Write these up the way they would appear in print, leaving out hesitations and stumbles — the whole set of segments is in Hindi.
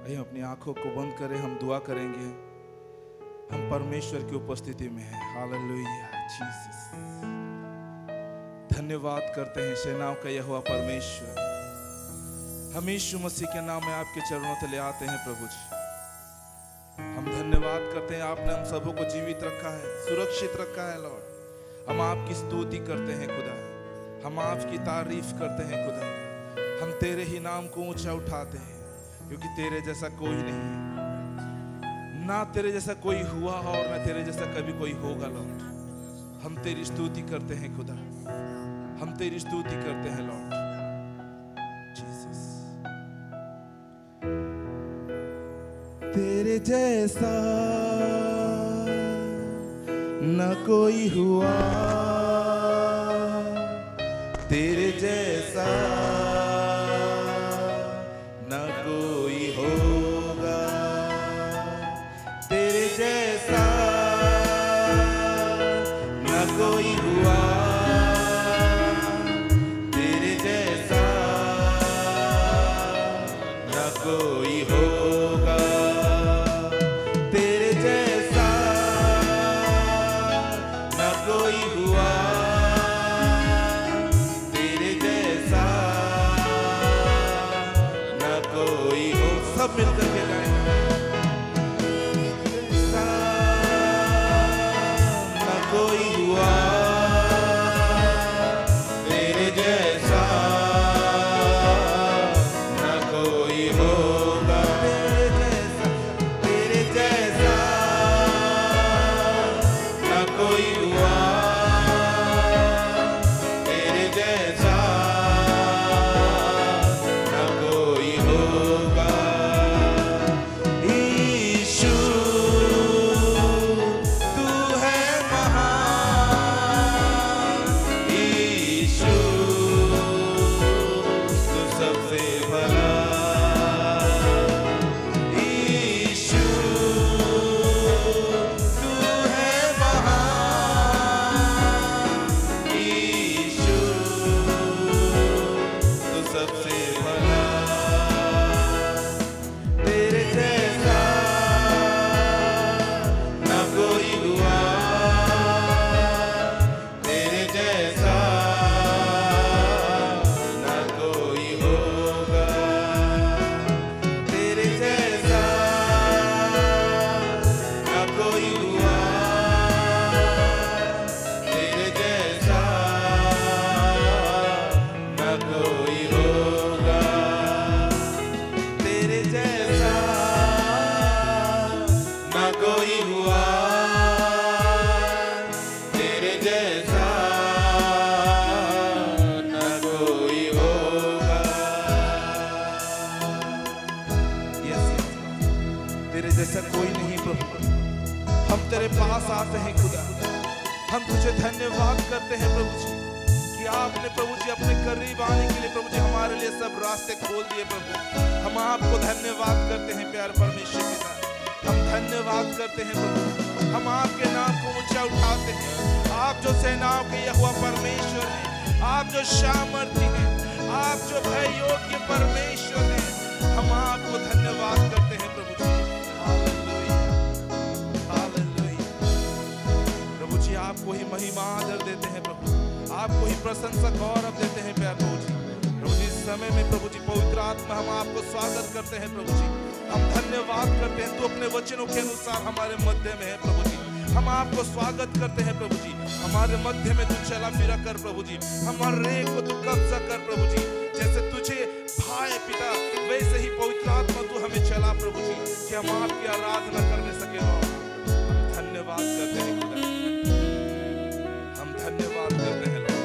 आइए अपनी आंखों को बंद करें, हम दुआ करेंगे। हम परमेश्वर की उपस्थिति में हैं। Hallelujah Jesus. धन्यवाद करते हैं सेनाओं का यहोवा परमेश्वर। हम यीशु मसीह के नाम में आपके चरणों तले आते हैं प्रभु जी। हम धन्यवाद करते हैं, आपने हम सबों को जीवित रखा है, सुरक्षित रखा है लॉर्ड। हम आपकी स्तुति करते हैं खुदा, हम आपकी तारीफ करते हैं खुदा। हम तेरे ही नाम को ऊंचा उठाते हैं, क्योंकि तेरे जैसा कोई नहीं है, ना तेरे जैसा कोई हुआ और ना तेरे जैसा कभी कोई होगा लॉर्ड। हम तेरी स्तुति करते हैं खुदा, हम तेरी स्तुति करते हैं लॉर्ड जीसस। तेरे जैसा न कोई हुआ, तेरे जैसा न कोई होगा, तेरे जैसा न कोई हुआ, तेरे जैसा न कोई होगा, तेरे जैसा न कोई हुआ, तेरे जैसा न कोई हो। सब मिलकर के गाएं। न कोई हुआ, तेरे जैसा न कोई होगा, तेरे जैसा न कोई हुआ, तेरे जैसा न कोई होगा। यीशु तू है महान, यीशु तू सबसे भला, यीशु तू है महान, यीशु तू सबसे भला, तेरे जैसा न कोई हुआ, तेरे जैसा न कोई होगा, तेरे जैसा न कोई हुआ, तेरे जैसा न कोई होगा, तेरे जैसा न कोई हुआ, तेरे जैसा न कोई होगा। Yes, yes. तेरे जैसा कोई नहीं प्रभु। हम तेरे पास आते हैं खुदा, हम तुझे धन्यवाद करते हैं प्रभु जी कि आपने प्रभु जी अपने करीब आने के लिए प्रभु जी हमारे लिए सब रास्ते खोल दिए प्रभु। हम आपको धन्यवाद करते हैं प्यार परमेश्वर पिता, हम धन्यवाद करते हैं प्रभु। हम आपके नाम को ऊंचा उठाते हैं, आप जो सेनाओं के यहोवा परमेश्वर हैं, आप जो सामर्थी हैं, आप जो भय योग्य परमेश्वर हैं। हम आपको धन्यवाद करते हैं प्रभु जी। Hallelujah, hallelujah. प्रभु जी आपको ही महिमा आदर देते हैं प्रभु, आपको ही प्रशंसा गौरव देते हैं प्यार प्रभु जी। प्रभु जी इस समय में प्रभु जी पवित्र आत्मा हम आपको स्वागत करते हैं प्रभु जी। हम धन्यवाद करते हैं, तू अपने वचनों के अनुसार हमारे मध्य में है प्रभु जी। हम आपको स्वागत करते हैं प्रभु जी, हमारे मध्य में तू चला फिरा कर प्रभु जी, हमारे को तू कब्जा कर प्रभु जी। जैसे तुझे भाई पिता वैसे ही पवित्र आत्मा तू हमें चला प्रभु जी, कि हम आपकी आराधना करने सके। हम धन्यवाद करते हैं खुदा, हम धन्यवाद करते हैं लॉर्ड।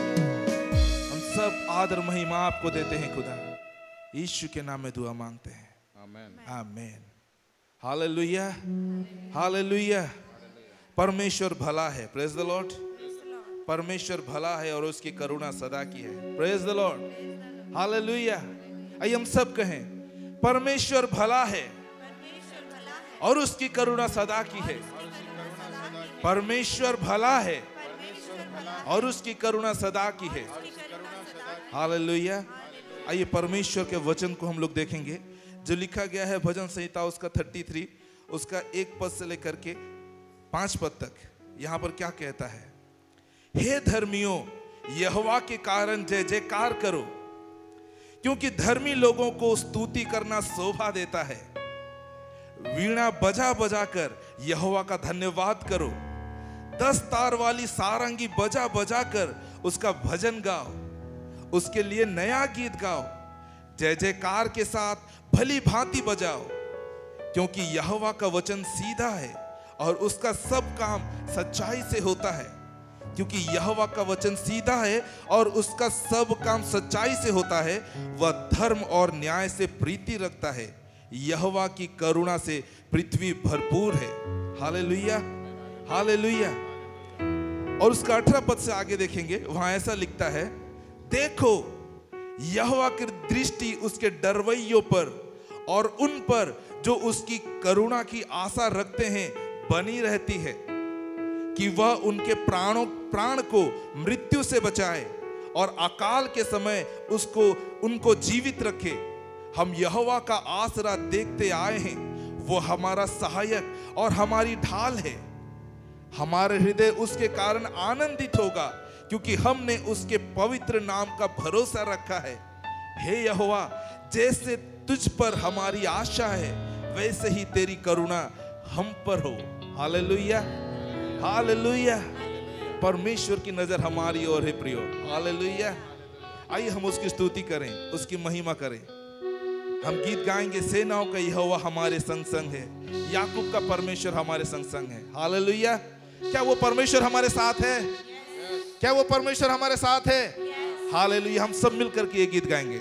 हम सब आदर महिमा आपको देते हैं खुदा, यीशु के नाम में दुआ मांगते हैं, आमीन आमीन। Hallelujah, hallelujah. परमेश्वर भला है, प्रेज द लॉर्ड। परमेश्वर भला है और उसकी करुणा सदा की है, प्रेज द लॉर्ड। हालेलुया। आइए हम सब कहें, परमेश्वर भला है और उसकी करुणा सदा की है। परमेश्वर भला है और उसकी करुणा सदा की है। हालेलुया। आइए परमेश्वर के वचन को हम लोग देखेंगे। जो लिखा गया है भजन संहिता उसका 33 उसका 1 पद से लेकर के 5 पद तक। यहां पर क्या कहता है? हे धर्मियों, यहोवा के कारण जय जयकार करो, क्योंकि धर्मी लोगों को स्तुति करना शोभा देता है। वीणा बजा बजा कर यहोवा का धन्यवाद करो, 10 तार वाली सारंगी बजा बजा कर उसका भजन गाओ, उसके लिए नया गीत गाओ, जय जयकार के साथ भली भांति बजाओ, क्योंकि यहोवा का वचन सीधा है और उसका सब काम सच्चाई से होता है। क्योंकि यहोवा का वचन सीधा है और उसका सब काम सच्चाई से होता है। वह धर्म और न्याय से प्रीति रखता है, यहोवा की करुणा से पृथ्वी भरपूर है। Hallelujah, hallelujah. और उसका 18 पद से आगे देखेंगे, वहां ऐसा लिखता है, देखो यहोवा की दृष्टि उसके डरवैयों पर और उन पर जो उसकी करुणा की आशा रखते हैं बनी रहती है, कि वह उनके प्राण को मृत्यु से बचाए और अकाल के समय उनको जीवित रखे। हम यहोवा का आसरा देखते आए हैं, वो हमारा सहायक और हमारी ढाल है। हमारे हृदय उसके कारण आनंदित होगा, क्योंकि हमने उसके पवित्र नाम का भरोसा रखा है। हे यहोवा, जैसे तुझ पर हमारी आशा है, वैसे ही तेरी करुणा हम पर हो। Hallelujah, hallelujah. परमेश्वर की नजर हमारी ओर है प्रियो। हालेलुया। आइए हम उसकी स्तुति करें, उसकी महिमा करें। हम गीत गाएंगे, सेनाओं का यहोवा हमारे संग संग है, याकूब का परमेश्वर हमारे संग संग है। हालेलुया। क्या वो परमेश्वर हमारे साथ है? क्या वो परमेश्वर हमारे साथ है? हालेलुया। हम सब मिलकर के ये गीत गाएंगे।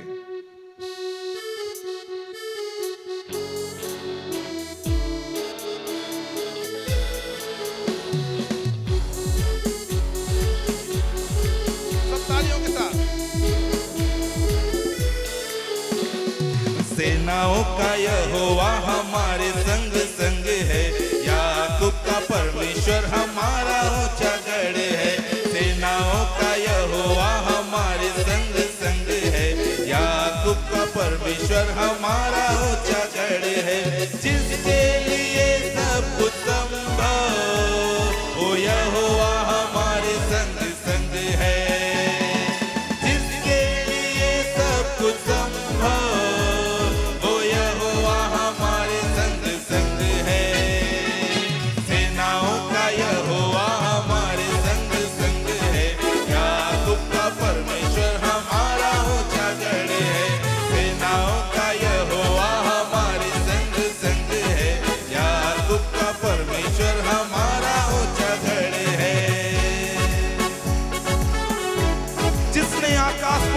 सेनाओं का यहोवा हमारे संग संग है, याकूब का परमेश्वर हमारा ऊंचा गढ़ है। सेनाओं का यहोवा हमारे संग संग है, याकूब का परमेश्वर हमारा ऊंचा गढ़ है। जिसके लिए सब कुछ संभव, ओ यहोवा हमारे संग संग है। जिसके लिए सब कुछ संभव,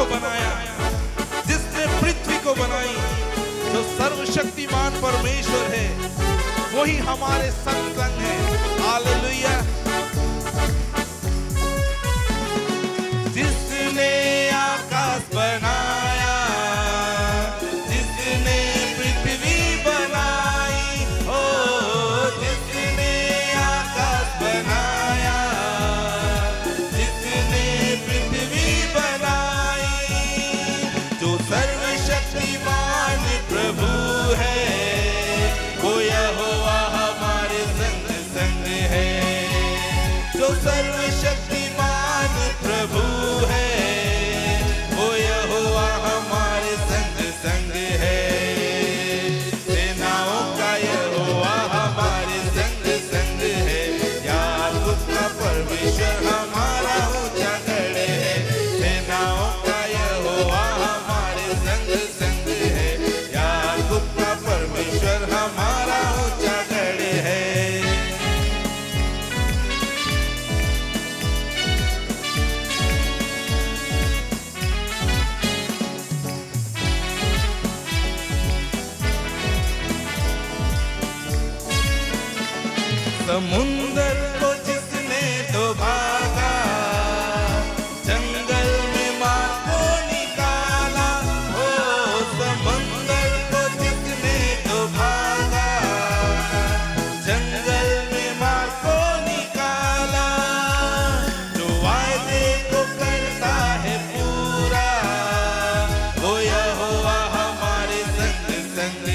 बनाया, जिसने पृथ्वी को बनाई, जो सर्वशक्तिमान परमेश्वर है, वही हमारे संग संग है। हालेलुया। जिसने आकाश बनाया, जिसने पृथ्वी बनाई, ओ जिसने आकाश बनाया, जिसने पृथ्वी सर्वशक्तिमान प्रभु है, वो यहोवा हमारे संग संग है। जो सर्वशक्तिमान प्रभु है, वो यहोवा हमारे संग संग है। सेनाओं का यहोवा हमारे संग संग है, याकूब का परमेश्वर हमारा ऊंचा गढ़ है। सेनाओं का यहोवा संग है, याकूब का परमेश्वर हमारा ऊंचा गढ़ है। समुंदर को जिसने डुबागा, जंगल में मां को निकाला, हो समुंदर को जिसने डुबागा, जंगल में मां को निकाला। जो वायदे को करता है पूरा, वो यहोवा हमारे संग संग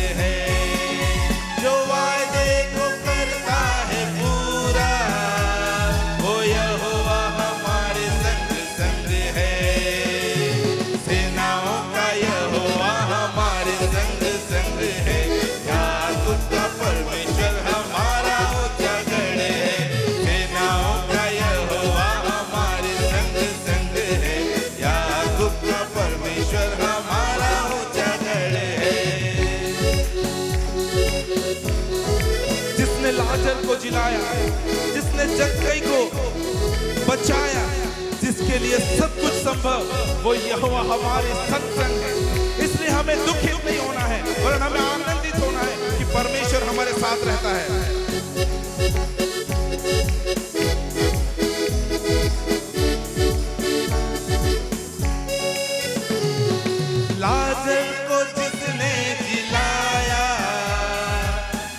लिए सब कुछ संभव वो यहोवा हमारे संग है। इसलिए हमें दुखित नहीं होना है वरन हमें आनंदित होना है कि परमेश्वर हमारे साथ रहता है। लाजर को जिसने जिलाया,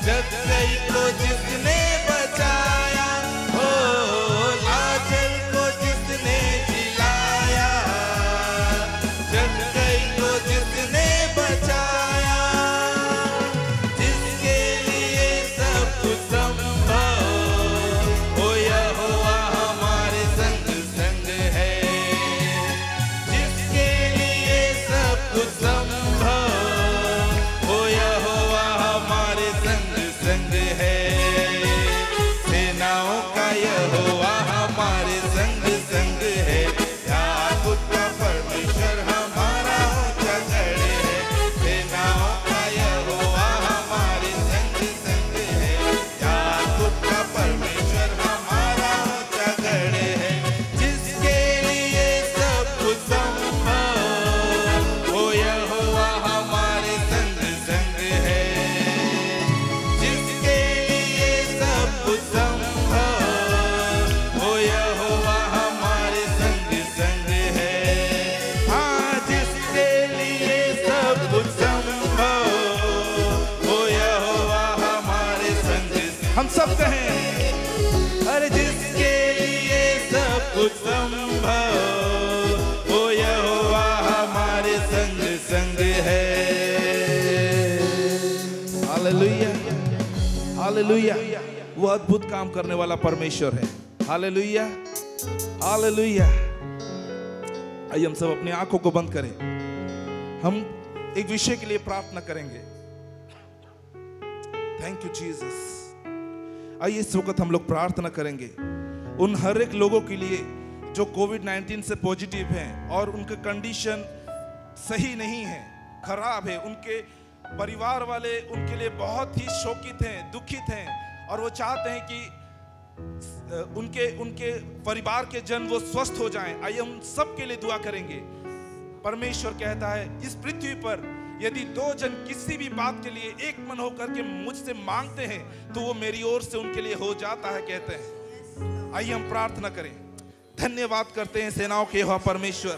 जक्कई को जिसने बचाया, हो लाजर को जिसने जिलाया, जक्कई को जिसने बचाया, जिसके लिए सब कुछ संभव, हो यहोवा हमारे संग संग है, जिसके लिए सब कुछ संभव, हो यहोवा हमारे संग संग है। सेनाओं का यहोवा हमारे संग संग है, याकूब का परमेश्वर हमारा ऊंचा गढ़ है। सेनाओं का यहोवा हमारे संग संग है, याकूब का परमेश्वर हमारा ऊंचा गढ़ है, जिसके लिए सब कुछ संभव, हो यहोवा हमारे संग संग है, जिसके लिए सब कुछ संभव, हो यहोवा हमारे संग संग है। हाँ, जिसके लिए सब कुछ संभव, हो यहोवा हमारे संग। हम सब कहें, अरे जिसके लिए सब कुछ संभव, हो यहोवा हमारे संग संग है। Hallelujah, hallelujah. वो अद्भुत काम करने वाला परमेश्वर है। Hallelujah, hallelujah. आइए हम सब अपनी आंखों को बंद करें। हम एक विषय के लिए प्रार्थना करेंगे। Thank you Jesus. आइए इस वक्त हम लोग प्रार्थना करेंगे उन हर एक लोगों के लिए जो कोविड-19 से पॉजिटिव हैं और उनके कंडीशन सही नहीं है, खराब है, उनके परिवार वाले उनके लिए बहुत ही शोकित हैं, दुखित हैं और वो चाहते हैं कि उनके परिवार के जन वो स्वस्थ हो जाएं। आइए हम सब के लिए दुआ करेंगे। परमेश्वर कहता है इस पृथ्वी पर यदि दो जन किसी भी बात के लिए एक मन होकर के मुझसे मांगते हैं तो वो मेरी ओर से उनके लिए हो जाता है, कहते हैं। आइए हम प्रार्थना करें। धन्यवाद करते हैं सेनाओं के यहोवा परमेश्वर।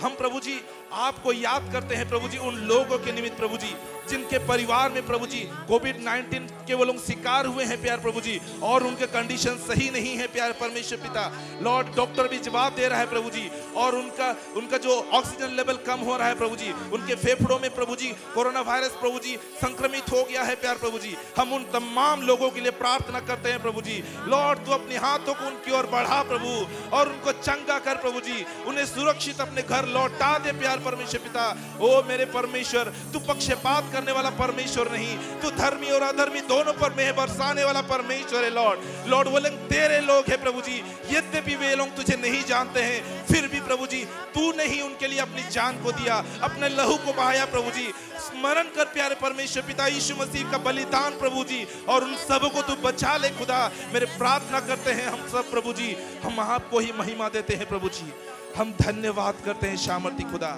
हम प्रभु जी आपको याद करते हैं प्रभु जी उन लोगों के निमित्त प्रभु जी जिनके परिवार में प्रभु जी कोविड-19 के वो लोग शिकार हुए हैं प्यार प्रभु जी और उनके कंडीशन सही नहीं है प्यार परमेश्वर पिता। लॉर्ड डॉक्टर भी जवाब दे रहा है प्रभु जी और उनका जो ऑक्सीजन लेवल कम हो रहा है प्रभु जी, उनके फेफड़ों में प्रभु जी कोरोना वायरस प्रभु जी संक्रमित हो गया है प्यार प्रभु जी। हम उन तमाम लोगों के लिए प्रार्थना करते हैं प्रभु जी। लॉर्ड तू अपने हाथों को उनकी ओर बढ़ा प्रभु और उनको चंगा कर प्रभु जी, उन्हें सुरक्षित अपने घर लौटा दे प्यार परमेश्वर पिता। ओ मेरे परमेश्वर, तू पक्षपात करने वाला परमेश्वर नहीं, तू धर्मी और अधर्मी दोनों पर मेह बरसाने वाला परमेश्वर है। लॉर्ड वो लोग तेरे लोग हैं प्रभु जी, यद्यपि वे लोग तुझे नहीं जानते हैं फिर भी प्रभु जी तूने ही उनके लिए अपनी जान को दिया, अपने लहू को बहाया प्रभु जी। स्मरण कर प्यारे परमेश्वर पिता यीशु मसीह का बलिदान प्रभु जी और उन सबों को तू बचा ले खुदा। मेरे प्रार्थना करते हैं हम सब प्रभु जी, हम आपको ही महिमा देते हैं प्रभु जी। हम धन्यवाद करते हैं सामर्थी खुदा,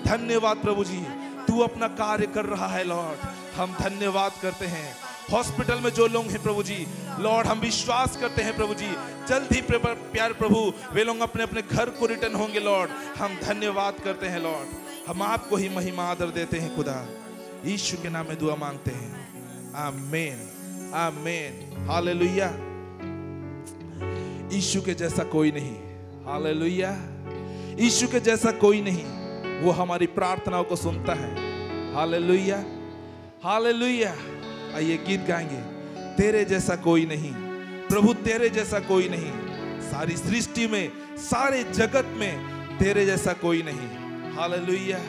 धन्यवाद प्रभु जी, तू अपना कार्य कर रहा है लॉर्ड। हम धन्यवाद करते हैं हॉस्पिटल में जो लोग हैं प्रभु जी, लॉर्ड हम विश्वास करते हैं प्रभु जी जल्द ही प्यार प्रभु वे लोग अपने अपने घर को रिटर्न होंगे लॉर्ड। हम धन्यवाद करते हैं लॉर्ड, हम आपको ही महिमा आदर देते हैं खुदा, यीशु के नाम में दुआ मांगते हैं, आमीन आमीन हालेलुया। यीशु के जैसा कोई नहीं, हालेलुया, यीशु के जैसा कोई नहीं, वो हमारी प्रार्थनाओं को सुनता है, हालेलुया हालेलुया। आइए गीत गाएंगे, तेरे जैसा कोई नहीं प्रभु, तेरे जैसा कोई नहीं, सारी सृष्टि में सारे जगत में तेरे जैसा कोई नहीं, हालेलुया।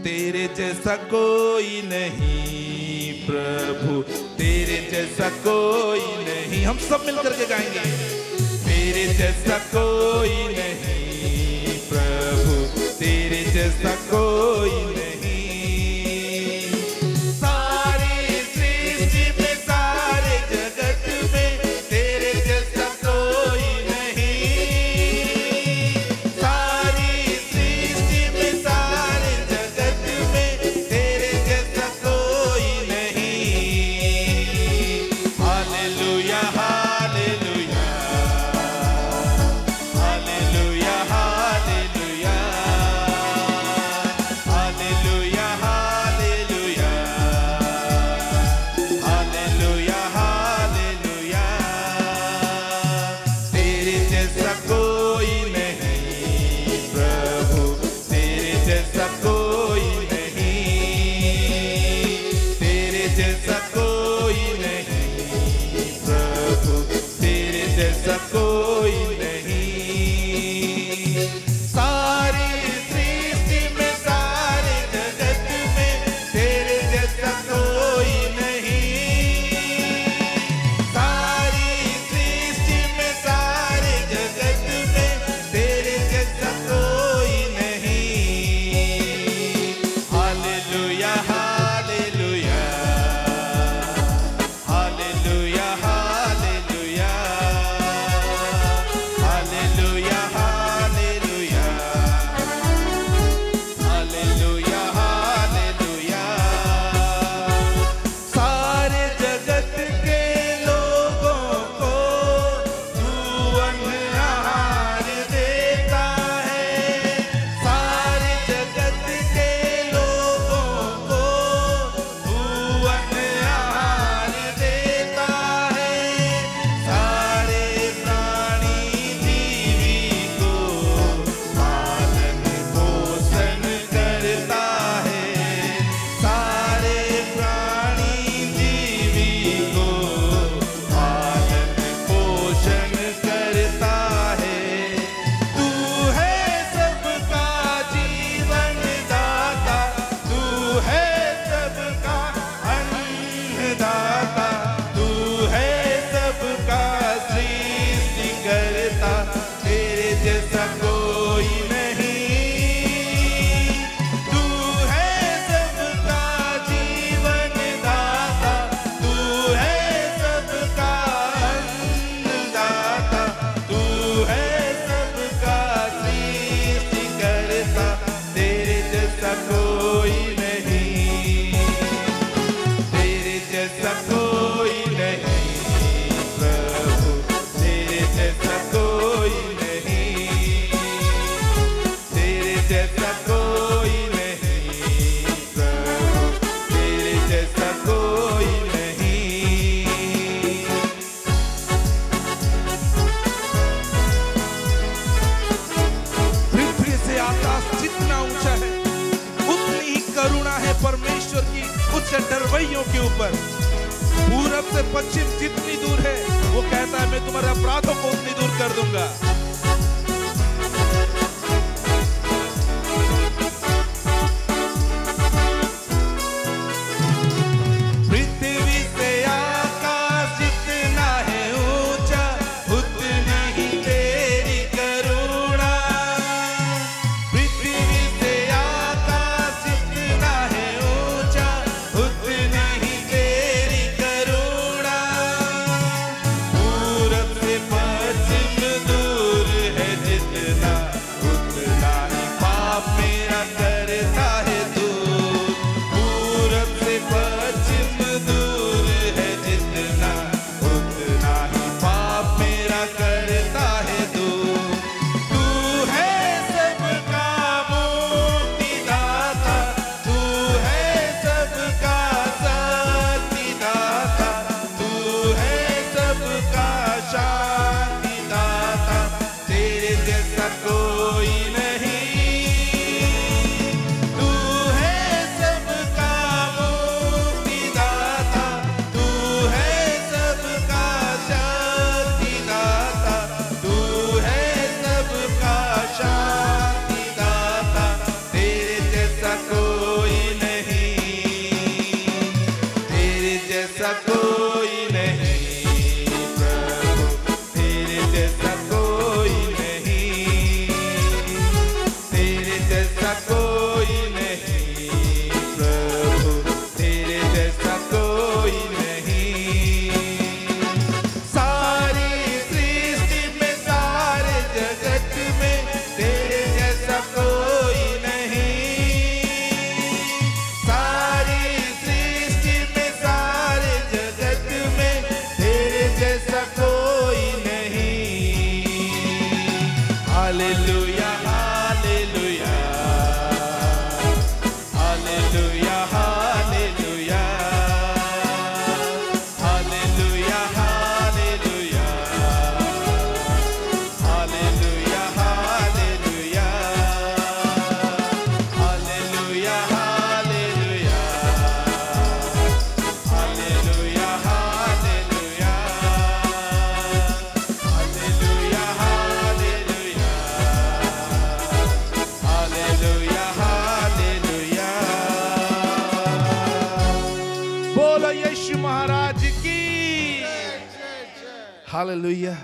तेरे जैसा कोई नहीं प्रभु, तेरे जैसा कोई नहीं, हम सब मिलकर के गाएंगे, तेरे जैसा कोई नहीं प्रभु, तेरे जैसा कोई नहीं, सारी सृष्टि में सारे जगत में तेरे जैसा जैसा कोई नहीं। सारी सृष्टि में, सारे जगत में तेरे जैसा कोई नहीं। सारी सृष्टि में, सारे जगत में तेरे जैसा कोई नहीं। Hallelujah hallelujah hallelujah hallelujah hallelujah hallelujah hallelujah hallelujah. सारे जगत के लोगों को तू अनहार देता है। सारे जगत के लोगों को तू अनहार देता है। सारे प्राणी जीवी को पालन पोषण करता है। सारे प्राणी जीवी को पालन पोषण करता है। तू है सबका जीवन दाता, तू है सबका अन्नदाता, तू है सबका सृष्टि करता, तेरे जैसा कोई नहीं। तू है सबका जीवन दाता, तू है सबका अन्नदाता, तू है सबका सृष्टि करता, तेरे जैसा कोई नहीं। तेरे जैसा कोई नहीं प्रभु, तेरे जैसा कोई नहीं। तेरे जैसा कोई नहीं प्रभु, तेरे जैसा कोई नहीं। पृथ्वी से आकाश जितना ऊंचा है, उतनी ही करुणा है परमेश्वर की उच्च डरवैयों के ऊपर। पूरब से पश्चिम जितनी दूर है, वो कहता है मैं तुम्हारे अपराधों को उतनी दूर कर दूंगा। पृथ्वी से आकाश जितना है ऊंचा, उतनी ही तेरी करुणा। पृथ्वी से आकाश जितना है ऊंचा, उतनी ही तेरी करुणा। पूरब से पश्चिम दूर हालेलुया।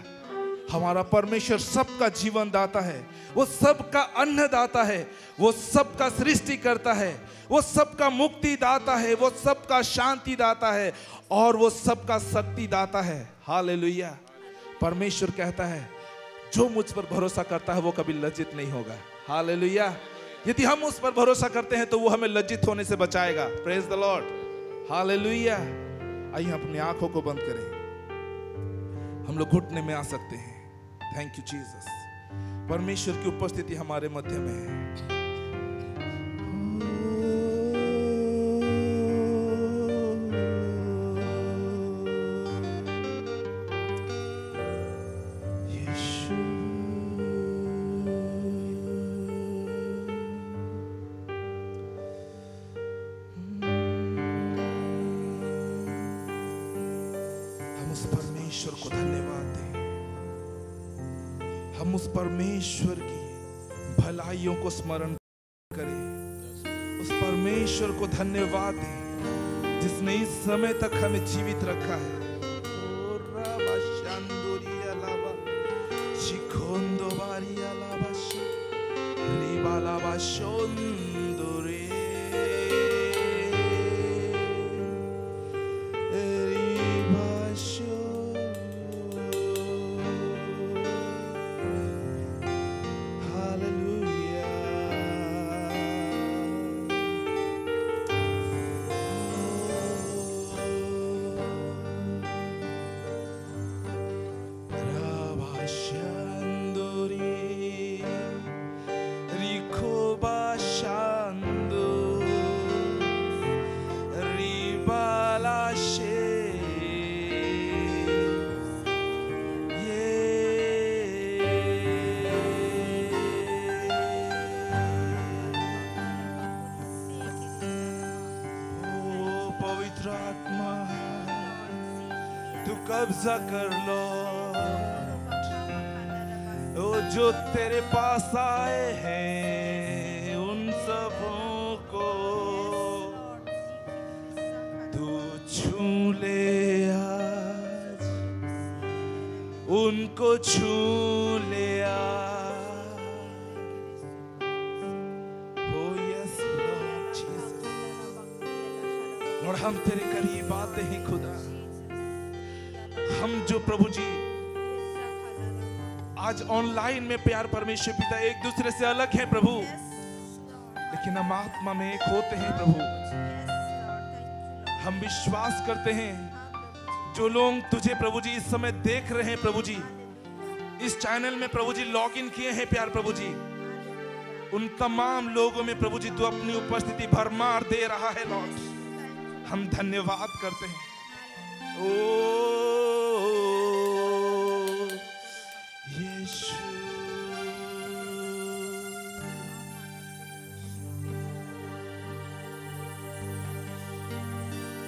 हमारा परमेश्वर सबका जीवन दाता है, वो सबका अन्नदाता है, वो सबका सृष्टि करता है, वो सबका मुक्ति दाता है, वो सबका शांति दाता है और वो सबका शक्ति दाता है। हालेलुया। परमेश्वर कहता है जो मुझ पर भरोसा करता है वो कभी लज्जित नहीं होगा। हालेलुया। यदि हम उस पर भरोसा करते हैं तो वो हमें लज्जित होने से बचाएगा। Praise the Lord. हालेलुया। आइए अपनी आंखों को बंद करें, हम लोग घुटने में आ सकते हैं। Thank you Jesus. परमेश्वर की उपस्थिति हमारे मध्य में है। परमेश्वर को धन्यवाद दें, हम उस परमेश्वर की भलाइयों को स्मरण करें, उस परमेश्वर को धन्यवाद दें जिसने इस समय तक हमें जीवित रखा है। कब्जा कर लो, वो जो तेरे पास आए हैं उन सबों को तू छू ले आज, उनको छू ले आज। Oh yes Lord Jesus, और हम तेरे करीब आते हैं खुदा। हम जो प्रभु जी आज ऑनलाइन में प्यार परमेश्वर पिता एक दूसरे से अलग है प्रभु, लेकिन हम आत्मा में एक होते हैं प्रभु। हम विश्वास करते हैं जो लोग तुझे प्रभु जी इस समय देख रहे हैं प्रभु जी, इस चैनल में प्रभु जी लॉग इन किए हैं प्यार प्रभु जी, उन तमाम लोगों में प्रभु जी तू अपनी उपस्थिति भरमार दे रहा है लॉर्ड। हम धन्यवाद करते हैं।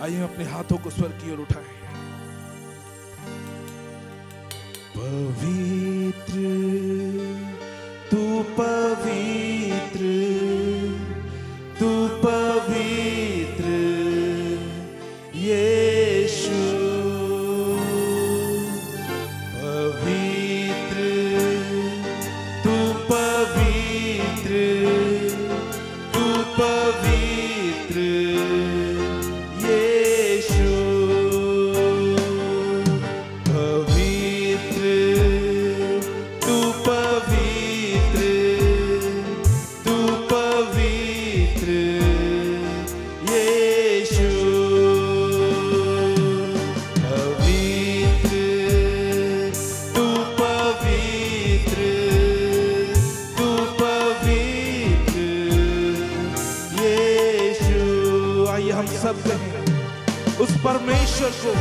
आइए अपने हाथों को स्वर्ग की ओर उठाएं। पवित्र तू पवित्र, तू पवित्र यीशु, पवित्र तू पवित्र, तू पवित्र यीशु, पवित्र तू पवित्र, तू पवित्र यीशु, पवित्र तू पवित्र, तू पवित्र यीशु। आइए हम सब कहें उस परमेश्वर को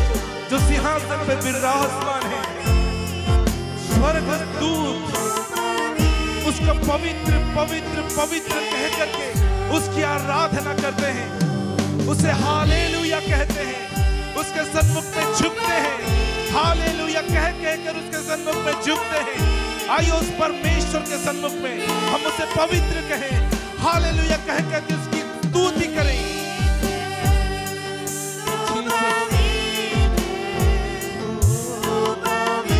जो सिंहासन पे विराजमान है। स्वर्ग दूत उसका पवित्र पवित्र पवित्र कह करके उसकी आराधना करते हैं, उसे हालेलुया कहते हैं, उसके सन्मुख में झुकते हैं। हालेलुया कह कर उसके सन्मुख में झुकते हैं। आइए उस परमेश्वर के सन्मुख में हम उसे पवित्र कहें, हालेलुया कह कर उसकी स्तुति करें। पवित्र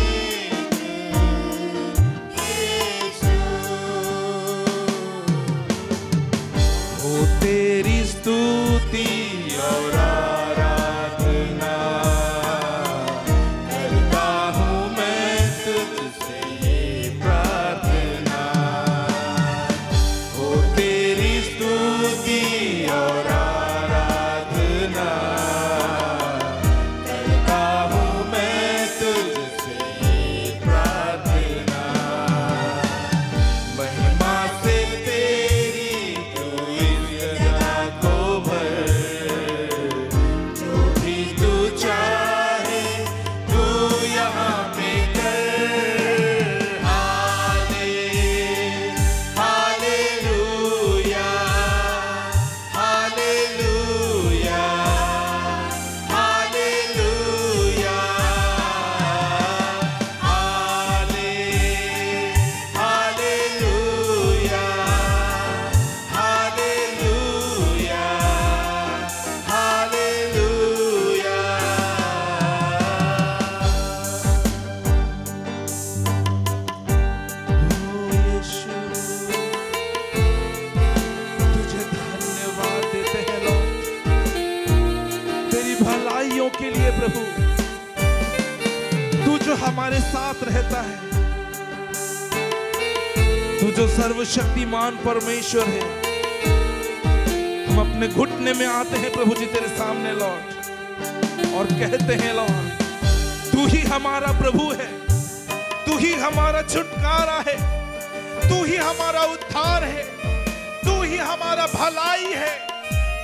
साथ रहता है। तू जो सर्वशक्तिमान परमेश्वर है, हम अपने घुटने में आते हैं प्रभु जी तेरे सामने लॉर्ड और कहते हैं लॉर्ड, तू ही हमारा प्रभु है, तू ही हमारा छुटकारा है, तू ही हमारा उद्धार है, तू ही हमारा भलाई है,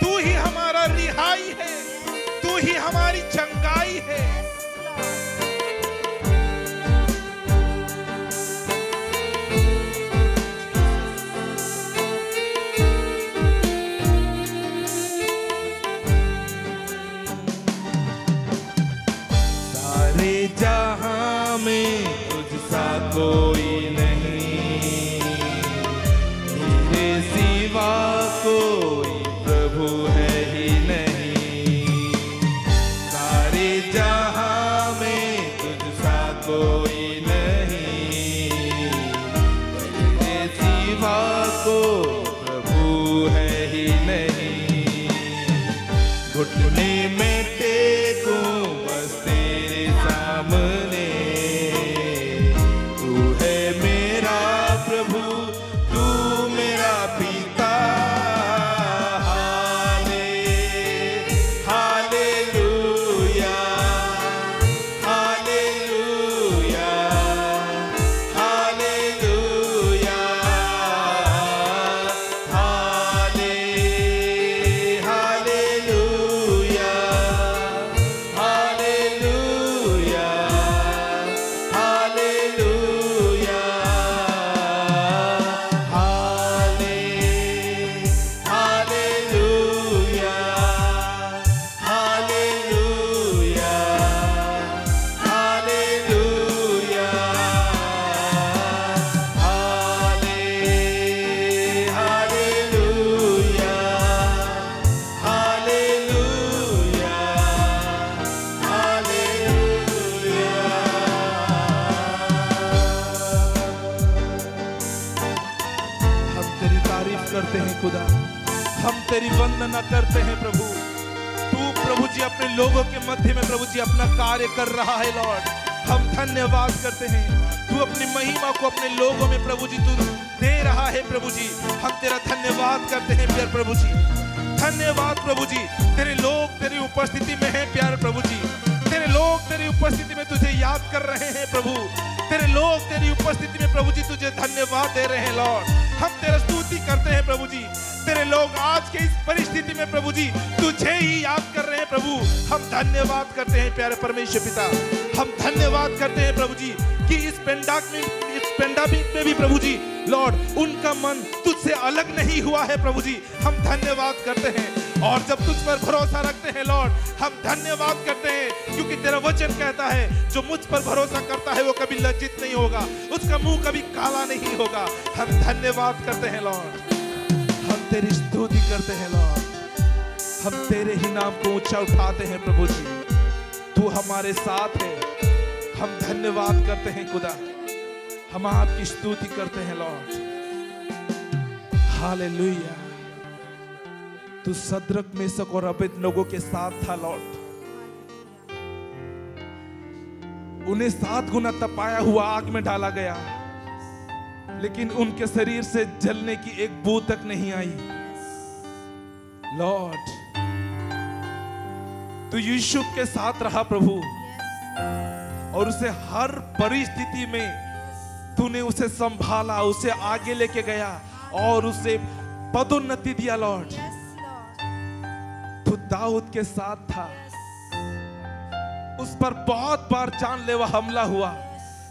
तू ही हमारा रिहाई है, तू ही हमारी चंगाई है। सारे जहां में तुझसा कोई नहीं, तेरे सिवा कोई प्रभु है ही नहीं। सारे जहां में तुझसा कोई नहीं, तेरे सिवा कोई प्रभु है ही नहीं। घुटने में टेकूं बस तेरे सामने, तू है मेरा प्रभु, तू मेरा पिता। हाले हालेलुया, हालेलुया, हालेलुया, हाले हालेलुया, हालेलुया, हालेलुया, हाले हालेलुया, हालेलुया, हालेलुया, हाले हालेलुया, हालेलुया, हालेलुया। हम तेरी तारीफ करते हैं खुदा, हम तेरी वंदना करते हैं प्रभु। तू प्रभु जी अपने लोगों के मध्य में प्रभु जी अपना कार्य कर रहा है लॉर्ड। हम धन्यवाद करते हैं, तू अपनी महिमा को अपने लोगों में प्रभु जी तू दे रहा है प्रभु जी। हम तेरा धन्यवाद करते हैं प्यारे प्रभु जी। धन्यवाद प्रभु जी, तेरे लोग तेरी उपस्थिति में हैं प्यारे प्रभु जी। तेरे लोग तेरी उपस्थिति में तुझे याद कर रहे हैं प्रभु। तेरे लोग तेरी उपस्थिति में प्रभु जी तुझे धन्यवाद दे रहे हैं लॉर्ड। हम तेरा स्तुति करते हैं प्रभु जी। तेरे लोग आज के इस परिस्थिति में प्रभु जी तुझे ही याद कर रहे हैं प्रभु। हम धन्यवाद करते हैं प्यारे परमेश्वर पिता। हम धन्यवाद करते हैं प्रभु जी कि इस पेंडेमिक में भी प्रभु जी लॉर्ड उनका मन तुझसे अलग नहीं हुआ है प्रभु जी। हम धन्यवाद करते हैं और जब तुझ पर भरोसा रखते हैं लॉर्ड, हम धन्यवाद करते हैं क्योंकि तेरा वचन कहता है जो मुझ पर भरोसा करता है वो कभी लज्जित नहीं होगा, उसका मुंह कभी काला नहीं होगा। हम धन्यवाद करते हैं लॉर्ड, हम तेरी स्तुति करते हैं लॉर्ड। हम तेरे ही नाम को ऊंचा उठाते हैं प्रभु जी। तू हमारे साथ है, हम धन्यवाद करते हैं खुदा। हम आपकी स्तुति करते हैं लॉर्ड। हालेलुया। तू सद्रक मेसक और अबेदनगो के साथ था लॉर्ड। उन्हें 7 गुना तपाया हुआ आग में डाला गया, लेकिन उनके शरीर से जलने की एक बू तक नहीं आई। लॉर्ड तू यूसुफ के साथ रहा प्रभु और उसे हर परिस्थिति में तूने उसे संभाला, उसे आगे लेके गया और उसे पदोन्नति दिया लॉर्ड। तू दाऊद के साथ था, उस पर बहुत बार जानलेवा हमला हुआ,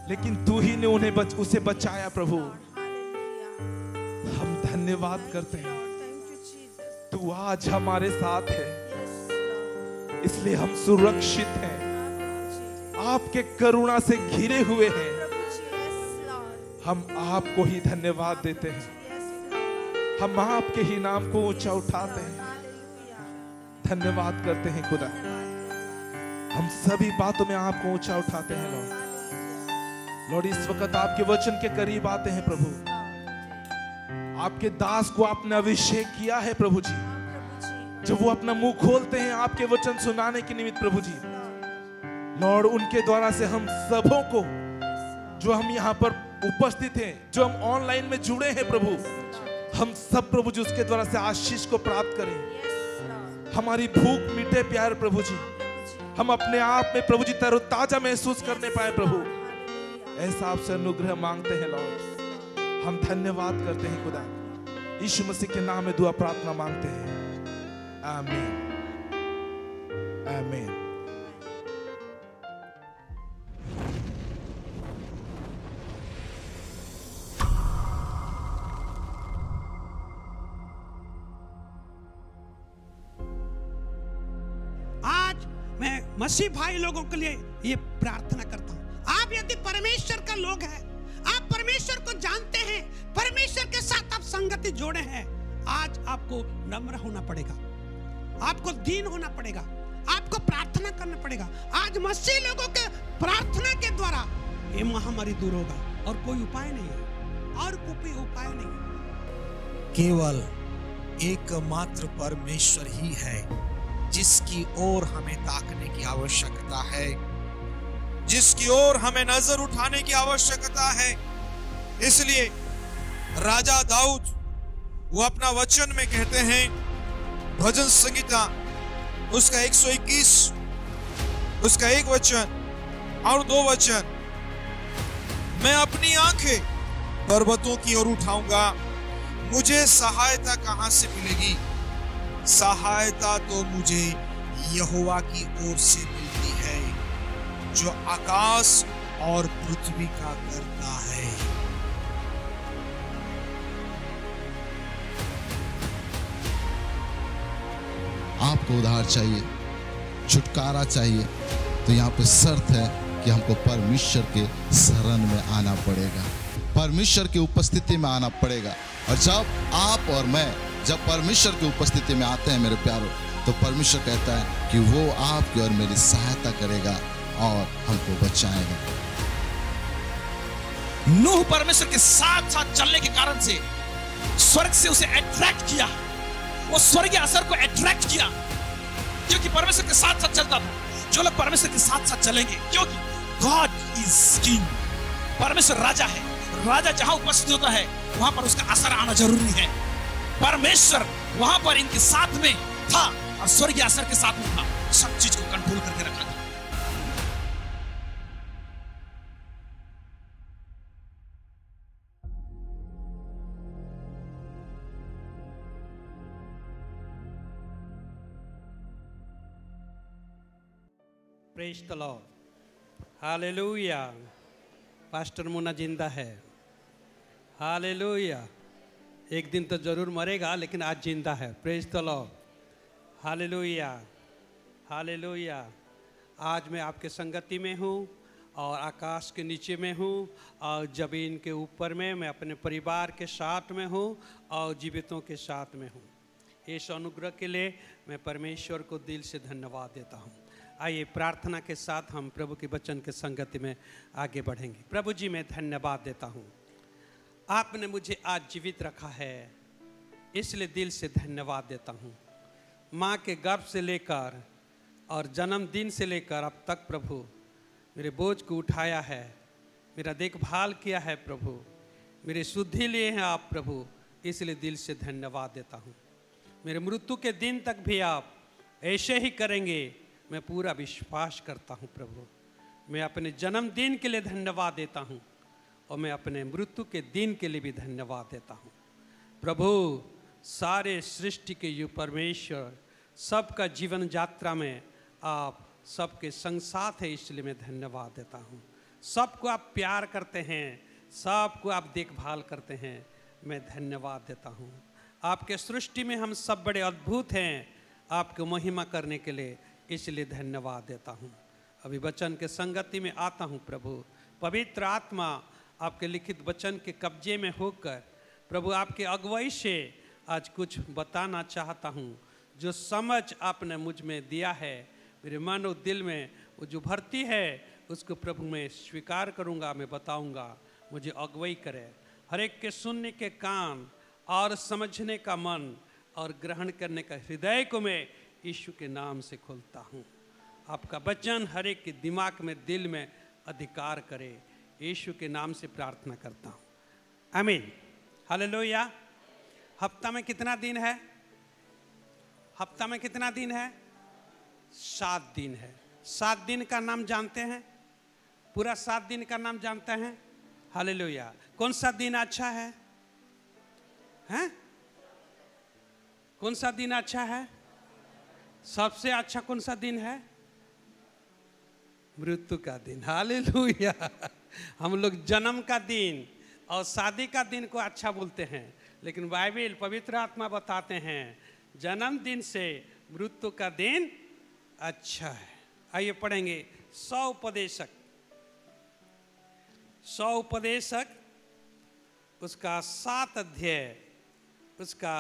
लेकिन तू ही ने उसे बचाया प्रभु। हम धन्यवाद करते हैं, तू आज हमारे साथ है, इसलिए हम सुरक्षित हैं, आपके करुणा से घिरे हुए हैं। हम आपको ही धन्यवाद देते हैं, हम आपके ही नाम को ऊंचा उठाते हैं, धन्यवाद करते हैं खुदा। हम सभी बातों में आपको ऊंचा उठाते हैं लॉर्ड। लॉर्ड इस वक्त आपके वचन के करीब आते हैं प्रभु। आपके दास को आपने अभिषेक किया है प्रभु जी। जब वो अपना मुंह खोलते हैं आपके वचन सुनाने के निमित्त प्रभु जी, लॉर्ड उनके द्वारा से हम सबों को जो हम यहाँ पर उपस्थित हैं, जो हम ऑनलाइन में जुड़े हैं प्रभु, हम सब प्रभु जी उसके द्वारा से आशीष को प्राप्त करें। हमारी भूख मिटे प्यारे प्रभु जी, हम अपने आप में प्रभु जी तरोताजा महसूस करने पाए प्रभु, ऐसा आपसे अनुग्रह मांगते हैं लॉर्ड। हम धन्यवाद करते हैं खुदा, यीशु मसीह के नाम में दुआ प्रार्थना मांगते हैं, आमीन आमीन। आज मैं मसीह भाई लोगों के लिए ये प्रार्थना करता हूँ, आप यदि परमेश्वर का लोग हैं, आप परमेश्वर को जानते हैं, परमेश्वर के साथ आप संगति जोड़े हैं, आज आपको नम्र होना पड़ेगा, आपको दीन होना पड़ेगा, आपको प्रार्थना करना पड़ेगा। आज मसीह लोगों के प्रार्थना के द्वारा ये महामारी दूर होगा और कोई उपाय नहीं है, और कोई उपाय नहीं। केवल एकमात्र परमेश्वर ही है जिसकी ओर हमें ताकने की आवश्यकता है, जिसकी ओर हमें नजर उठाने की आवश्यकता है। इसलिए राजा दाऊद वो अपना वचन में कहते हैं, भजन संगीता उसका 121 उसका 1 वचन और 2 वचन, मैं अपनी आंखें पर्वतों की ओर उठाऊंगा, मुझे सहायता कहां से मिलेगी? सहायता तो मुझे यहोवा की ओर से मिलती है, जो आकाश और पृथ्वी का करता है। आपको उद्धार चाहिए, छुटकारा चाहिए, तो यहाँ पे शर्त है कि हमको परमेश्वर के शरण में आना पड़ेगा, परमेश्वर की उपस्थिति में आना पड़ेगा। और जब आप और मैं जब परमेश्वर की उपस्थिति में आते हैं मेरे प्यारों, तो परमेश्वर कहता है कि वो आपकी और मेरी सहायता करेगा और हमको बचाएगा। नूह परमेश्वर के साथ साथ चलने के कारण से स्वर्ग से उसे अट्रैक्ट किया, वो स्वर्गीय असर को अट्रैक्ट किया, क्योंकि परमेश्वर के साथ साथ चलता था। जो लोग परमेश्वर के साथ साथ चलेंगे, क्योंकि गॉड इज किंग, परमेश्वर राजा है, राजा जहां उपस्थित होता है वहां पर उसका असर आना जरूरी है। परमेश्वर वहां पर इनके साथ में था और स्वर्गीय असर के साथ में था, सब चीज को कंट्रोल करके रखा था। Praise the Lord, hallelujah. Pastor Munna जिंदा है, हालेलुया। एक दिन तो जरूर मरेगा, लेकिन आज जिंदा है। Praise the Lord, hallelujah hallelujah. आज मैं आपके संगति में हूँ और आकाश के नीचे में हूँ और ज़मीन के ऊपर में मैं अपने परिवार के साथ में हूँ और जीवितों के साथ में हूँ। इस अनुग्रह के लिए मैं परमेश्वर को दिल से धन्यवाद देता हूँ। आइए प्रार्थना के साथ हम प्रभु के वचन के संगति में आगे बढ़ेंगे। प्रभु जी, मैं धन्यवाद देता हूँ, आपने मुझे आज जीवित रखा है, इसलिए दिल से धन्यवाद देता हूँ। माँ के गर्भ से लेकर और जन्मदिन से लेकर अब तक प्रभु मेरे बोझ को उठाया है, मेरा देखभाल किया है प्रभु, मेरी शुद्धि लिए हैं आप प्रभु, इसलिए दिल से धन्यवाद देता हूँ। मेरे मृत्यु के दिन तक भी आप ऐसे ही करेंगे, मैं पूरा विश्वास करता हूँ प्रभु। मैं अपने जन्मदिन के लिए धन्यवाद देता हूँ और मैं अपने मृत्यु के दिन के लिए भी धन्यवाद देता हूँ प्रभु। सारे सृष्टि के यू परमेश्वर, सबका जीवन यात्रा में आप सबके संग साथ है, इसलिए मैं धन्यवाद देता हूँ। सबको आप प्यार करते हैं, सबको आप देखभाल करते हैं, मैं धन्यवाद देता हूँ। आपके सृष्टि में हम सब बड़े अद्भुत हैं, आपको महिमा करने के लिए, इसलिए धन्यवाद देता हूँ। अभी वचन के संगति में आता हूँ प्रभु। पवित्र आत्मा आपके लिखित वचन के कब्जे में होकर प्रभु आपके अगुवाई से आज कुछ बताना चाहता हूँ। जो समझ आपने मुझ में दिया है, मेरे मन और दिल में वो जो भरती है, उसको प्रभु मैं स्वीकार करूँगा, मैं बताऊँगा। मुझे अगुवाई करे, हर एक के सुनने के कान और समझने का मन और ग्रहण करने का हृदय को मैं यीशु के नाम से खोलता हूँ। आपका वचन हर एक के दिमाग में, दिल में अधिकार करे, यीशु के नाम से प्रार्थना करता हूँ, आमीन। हालेलुया। हफ्ता में कितना दिन है? हफ्ता में कितना दिन है? 7 दिन है। 7 दिन का नाम जानते हैं? पूरा 7 दिन का नाम जानते हैं? हालेलुया। कौन सा दिन अच्छा है? हैं? कौन सा दिन अच्छा है? सबसे अच्छा कौन सा दिन है? मृत्यु का दिन। हालेलुया। हम लोग जन्म का दिन और शादी का दिन को अच्छा बोलते हैं, लेकिन बाइबल पवित्र आत्मा बताते हैं जन्मदिन से मृत्यु का दिन अच्छा है। आइए पढ़ेंगे 100 उपदेशक, 100 उपदेशक उसका 7 अध्याय उसका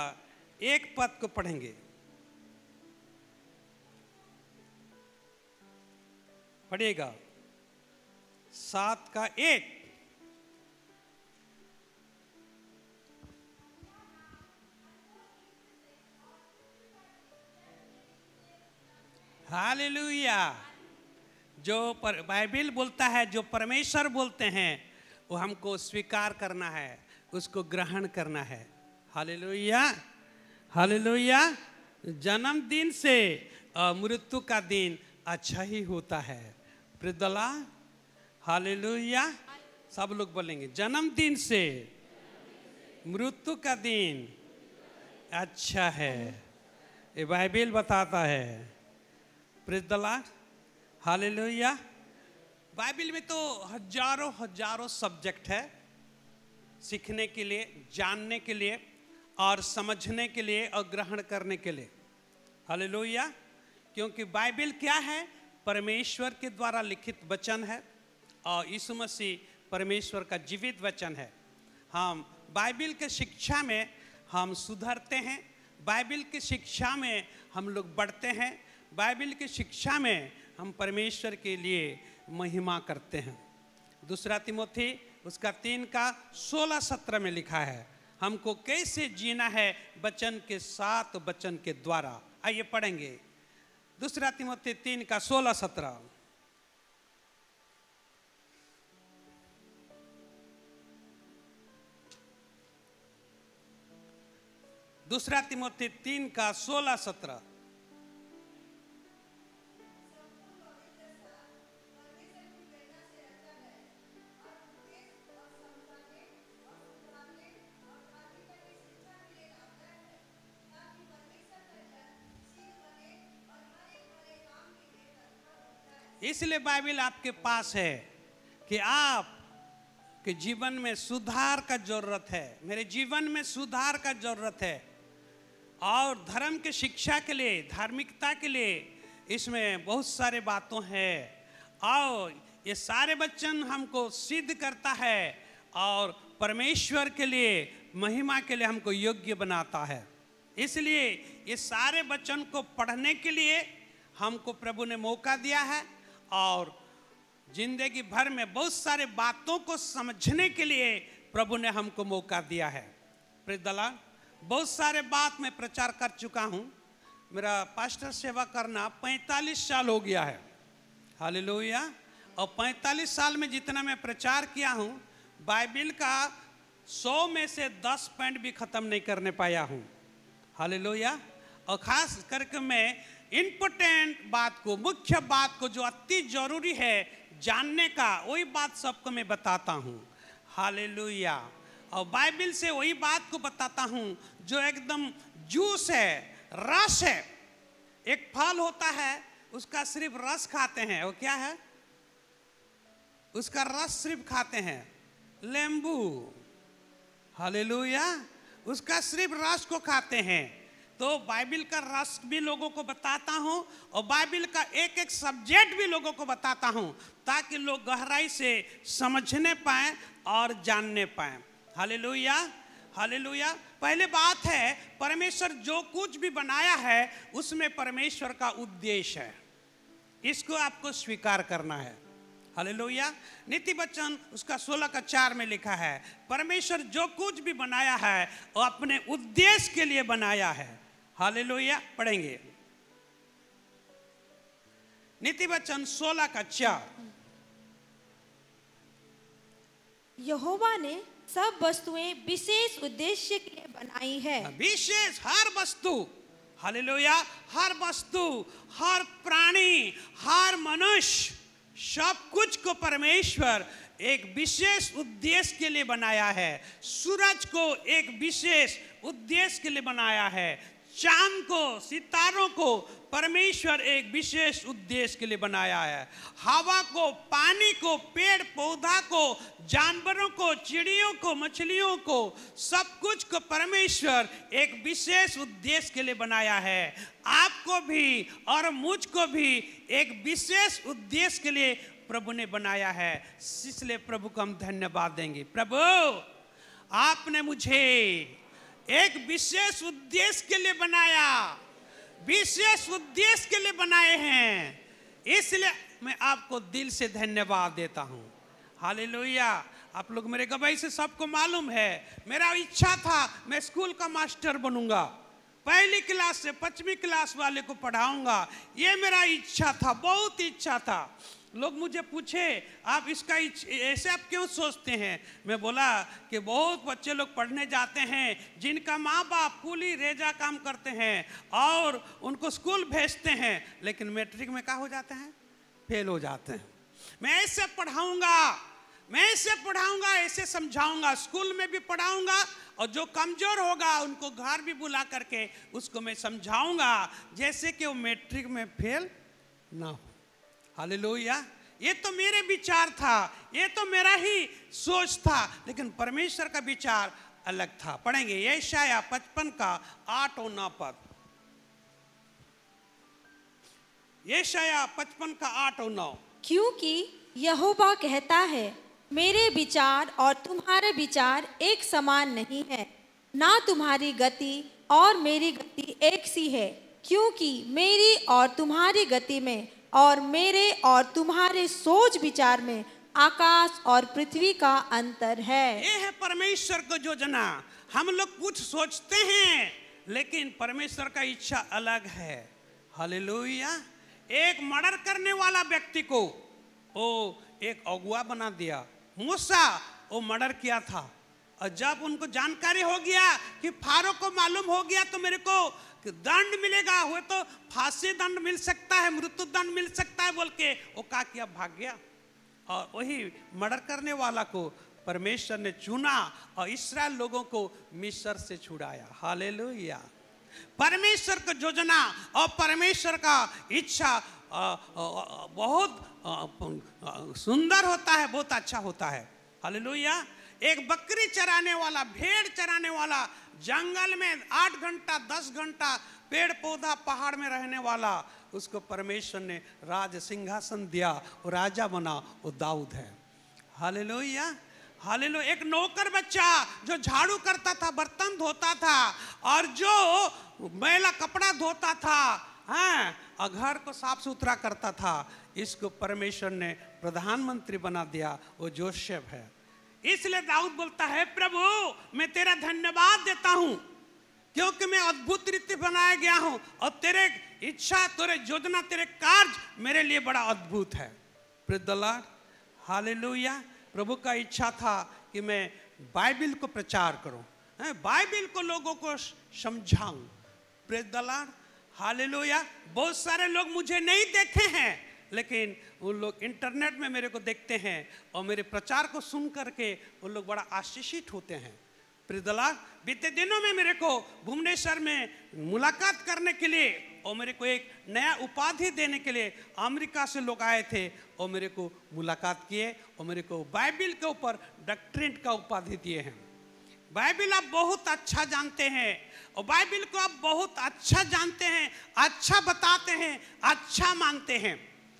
1 पद को पढ़ेंगे। पढ़िएगा 7 का 1। हालेलुया। जो बाइबल बोलता है, जो परमेश्वर बोलते हैं, वो हमको स्वीकार करना है, उसको ग्रहण करना है। Hallelujah, hallelujah. जन्मदिन से मृत्यु का दिन अच्छा ही होता है। प्रिदला, हालेलुया। सब लोग बोलेंगे जन्मदिन से मृत्यु का दिन अच्छा है, ये बाइबल बताता है। प्रिदला, हालेलुया। बाइबल में तो हजारों हजारों सब्जेक्ट है सीखने के लिए, जानने के लिए और समझने के लिए और ग्रहण करने के लिए। हालेलुया। क्योंकि बाइबल क्या है? परमेश्वर के द्वारा लिखित वचन है और यीशु मसीह परमेश्वर का जीवित वचन है। हम बाइबल के शिक्षा में हम सुधरते हैं, बाइबल की शिक्षा में हम लोग बढ़ते हैं, बाइबल की शिक्षा में हम परमेश्वर के लिए महिमा करते हैं। 2 तिमोथी उसका 3 का 16-17 में लिखा है हमको कैसे जीना है वचन के साथ, वचन के द्वारा। आइए पढ़ेंगे 2 तिमोथी 3 का 16-17। 2 तिमोथी 3 का 16-17। इसलिए बाइबल आपके पास है कि आप के जीवन में सुधार का जरूरत है, मेरे जीवन में सुधार का जरूरत है। और धर्म के शिक्षा के लिए, धार्मिकता के लिए इसमें बहुत सारे बातों हैं और ये सारे वचन हमको सिद्ध करता है और परमेश्वर के लिए, महिमा के लिए हमको योग्य बनाता है। इसलिए ये सारे वचन को पढ़ने के लिए हमको प्रभु ने मौका दिया है और जिंदगी भर में बहुत सारे बातों को समझने के लिए प्रभु ने हमको मौका दिया है। प्रिदला, बहुत सारे बात मैं प्रचार कर चुका हूँ। मेरा पास्टर सेवा करना 45 साल हो गया है। हालेलुया। और 45 साल में जितना मैं प्रचार किया हूँ, बाइबल का 100 में से 10 पॉइंट भी ख़त्म नहीं करने पाया हूँ। हालेलुया। और ख़ास करके मैं इम्पोर्टेंट बात को, मुख्य बात को जो अति जरूरी है जानने का, वही बात सबको मैं बताता हूँ। हालेलुया। और बाइबल से वही बात को बताता हूँ जो एकदम जूस है, रस है। एक फल होता है, उसका सिर्फ रस खाते हैं। वो क्या है? उसका रस सिर्फ खाते हैं, नींबू। हालेलुया। उसका सिर्फ रस को खाते हैं। तो बाइबल का रस भी लोगों को बताता हूँ और बाइबल का एक एक सब्जेक्ट भी लोगों को बताता हूँ ताकि लोग गहराई से समझने पाएं और जानने पाएं। Hallelujah, hallelujah. पहले बात है, परमेश्वर जो कुछ भी बनाया है उसमें परमेश्वर का उद्देश्य है, इसको आपको स्वीकार करना है। हालेलुया। नीति वचन उसका 16 का 4 में लिखा है परमेश्वर जो कुछ भी बनाया है वो अपने उद्देश्य के लिए बनाया है। हालेलुया। पढ़ेंगे नीति वचन 16 का 4। यहोवा ने सब वस्तुएं विशेष उद्देश्य के लिए बनाई है। विशेष हर वस्तु, हालेलुया, हर वस्तु, हर प्राणी, हर मनुष्य, सब कुछ को परमेश्वर एक विशेष उद्देश्य के लिए बनाया है। सूरज को एक विशेष उद्देश्य के लिए बनाया है। चांद को, सितारों को परमेश्वर एक विशेष उद्देश्य के लिए बनाया है। हवा को, पानी को, पेड़ पौधा को, जानवरों को, चिड़ियों को, मछलियों को, सब कुछ को परमेश्वर एक विशेष उद्देश्य के लिए बनाया है। आपको भी और मुझको भी एक विशेष उद्देश्य के लिए प्रभु ने बनाया है। इसलिए प्रभु को हम धन्यवाद देंगे। प्रभु, आपने मुझे एक विशेष उद्देश्य के लिए बनाया, विशेष उद्देश्य के लिए बनाए हैं, इसलिए मैं आपको दिल से धन्यवाद देता हूं। हालेलुया। आप लोग मेरे गवाही से सबको मालूम है, मेरा इच्छा था मैं स्कूल का मास्टर बनूंगा, पहली क्लास से 5वीं क्लास वाले को पढ़ाऊंगा, ये मेरा इच्छा था, बहुत इच्छा था। लोग मुझे पूछे आप इसका ऐसे आप क्यों सोचते हैं? मैं बोला कि बहुत बच्चे लोग पढ़ने जाते हैं जिनका माँ बाप कूली रेजा काम करते हैं और उनको स्कूल भेजते हैं, लेकिन मैट्रिक में क्या हो जाते हैं? फेल हो जाते हैं। मैं ऐसे पढ़ाऊंगा, मैं ऐसे पढ़ाऊंगा, ऐसे समझाऊंगा, स्कूल में भी पढ़ाऊंगा और जो कमजोर होगा उनको घर भी बुला करके उसको मैं समझाऊंगा, जैसे कि वो मैट्रिक में फेल ना हो। हालेलुया। ये तो मेरे विचार था, ये तो मेरा ही सोच था, लेकिन परमेश्वर का विचार अलग था। पढ़ेंगे यशाया 55 का 8 और 9 पद। यशाया 55 का 8 और 9। क्योंकि यहोवा कहता है, मेरे विचार और तुम्हारे विचार एक समान नहीं है, ना तुम्हारी गति और मेरी गति एक सी है। क्योंकि मेरी और तुम्हारी गति में और मेरे और तुम्हारे सोच विचार में आकाश और पृथ्वी का अंतर है। ये है परमेश्वर को योजना। हम लोग कुछ सोचते हैं लेकिन परमेश्वर का इच्छा अलग है। हालेलुया। एक मर्डर करने वाला व्यक्ति को वो एक अगुआ बना दिया। मूसा वो मर्डर किया था, और जब उनको जानकारी हो गया कि फारो को मालूम हो गया तो मेरे को दंड मिलेगा, हुए तो फांसी दंड मिल सकता है, मृत्यु दंड मिल सकता है बोल के वो क्या किया? भाग गया। और वही मर्डर करने वाला को परमेश्वर ने चुना और इस्राएल लोगों को मिस्र से छुड़ाया। हालेलुया। परमेश्वर का योजना और परमेश्वर का इच्छा बहुत सुंदर होता है, बहुत अच्छा होता है। हालेलुया। एक बकरी चराने वाला, भेड़ चराने वाला, जंगल में 8 घंटा 10 घंटा पेड़ पौधा पहाड़ में रहने वाला, उसको परमेश्वर ने राज सिंहासन दिया, वो राजा बना, वो दाऊद है। हालेलुया। हालेलुया। एक नौकर बच्चा जो झाड़ू करता था, बर्तन धोता था और जो मैला कपड़ा धोता था, हाँ, और घर को साफ सुथरा करता था, इसको परमेश्वर ने प्रधानमंत्री बना दिया, वो जोसेफ है। इसलिए दाऊद बोलता है, प्रभु मैं तेरा धन्यवाद देता हूं क्योंकि मैं अद्भुत रीति बनाया गया हूं और तेरे इच्छा, तेरे योजना, तेरे कार्य मेरे लिए बड़ा अद्भुत है। Praise the Lord. हालेलुया। प्रभु का इच्छा था कि मैं बाइबिल को प्रचार करूं, बाइबिल को लोगों को समझाऊं। Praise the Lord. हालेलुया। बहुत सारे लोग मुझे नहीं देखे हैं, लेकिन उन लोग इंटरनेट में मेरे को देखते हैं और मेरे प्रचार को सुन करके उन लोग बड़ा आशीषित होते हैं। Praise the Lord. बीते दिनों में मेरे को भुवनेश्वर में मुलाकात करने के लिए और मेरे को एक नया उपाधि देने के लिए अमेरिका से लोग आए थे और मेरे को मुलाकात किए और मेरे को बाइबिल के ऊपर डॉक्टरेट का उपाधि दिए हैं। बाइबिल आप बहुत अच्छा जानते हैं और बाइबिल को आप बहुत अच्छा जानते हैं, अच्छा बताते हैं, अच्छा मानते हैं।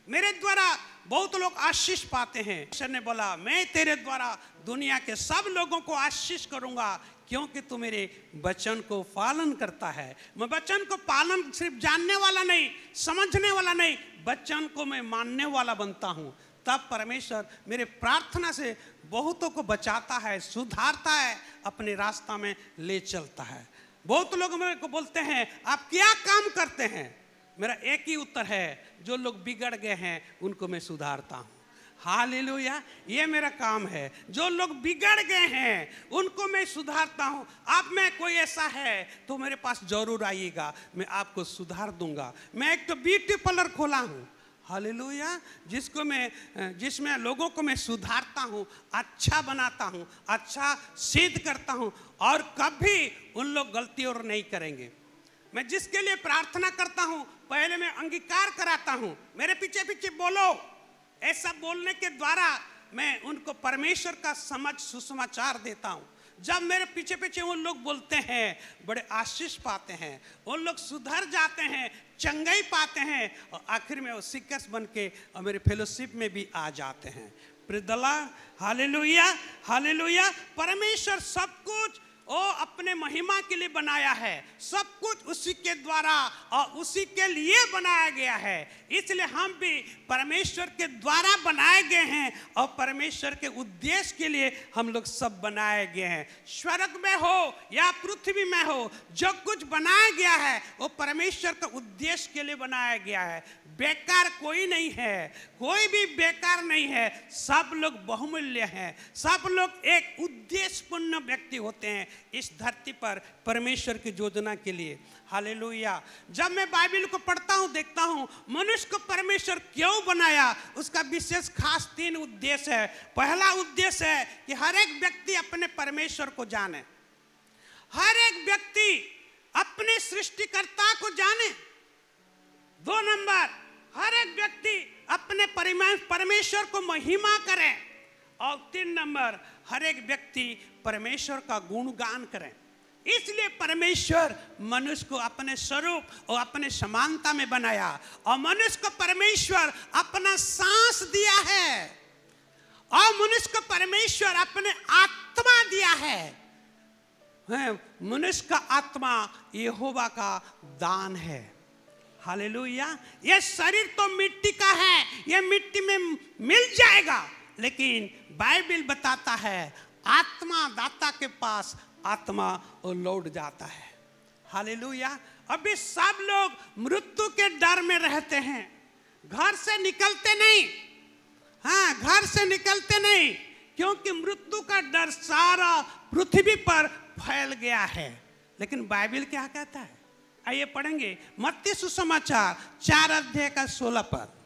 मेरे द्वारा बहुत लोग आशीष पाते हैं। ईश्वर ने बोला, मैं तेरे द्वारा दुनिया के सब लोगों को आशीष करूंगा क्योंकि तू मेरे वचन को पालन करता है। मैं वचन को पालन सिर्फ जानने वाला नहीं, समझने वाला नहीं, वचन को मैं मानने वाला बनता हूं। तब परमेश्वर मेरे प्रार्थना से बहुतों को बचाता है, सुधारता है, अपने रास्ता में ले चलता है। बहुत लोग मेरे को बोलते हैं, आप क्या काम करते हैं? मेरा एक ही उत्तर है, जो लोग बिगड़ गए हैं उनको मैं सुधारता हूँ। हालेलुया, ये मेरा काम है। जो लोग बिगड़ गए हैं उनको मैं सुधारता हूँ। अब मैं कोई ऐसा है तो मेरे पास जरूर आइएगा, मैं आपको सुधार दूंगा। मैं एक तो ब्यूटी पार्लर खोला हूँ, हालेलुया, जिसमें लोगों को मैं सुधारता हूँ, अच्छा बनाता हूँ, अच्छा सिद्ध करता हूँ, और कभी उन लोग गलती और नहीं करेंगे। मैं जिसके लिए प्रार्थना करता हूँ पहले मैं अंगीकार कराता हूँ, मेरे पीछे पीछे बोलो। ऐसा बोलने के द्वारा मैं उनको परमेश्वर का समझ सुसमाचार देता हूँ। जब मेरे पीछे पीछे उन लोग बोलते हैं बड़े आशीष पाते हैं, उन लोग सुधर जाते हैं, चंगाई पाते हैं, और आखिर में वो सीकर्स बन के और मेरे फेलोशिप में भी आ जाते हैं। प्रिदला, हालेलुया, हालेलुया। परमेश्वर सब कुछ वो अपने महिमा के लिए बनाया है, सब कुछ उसी के द्वारा और उसी के लिए बनाया गया है। इसलिए हम भी परमेश्वर के द्वारा बनाए गए हैं और परमेश्वर के उद्देश्य के लिए हम लोग सब बनाए गए हैं। स्वर्ग में हो या पृथ्वी में हो, जो कुछ बनाया गया है वो परमेश्वर का उद्देश्य के लिए बनाया गया है। बेकार कोई नहीं है, कोई भी बेकार नहीं है, सब लोग बहुमूल्य हैं, सब लोग एक उद्देश्यपूर्ण व्यक्ति होते हैं इस धरती पर परमेश्वर की योजना के लिए। हालेलुया। जब मैं बाइबल को पढ़ता हूँ, देखता हूँ मनुष्य को परमेश्वर क्यों बनाया, उसका विशेष खास 3 उद्देश्य है। पहला उद्देश्य है कि हर एक व्यक्ति अपने परमेश्वर को जाने, हर एक व्यक्ति अपने सृष्टिकर्ता को जाने। 2 नंबर, हर एक व्यक्ति अपने परमेश्वर को महिमा करे, और 3 नंबर, हर एक व्यक्ति परमेश्वर का गुणगान करे। इसलिए परमेश्वर मनुष्य को अपने स्वरूप और अपने समानता में बनाया, और मनुष्य को परमेश्वर अपना सांस दिया है, और मनुष्य को परमेश्वर अपने आत्मा दिया है। मनुष्य का आत्मा यहोवा का दान है। हालेलुया। ये शरीर तो मिट्टी का है, ये मिट्टी में मिल जाएगा, लेकिन बाइबल बताता है आत्मा दाता के पास आत्मा और लौट जाता है। हालेलुया। अभी सब लोग मृत्यु के डर में रहते हैं, घर से निकलते नहीं। हाँ, घर से निकलते नहीं, क्योंकि मृत्यु का डर सारा पृथ्वी पर फैल गया है। लेकिन बाइबल क्या कहता है, आइए पढ़ेंगे मत्ती सुसमाचार 4 अध्याय का 16 पद।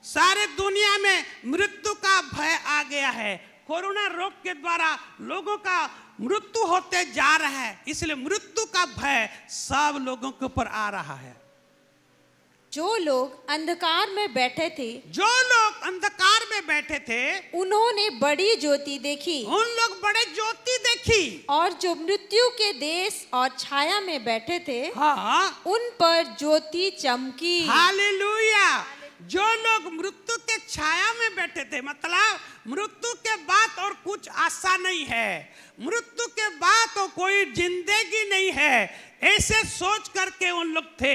सारे दुनिया में मृत्यु का भय आ गया है। कोरोना रोग के द्वारा लोगों का मृत्यु होते जा रहा है, इसलिए मृत्यु का भय सब लोगों के ऊपर आ रहा है। जो लोग अंधकार में बैठे थे, जो लोग अंधकार में बैठे थे, उन्होंने बड़ी ज्योति देखी। उन लोग बड़े ज्योति देखी। और जो मृत्यु के देश और छाया में बैठे थे, हाँ, उन पर ज्योति चमकी। हालेलुया। जो लोग मृत्यु के छाया में बैठे थे, मतलब मृत्यु के बाद और कुछ आशा नहीं है, मृत्यु के बाद और कोई जिंदगी नहीं है, ऐसे सोच करके उन लोग थे,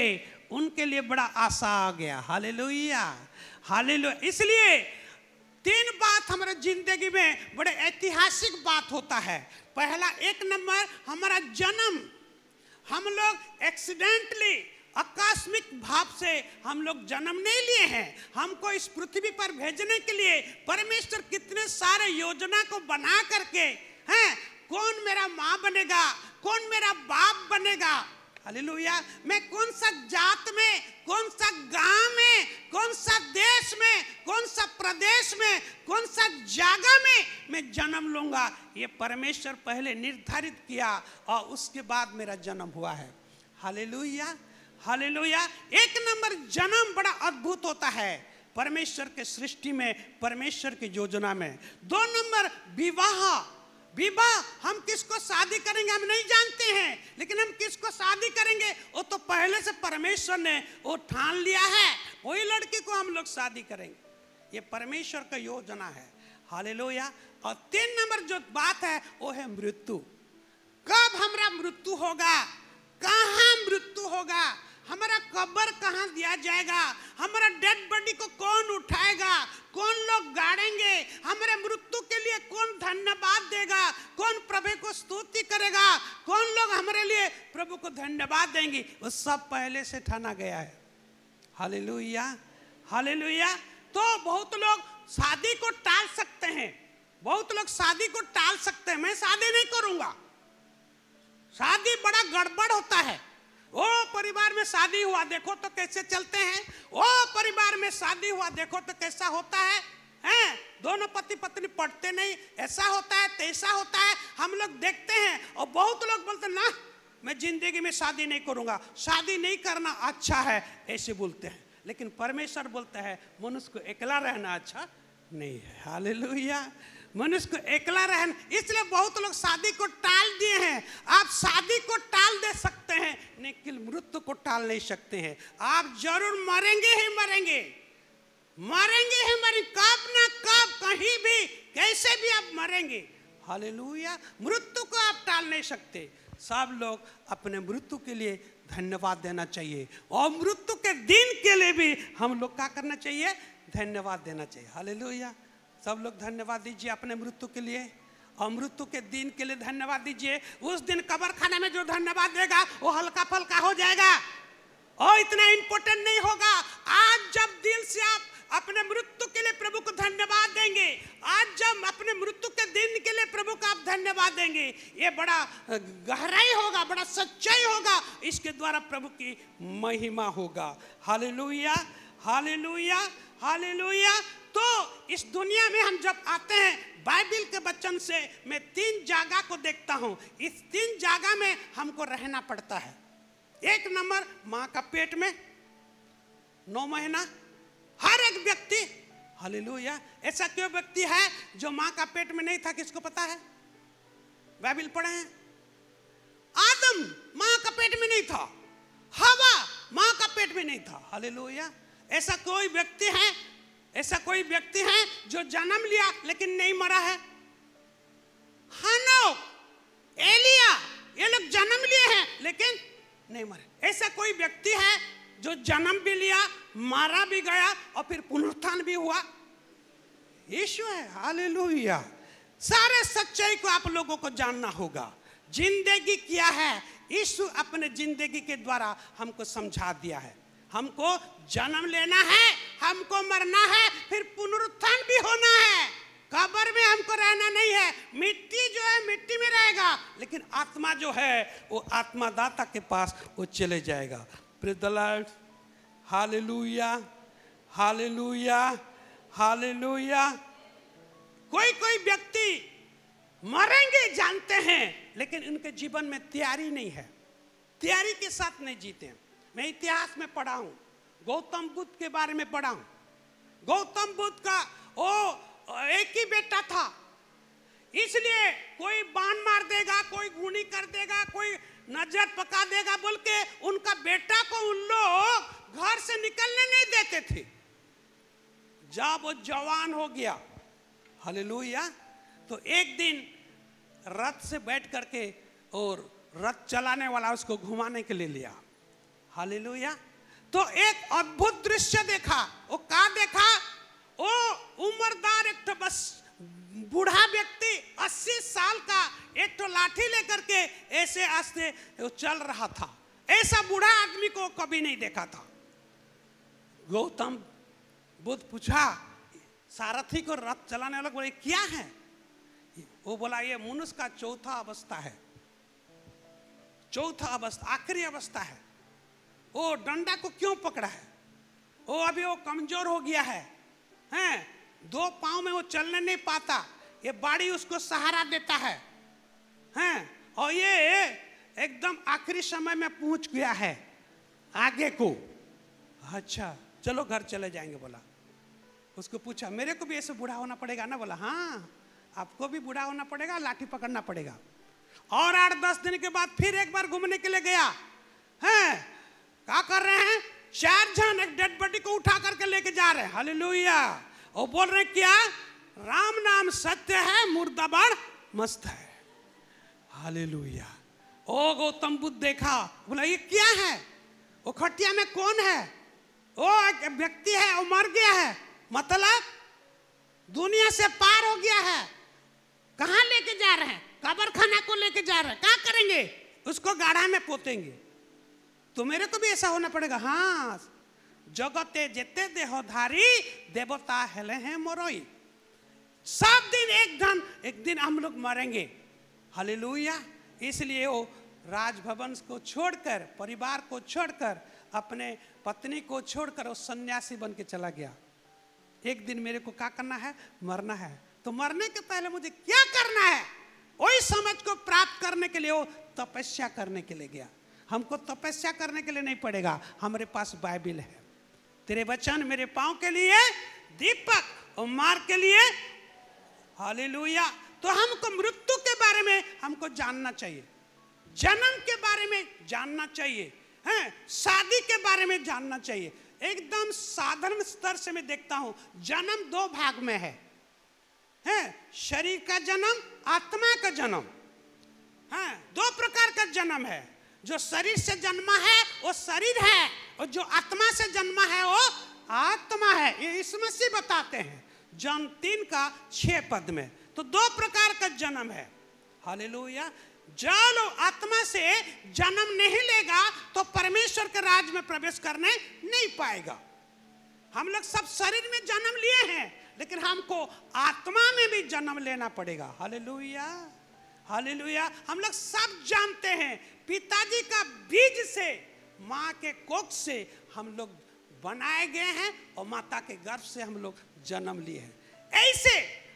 उनके लिए बड़ा आशा आ गया। Hallelujah, hallelujah. इसलिए 3 बात हमारे जिंदगी में बड़े ऐतिहासिक बात होता है। पहला, 1 नंबर, हमारा जन्म। हम लोग एक्सीडेंटली, आकस्मिक भाव से हम लोग जन्म नहीं लिए हैं। हमको इस पृथ्वी पर भेजने के लिए परमेश्वर कितने सारे योजना को बना करके हैं, कौन मेरा माँ बनेगा, कौन मेरा बाप बनेगा। हालेलुया। मैं कौन सा जात में, कौन सा गांव में, कौन सा देश में, कौन सा प्रदेश में, कौन सा जगह में मैं जन्म लूंगा, ये परमेश्वर पहले निर्धारित किया और उसके बाद मेरा जन्म हुआ है। Hallelujah, hallelujah. 1 नंबर, जन्म बड़ा अद्भुत होता है परमेश्वर के सृष्टि में, परमेश्वर की योजना में। 2 नंबर, विवाह। विवाह, हम किसको शादी करेंगे हम नहीं जानते हैं, लेकिन हम किसको शादी करेंगे वो तो पहले से परमेश्वर ने वो ठान लिया है, वही लड़की को हम लोग शादी करेंगे। ये परमेश्वर का योजना है। हालेलुया। और 3 नंबर जो बात है वो है मृत्यु। कब हमारा मृत्यु होगा, कहाँ मृत्यु होगा, हमारा कब्र कहाँ दिया जाएगा, हमारा डेड बॉडी को कौन उठाएगा, कौन लोग गाड़ेंगे, हमारे मृत्यु के लिए कौन धन्यवाद देगा, कौन प्रभु को स्तुति करेगा, कौन लोग हमारे लिए प्रभु को धन्यवाद देंगे, वो सब पहले से ठाना गया है। Hallelujah, hallelujah. तो बहुत लोग शादी को टाल सकते हैं, बहुत लोग शादी को टाल सकते हैं, मैं शादी नहीं करूंगा, शादी बड़ा गड़बड़ होता है, ओ परिवार में शादी हुआ देखो तो कैसे चलते हैं, ओ परिवार में शादी हुआ देखो तो कैसा होता है, हैं? दोनों पति पत्नी पढ़ते नहीं, ऐसा होता है तैसा होता है, हम लोग देखते हैं। और बहुत लोग बोलते ना मैं जिंदगी में शादी नहीं करूंगा, शादी नहीं करना अच्छा है, ऐसे बोलते हैं। लेकिन परमेश्वर बोलता है मनुष्य को अकेला रहना अच्छा नहीं है। हालेलुया, मनुष्य को अकेला रहना, इसलिए बहुत लोग शादी को टाल दिए हैं। आप शादी को टाल दे सकते हैं लेकिन मृत्यु को टाल नहीं सकते हैं। आप जरूर मरेंगे ही मरेंगे, मरेंगे ही मरेंगे, कब ना कब कहीं भी कैसे भी आप मरेंगे। हालेलुया, मृत्यु को आप टाल नहीं सकते। सब लोग अपने मृत्यु के लिए धन्यवाद देना चाहिए और मृत्यु के दिन के लिए भी हम लोग क्या करना चाहिए, धन्यवाद देना चाहिए। हालेलुया, सब लोग धन्यवाद दीजिए अपने मृत्यु के लिए और मृत्यु के दिन के लिए धन्यवाद दीजिए। उस दिन कब्र खाने में जो धन्यवाद देगा वो हल्का फल्का हो जाएगा और इतना इंपॉर्टेंट नहीं होगा। आज जब दिल से आप अपने मृत्यु के लिए प्रभु को धन्यवाद देंगे, आज जब अपने मृत्यु के दिन के लिए प्रभु को आप धन्यवाद देंगे, ये बड़ा गहराई होगा, बड़ा सच्चाई होगा, इसके द्वारा प्रभु की महिमा होगा। Hallelujah, hallelujah, hallelujah. तो इस दुनिया में हम जब आते हैं, बाइबल के वचन से मैं 3 जगह को देखता हूँ। इस 3 जगह में हमको रहना पड़ता है। 1 नंबर माँ का पेट में 9 महीना हर एक व्यक्ति। हालेलुया, ऐसा क्यों व्यक्ति है जो माँ का पेट में नहीं था, किसको पता है? बाइबल पढ़े हैं, आदम माँ का पेट में नहीं था, हवा माँ का पेट में नहीं था। हालेलुया, ऐसा कोई व्यक्ति है, ऐसा कोई व्यक्ति है जो जन्म लिया लेकिन नहीं मरा है? हनोक, एलिया, ये लोग जन्म लिए हैं लेकिन नहीं मरे। ऐसा कोई व्यक्ति है जो जन्म भी लिया, मारा भी गया और फिर पुनरुत्थान भी हुआ? यीशु है। हालेलुया, सारे सच्चाई को आप लोगों को जानना होगा। जिंदगी क्या है, यीशु अपने जिंदगी के द्वारा हमको समझा दिया है। हमको जन्म लेना है, हमको मरना है, फिर पुनरुत्थान भी होना है। कब्र में हमको रहना नहीं है, मिट्टी जो है मिट्टी में रहेगा, लेकिन आत्मा जो है वो आत्मादाता के पास वो चले जाएगा। Praise the Lord, hallelujah, hallelujah, hallelujah. कोई कोई व्यक्ति मरेंगे जानते हैं लेकिन उनके जीवन में तैयारी नहीं है, तैयारी के साथ नहीं जीते हैं। मैं इतिहास में पढ़ा हूँ, गौतम बुद्ध के बारे में पढ़ा हूँ। गौतम बुद्ध का वो एक ही बेटा था, इसलिए कोई बाण मार देगा, कोई गुनी कर देगा, कोई नजर पका देगा बोल के उनका बेटा को उन लोग घर से निकलने नहीं देते थे। जब वो जवान हो गया, हालेलुया, तो एक दिन रथ से बैठ करके और रथ चलाने वाला उसको घुमाने के लिए लिया। हालेलुया, तो एक अद्भुत दृश्य देखा। वो क्या देखा? वो उम्रदार एक तो बस बूढ़ा व्यक्ति 80 साल का एक तो लाठी लेकर के ऐसे आस्ते वो चल रहा था। ऐसा बूढ़ा आदमी को कभी नहीं देखा था। गौतम बुद्ध पूछा सारथी को, रथ चलाने वाला, बोले क्या है? वो बोला ये मनुष्य का चौथा अवस्था है, चौथा अवस्था, आखिरी अवस्था है। वो डंडा को क्यों पकड़ा है? वो अभी वो कमजोर हो गया है, हैं? 2 पांव में वो चलने नहीं पाता, ये बाड़ी उसको सहारा देता है, हैं? और ये एकदम आखिरी समय में पहुंच गया है आगे को। अच्छा चलो घर चले जाएंगे, बोला। उसको पूछा मेरे को भी ऐसे बूढ़ा होना पड़ेगा ना? बोला हाँ, आपको भी बूढ़ा होना पड़ेगा, लाठी पकड़ना पड़ेगा। और 8-10 दिन के बाद फिर एक बार घूमने के लिए गया, हैं? क्या कर रहे हैं? 4 जन एक डेड बॉडी को उठा करके लेके जा रहे हैं। हालेलुया, और बोल रहे क्या? राम नाम सत्य है, मुर्दाबाद मस्त है। हालेलुया। ओ गौतम बुद्ध देखा, बोला ये क्या है? वो खटिया में कौन है? वो एक व्यक्ति है, वो मर गया है, मतलब दुनिया से पार हो गया है। कहाँ लेके जा रहे हैं? कब्र खाना को लेके जा रहे हैं। क्या करेंगे? उसको गाढ़ा में पोतेंगे। तो मेरे को भी ऐसा होना पड़ेगा। हाँ, जगते जेते देहधारी देवता हेले हैं मोरोई। सब दिन एक दिन हम लोग मरेंगे। हालेलुया। इसलिए वो राजभवन को छोड़कर, परिवार को छोड़कर, अपने पत्नी को छोड़कर वो सन्यासी बन के चला गया। एक दिन मेरे को क्या करना है? मरना है। तो मरने के पहले मुझे क्या करना है? वही समझ को प्राप्त करने के लिए वो तपस्या करने के लिए गया। हमको तपस्या करने के लिए नहीं पड़ेगा, हमारे पास बाइबिल है। तेरे वचन मेरे पांव के लिए दीपक और मार्ग के लिए। हालेलुया। तो हमको मृत्यु के बारे में हमको जानना चाहिए, जन्म के बारे में जानना चाहिए, हैं, शादी के बारे में जानना चाहिए। एकदम साधारण स्तर से मैं देखता हूं, जन्म दो भाग में है, शरीर का जन्म, आत्मा का जन्म। हाँ, दो प्रकार का जन्म है। जो शरीर से जन्मा है वो शरीर है, और जो आत्मा से जन्मा है वो आत्मा है। ये यीशु मसीह बताते हैं जॉन 3:6 पद में। तो दो प्रकार का जन्म है। हालेलुया। जो लोग आत्मा से जन्म नहीं लेगा तो परमेश्वर के राज में प्रवेश करने नहीं पाएगा। हम लोग सब शरीर में जन्म लिए हैं, लेकिन हमको आत्मा में भी जन्म लेना पड़ेगा। हालेलुया। हालेलुया। हम लोग सब जानते हैं पिताजी का बीज से, माँ के कोख से हम लोग बनाए गए हैं और माता के गर्भ से हम लोग जन्म लिए हैं। ऐसे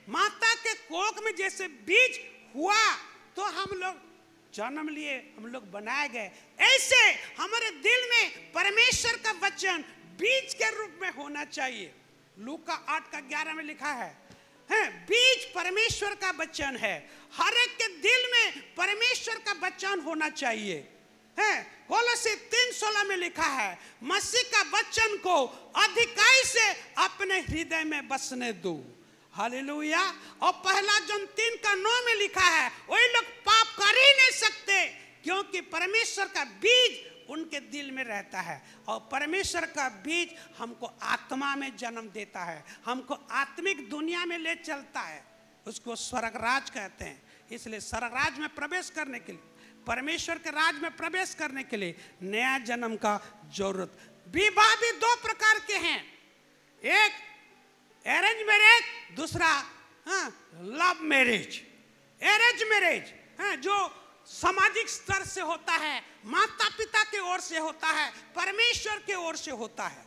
माता के कोख में जैसे बीज हुआ तो हम लोग जन्म लिए, हम लोग बनाए गए। ऐसे हमारे दिल में परमेश्वर का वचन बीज के रूप में होना चाहिए। लूका 8:11 में लिखा है, बीज परमेश्वर का वचन है। हर एक के दिल में परमेश्वर का वचन होना चाहिए। कोलोसे 3:16 में लिखा है, मसीह का वचन को अधिकाई से अपने हृदय में बसने दो। हालेलुया। और पहला जॉन 3:9 में लिखा है, वही लोग पाप कर ही नहीं सकते क्योंकि परमेश्वर का बीज उनके दिल में रहता है। और परमेश्वर का बीज हमको आत्मा में जन्म देता है, हमको आत्मिक दुनिया में ले चलता है। उसको स्वर्गराज कहते हैं। इसलिए स्वर्गराज में प्रवेश करने के लिए, परमेश्वर के राज में प्रवेश करने के लिए नया जन्म का जरूरत। विवाह भी दो प्रकार के हैं, एक अरेंज मैरिज, दूसरा लव मैरिज। अरेंज मैरिज जो सामाजिक स्तर से होता है, माता पिता की ओर से होता है, परमेश्वर की ओर से होता है।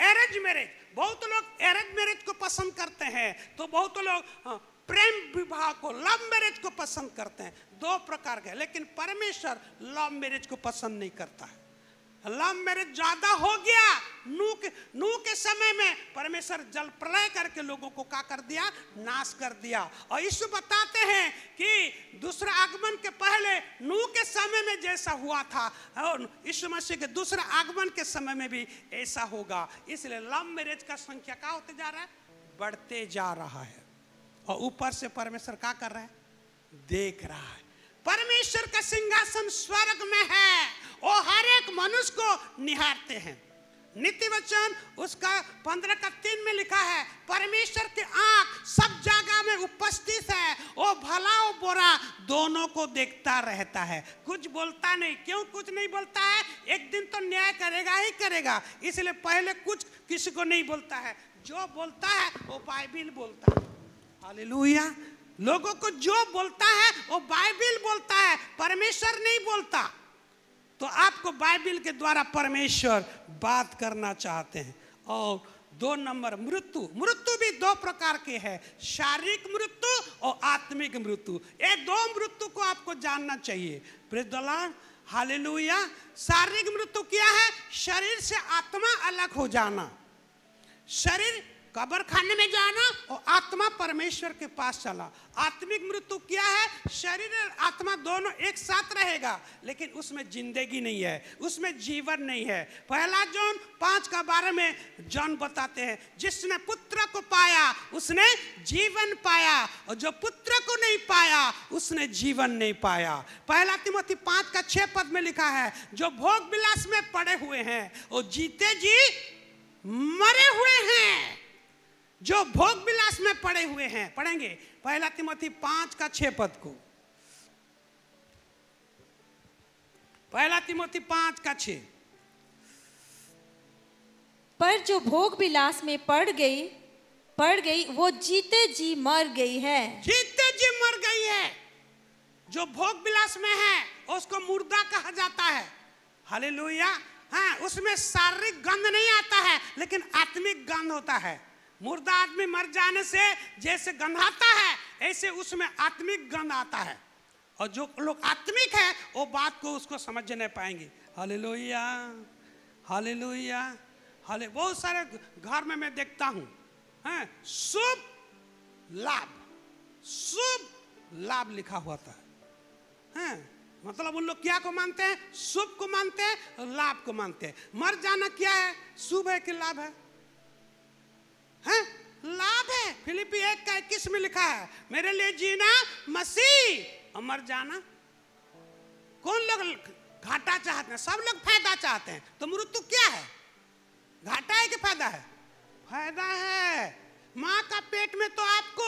अरेंज मैरिज, बहुत लोग अरेंज मैरिज को पसंद करते हैं, तो बहुत लोग प्रेम विवाह को, लव मैरिज को पसंद करते हैं। दो प्रकार के, लेकिन परमेश्वर लव मैरिज को पसंद नहीं करता है। लव मैरिज ज्यादा हो गया। नूह के समय में परमेश्वर जल प्रलय करके लोगों को क्या कर दिया? नाश कर दिया। और यीशु बताते हैं कि दूसरा आगमन के पहले नूह के समय में जैसा हुआ था, और यीशु मसीह के दूसरा आगमन के समय में भी ऐसा होगा। इसलिए लव मैरिज का संख्या क्या होते जा रहा है? बढ़ते जा रहा है। और ऊपर से परमेश्वर क्या कर रहा है? देख रहा है। परमेश्वर का सिंहासन स्वर्ग में है, वो हर एक मनुष्य को निहारते हैं। नीति वचन उसका 15:3 में लिखा है, परमेश्वर की आंख सब जगह में उपस्थित है, वो भला और बुरा दोनों को देखता रहता है। कुछ बोलता नहीं। क्यों कुछ नहीं बोलता है? एक दिन तो न्याय करेगा ही करेगा, इसलिए पहले कुछ किसी को नहीं बोलता है। जो बोलता है वो बाइबिल बोलता है। हालेलुया। लोगों को जो बोलता है वो बाइबिल बोलता है, परमेश्वर नहीं बोलता। तो आपको बाइबिल के द्वारा परमेश्वर बात करना चाहते हैं। और 2 नंबर, मृत्यु। मृत्यु भी दो प्रकार के हैं, शारीरिक मृत्यु और आत्मिक मृत्यु। ये दो मृत्यु को आपको जानना चाहिए। Praise the Lord. हालेलुया। शारीरिक मृत्यु क्या है? शरीर से आत्मा अलग हो जाना, शरीर कब्र खाने में जाना और आत्मा परमेश्वर के पास चला। आत्मिक मृत्यु क्या है? शरीर और आत्मा दोनों एक साथ रहेगा, लेकिन उसमें जिंदगी नहीं है, उसमें जीवन नहीं है। पहला जॉन 5:12 में जॉन बताते हैं, जिसने पुत्र को पाया उसने जीवन पाया, और जो पुत्र को नहीं पाया उसने जीवन नहीं पाया। पहला तिमोथी 5:6 पद में लिखा है, जो भोग विलास में पड़े हुए हैं वो जीते जी मरे हुए हैं। जो भोग विलास में पड़े हुए हैं, पढ़ेंगे पहला तिमोथी 5:6 पद को। पहला तिमोथी 5:6। पर जो भोग विलास में पड़ गई वो जीते जी मर गई है। जीते जी मर गई है। जो भोग विलास में है उसको मुर्दा कहा जाता है। हालेलुया। हाँ, उसमें शारीरिक गंध नहीं आता है लेकिन आत्मिक गंध होता है। मुर्दा आदमी मर जाने से जैसे गंध आता है ऐसे उसमें आत्मिक गंध आता है। और जो लोग आत्मिक है वो बात को उसको समझ नहीं पाएंगे। हालेलुया, हालेलुया, हाले। बहुत सारे घर में मैं देखता हूँ शुभ लाभ लिखा हुआ था है। मतलब उन लोग क्या को मानते हैं? शुभ को मानते हैं और लाभ को मानते हैं। मर जाना क्या है? शुभ है कि लाभ है? हैं? लाभ है। फिलिपी 1:21 में लिखा है, मेरे लिए जीना मसीह और मर जाना। कौन लोग घाटा चाहते हैं? सब लोग फायदा चाहते हैं। तो मृत्यु क्या है? घाटा है कि फायदा है? फायदा है। माँ का पेट में तो आपको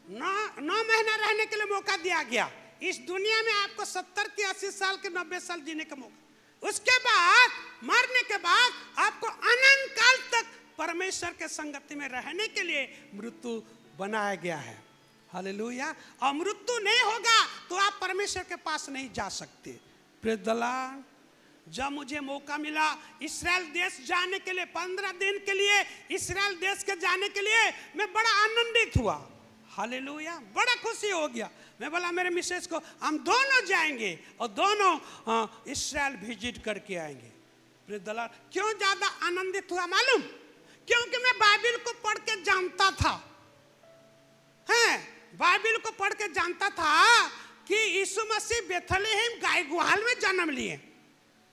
9 महीना रहने के लिए मौका दिया गया। इस दुनिया में आपको 70 की 80 साल के 90 साल जीने का मौका। उसके बाद मरने के बाद आपको अनंत काल तक परमेश्वर के संगति में रहने के लिए मृत्यु बनाया गया है। हालेलुया। और मृत्यु नहीं होगा तो आप परमेश्वर के पास नहीं जा सकते। Praise the Lord. जब मुझे मौका मिला इस्राएल देश जाने के लिए, 15 दिन के लिए इस्राएल देश के जाने के लिए, मैं बड़ा आनंदित हुआ। हालेलुया, बड़ा खुशी हो गया। मैं बोला मेरे मिसेस को हम दोनों जाएंगे और दोनों इस्राएल विजिट करके आएंगे। Praise the Lord. क्यों ज्यादा आनंदित हुआ मालूम? क्योंकि मैं बाइबिल को पढ़ के जानता था। बाइबिल को पढ़ के जानता था कि यीशु मसीह बेथलेहम गाय गुहाल में जन्म लिए।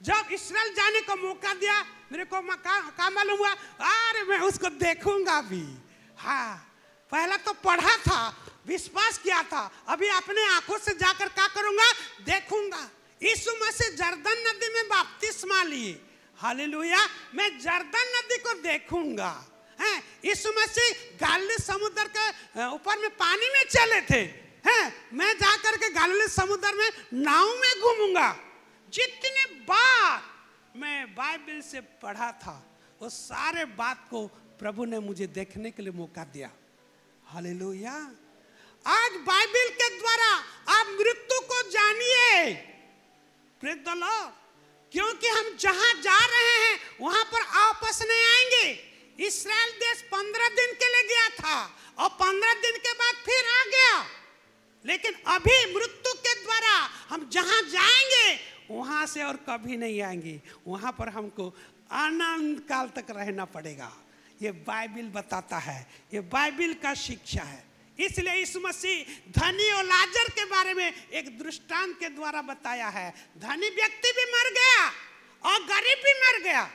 जब इस्राएल जाने का मौका दिया मेरे को क्या मालूम हुआ? अरे मैं उसको देखूंगा भी। हाँ, पहला तो पढ़ा था, विश्वास किया था, अभी अपने आंखों से जाकर क्या करूंगा? देखूंगा। यीशु मसीह जर्दन नदी में बपतिस्मा लिए। हालेलुया। मैं जर्दन नदी को देखूंगा। हैं, यीशु मसीह गलीली समुद्र के ऊपर में पानी में चले थे। हैं, मैं जाकर के गलीली समुद्र में नाव में घूमूंगा। जितने बार मैं बाइबल से पढ़ा था वो सारे बात को प्रभु ने मुझे देखने के लिए मौका दिया। हालेलुया। आज बाइबल के द्वारा आप मृत्यु को जानिए। Praise the Lord. क्योंकि हम जहां जा रहे हैं वहां पर वापस नहीं आएंगे। इस्राएल देश 15 दिन के लिए गया था और 15 दिन के बाद फिर आ गया। लेकिन अभी मृत्यु के द्वारा हम जहां जाएंगे वहां से और कभी नहीं आएंगे। वहां पर हमको अनंत काल तक रहना पड़ेगा। ये बाइबिल बताता है, ये बाइबिल का शिक्षा है। इसलिए यीशु मसीह धनी और लाजर के बारे में एक दृष्टांत के द्वारा बताया है। धनी व्यक्ति भी मर गया और गरीब भी मर गया।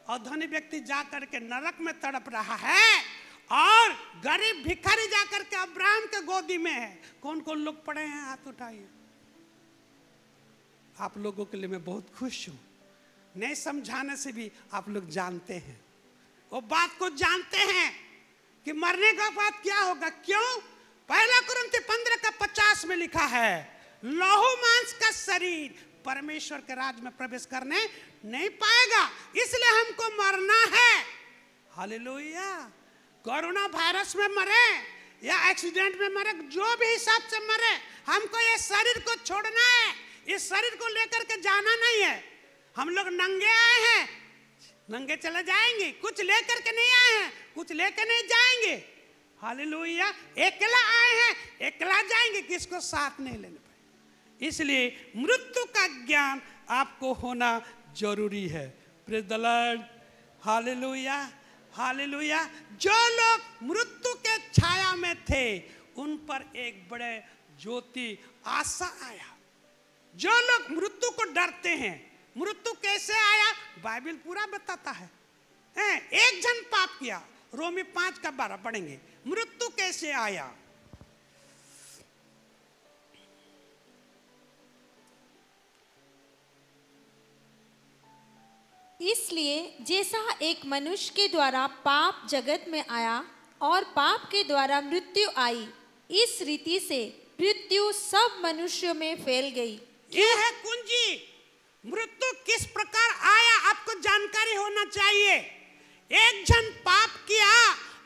और धनी व्यक्ति जाकर के नरक में तड़प रहा है और गरीब भिखारी जाकर के अब्राहम के गोदी में है। कौन कौन लोग पढ़े हैं? हाथ उठाइए। आप लोगों के लिए मैं बहुत खुश हूं। नहीं समझाने से भी आप लोग जानते हैं, वो बात को जानते हैं कि मरने के बाद क्या होगा। क्यों? 1 कुरिन्थी 15:50 में लिखा है, लहू मांस का शरीर परमेश्वर के राज में प्रवेश करने नहीं पाएगा, इसलिए हमको मरना है। हालेलुया। कोरोना वायरस में मरे या एक्सीडेंट में मरे, जो भी हिसाब से मरे, हमको ये शरीर को छोड़ना है। इस शरीर को लेकर के जाना नहीं है। हम लोग नंगे आए हैं, नंगे चले जाएंगे। कुछ लेकर के नहीं आए हैं, कुछ लेकर नहीं जाएंगे। हालेलुया। एकला आए हैं, एकला जाएंगे, किसको साथ नहीं लेने पाए। इसलिए मृत्यु का ज्ञान आपको होना जरूरी है। Praise the Lord. Hallelujah, hallelujah. जो लोग मृत्यु के छाया में थे उन पर एक बड़े ज्योति आशा आया। जो लोग मृत्यु को डरते हैं, मृत्यु कैसे आया बाइबल पूरा बताता है। एक जन पाप किया, रोमी 5:12 पढ़ेंगे। मृत्यु कैसे आया? इसलिए जैसा एक मनुष्य के द्वारा पाप जगत में आया और पाप के द्वारा मृत्यु आई, इस रीति से मृत्यु सब मनुष्यों में फैल गई। ये है कुंजी। मृत्यु किस प्रकार आया आपको जानकारी होना चाहिए। एक जन पाप किया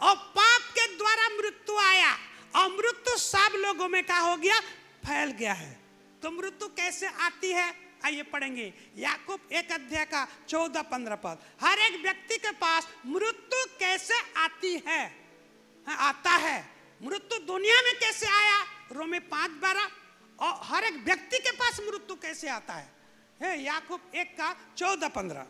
और पाप के द्वारा मृत्यु आया और मृत्यु सब लोगों में क्या हो गया, फैल गया है। तो मृत्यु कैसे आती है, आइए पढ़ेंगे याकूब 1 अध्याय का 14-15 पद। हर एक व्यक्ति के पास मृत्यु कैसे आती है, आता है। मृत्यु दुनिया में कैसे आया, रोमे 5:12। और हर एक व्यक्ति के पास मृत्यु कैसे आता है, याकूब 1 का 14-15।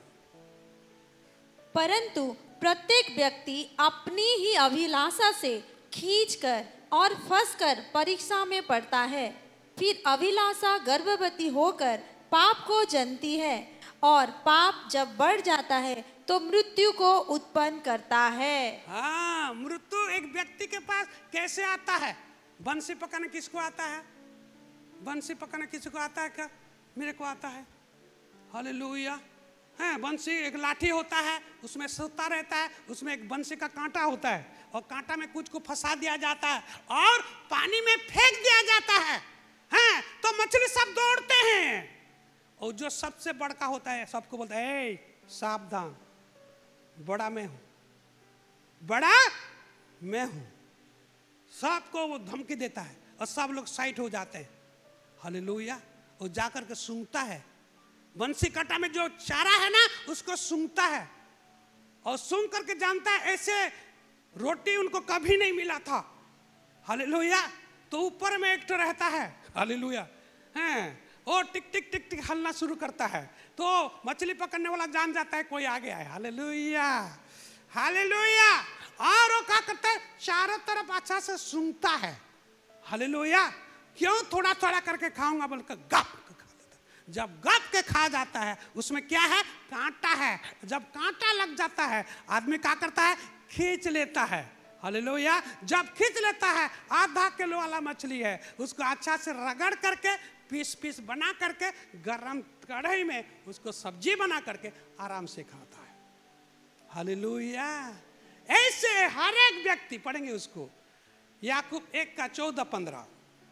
परंतु प्रत्येक व्यक्ति अपनी ही अभिलाषा से खींचकर और फंसकर परीक्षा में पड़ता है। फिर अभिलाषा गर्भवती होकर पाप को जनती है और पाप जब बढ़ जाता है तो मृत्यु को उत्पन्न करता है। हाँ, मृत्यु एक व्यक्ति के पास कैसे आता है। बंसी पकाना किसको आता है, बंसी पकाना किसको आता है क्या, मेरे को आता है। हालेलुया। हाँ, बंसी एक लाठी होता है, उसमें सूता रहता है, उसमें एक बंसी का कांटा होता है और कांटा में कुछ को फंसा दिया जाता है और पानी में फेंक दिया जाता है। हाँ, तो मछली सब दौड़ते हैं और जो सबसे बड़का होता है सबको बोलता है, ए सावधान, बड़ा मैं हूं, बड़ा मैं हूं। सबको वो धमकी देता है और सब लोग साइड हो जाते हैं। हालेलुया। और जाकर के सूंघता है, बंसी कांटा में जो चारा है ना उसको सूंघता है और सूंघ करके जानता है ऐसे रोटी उनको कभी नहीं मिला था। हालेलुया। तो ऊपर में एक तो रहता है, हालेलुया, हैं, और टिक टिक टिक टिक हलना शुरू करता है तो मछली पकड़ने वाला जान जाता है कोई आ गया है। Hallelujah, hallelujah. और वो क्या करता है, चारों तरफ अच्छा से सूंघता है। हालेलुया। क्यों, थोड़ा थोड़ा करके खाऊंगा बोलकर गप के खा लेता है। जब गप के खा जाता है उसमें क्या है, कांटा है। जब कांटा लग जाता है आदमी क्या करता है, खींच लेता है। हालेलुया। जब खींच लेता है, आधा किलो वाला मछली है, उसको अच्छा से रगड़ करके पीस पीस बना करके गरम कढ़ाई में उसको सब्जी बना करके आराम से खाता है। हालेलुया। ऐसे हर एक व्यक्ति, पढ़ेंगे उसको याकूब 1 का 14-15।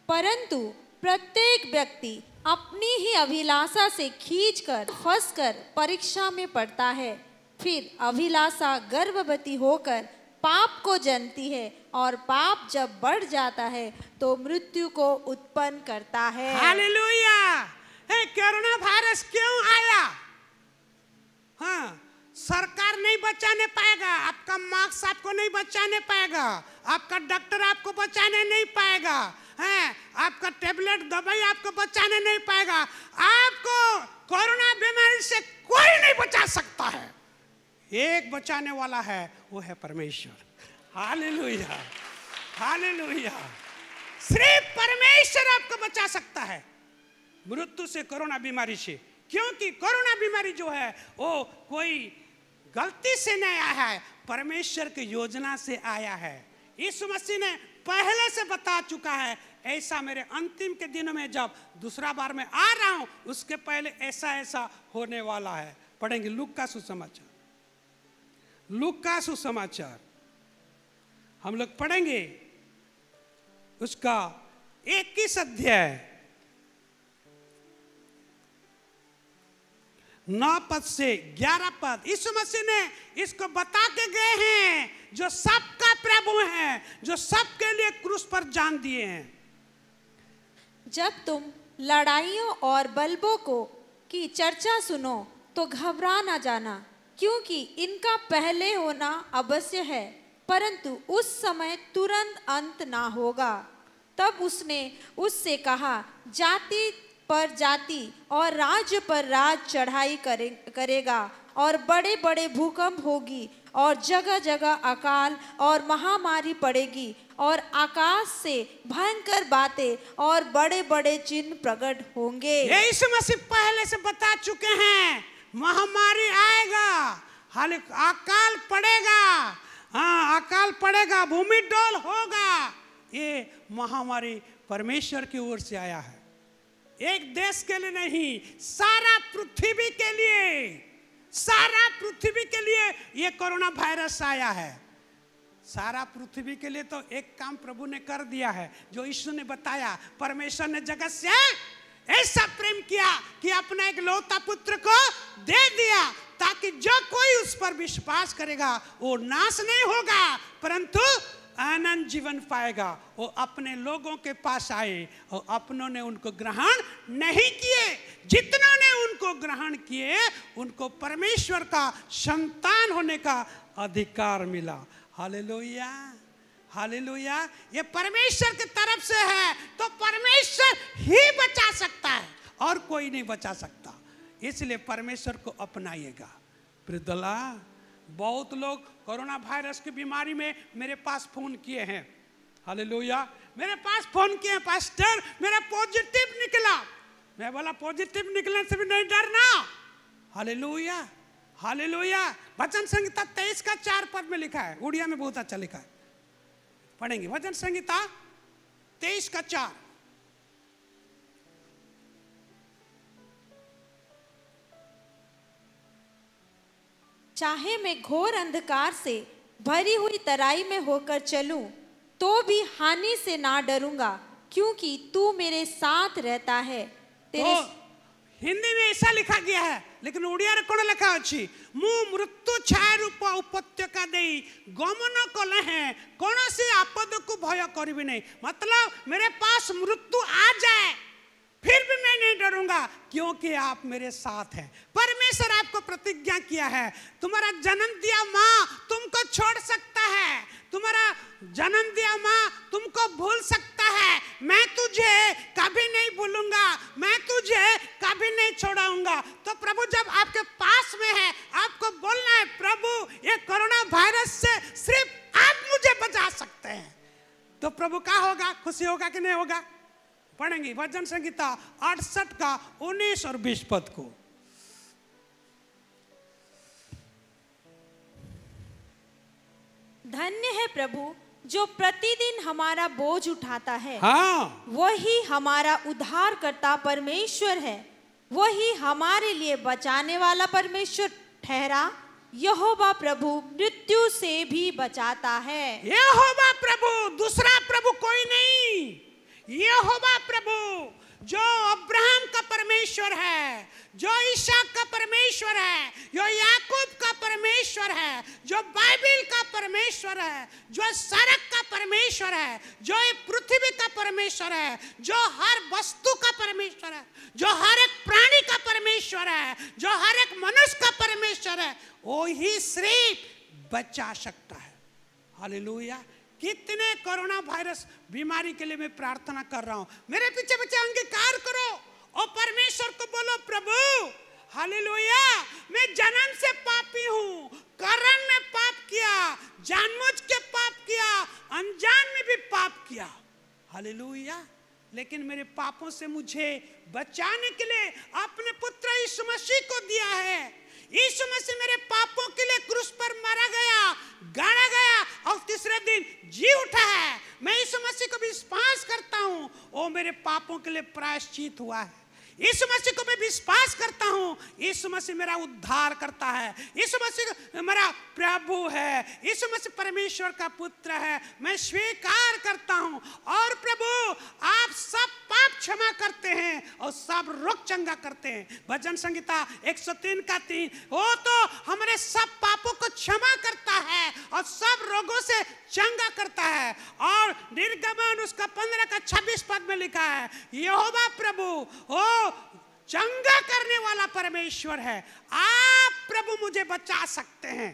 परंतु प्रत्येक व्यक्ति अपनी ही अभिलाषा से खींचकर फंसकर परीक्षा में पड़ता है। फिर अभिलाषा गर्भवती होकर पाप को जनती है और पाप जब बढ़ जाता है तो मृत्यु को उत्पन्न करता है। हालेलुया। कोरोना वायरस क्यों आया, हाँ, सरकार नहीं बचाने पाएगा, आपका मार्क्स आपको नहीं बचाने पाएगा, आपका डॉक्टर आपको बचाने नहीं पाएगा, है, आपका टेबलेट दवाई आपको बचाने नहीं पाएगा। आपको कोरोना बीमारी से कोई नहीं बचा सकता है। एक बचाने वाला है, वो है परमेश्वर। Hallelujah, hallelujah. सिर्फ परमेश्वर आपको बचा सकता है मृत्यु से, कोरोना बीमारी से। क्योंकि कोरोना बीमारी जो है वो कोई गलती से नहीं आया है, परमेश्वर की योजना से आया है। यीशु मसीह ने पहले से बता चुका है, ऐसा मेरे अंतिम के दिनों में जब दूसरा बार मैं आ रहा हूं उसके पहले ऐसा ऐसा होने वाला है। पढ़ेंगे लूका का सुसमाचार, लूका का सुसमाचार हम लोग पढ़ेंगे उसका 21 अध्याय 9 पद से 11 पद। यीशु मसीह ने इसको बता के गए हैं, जो सबका प्रभु है, जो सबके लिए क्रूस पर जान दिए हैं। जब तुम लड़ाइयों और बलबों को की चर्चा सुनो तो घबरा ना जाना, क्योंकि इनका पहले होना अवश्य है, परंतु उस समय तुरंत अंत ना होगा। तब उसने उससे कहा, जाति पर जाति और राज्य पर राज चढ़ाई करेगा और बड़े बड़े भूकंप होगी और जगह जगह अकाल और महामारी पड़ेगी और आकाश से भयंकर बातें और बड़े बड़े चिन्ह प्रकट होंगे। यीशु मसीह पहले से बता चुके हैं, महामारी आएगा, अकाल पड़ेगा, हाँ अकाल पड़ेगा, भूमि डोल होगा। ये महामारी परमेश्वर की ओर से आया है, एक देश के लिए नहीं, सारा पृथ्वी के लिए, सारा पृथ्वी के लिए ये कोरोना वायरस आया है। सारा पृथ्वी के लिए तो एक काम प्रभु ने कर दिया है, जो यीशु ने बताया, परमेश्वर ने जगत से ऐसा प्रेम किया कि अपना एक लौता पुत्र को दे दिया, ताकि जो कोई उस पर विश्वास करेगा वो नाश नहीं होगा परंतु आनंद जीवन पाएगा। वो अपने लोगों के पास आए और अपनों ने उनको ग्रहण नहीं किए, जितनों ने उनको ग्रहण किए उनको परमेश्वर का संतान होने का अधिकार मिला। Hallelujah, hallelujah. ये परमेश्वर की तरफ से है तो परमेश्वर ही बचा सकता है और कोई नहीं बचा सकता, इसलिए परमेश्वर को अपनाइएगा। प्रियदला, बहुत लोग कोरोना वायरस की बीमारी में मेरे पास फोन किए हैं। हालेलुया, मेरे पास फोन किए हैं, पास्टर मेरा पॉजिटिव निकला। मैं बोला पॉजिटिव निकलने से भी नहीं डरना। Hallelujah, hallelujah. वचन संहिता 23 का 4 पद में लिखा है, उड़िया में बहुत अच्छा लिखा है, पढ़ेंगे। वचन संहिता 23 का 4। चाहे मैं घोर अंधकार से भरी हुई तराई में होकर चलूं तो भी हानि से ना डरूंगा, क्योंकि तू मेरे साथ रहता है। तेरे हिंदी में ऐसा लिखा गया है, लेकिन उड़िया रे कोन लिखा अछि, मु मृत्यु छाया रूप उपत्यका देई गमन कले हैं, कौनसी आपद को भय करिबी नहीं। मतलब मेरे पास मृत्यु आ जाए फिर भी मैं नहीं डरूंगा, क्योंकि आप मेरे साथ हैं। परमेश्वर आपको प्रतिज्ञा किया है, तुम्हारा जन्म दिया माँ तुमको छोड़ सकता है, तुम्हारा जन्म दिया माँ तुमको भूल सकता है, मैं तुझे कभी नहीं भूलूंगा, मैं तुझे कभी नहीं छोड़ाऊंगा। तो प्रभु जब आपके पास में है, आपको बोलना है प्रभु ये कोरोना वायरस से सिर्फ आप मुझे बचा सकते हैं। तो प्रभु क्या होगा, खुशी होगा कि नहीं होगा? पढ़ेंगे वचन संहिता 68 का 19 और 20 पद को। धन्य है प्रभु जो प्रतिदिन हमारा बोझ उठाता है। हाँ, वही हमारा उद्धारकर्ता परमेश्वर है, वही हमारे लिए बचाने वाला परमेश्वर ठहरा। यहोवा प्रभु मृत्यु से भी बचाता है। यहोवा प्रभु, दूसरा प्रभु कोई नहीं। यहोवा प्रभु जो अब्राहम का परमेश्वर है, जो ईसाक का परमेश्वर है, जो याकूब का परमेश्वर है, जो बाइबल का परमेश्वर है, जो सड़क का परमेश्वर है, जो ये पृथ्वी का परमेश्वर है, जो हर वस्तु का परमेश्वर है, जो हर एक प्राणी का परमेश्वर है, जो हर एक मनुष्य का परमेश्वर है, वो ही सिर्फ बचा सकता है। हालेलुया। कितने कोरोना वायरस बीमारी के लिए मैं प्रार्थना कर रहा हूं, मेरे पीछे पीछे अंगीकार करो और परमेश्वर को बोलो प्रभु हालेलुया, मैं जन्म से पापी हूं, कारण में पाप किया, जानबूझ के पाप किया, अनजान में भी पाप किया। हालेलुया। लेकिन मेरे पापों से मुझे बचाने के लिए अपने पुत्र यीशु मसीह को दिया है। यीशु मसीह मेरे पापों के लिए क्रूस पर मारा गया, गाड़ा गया और तीसरे दिन जी उठा है। मैं यीशु मसीह को विश्वास करता हूँ, वो मेरे पापों के लिए प्रायश्चित हुआ है। यीशु मसीह को मैं विश्वास करता हूँ, यीशु मसीह मेरा उद्धार करता है, यीशु मसीह मेरा प्रभु है, यीशु मसीह परमेश्वर का पुत्र है। मैं स्वीकार करता हूँ और प्रभु आप सब पाप क्षमा करते हैं और सब रोग चंगा करते हैं। भजन संहिता 103 का 3, वो तो हमारे सब पापों को क्षमा करता है और सब रोगों से चंगा करता है। और निर्गमन उसका 15 का 26 पद में लिखा है, यहोवा प्रभु ओ चंगा करने वाला परमेश्वर है। आप प्रभु मुझे बचा सकते हैं।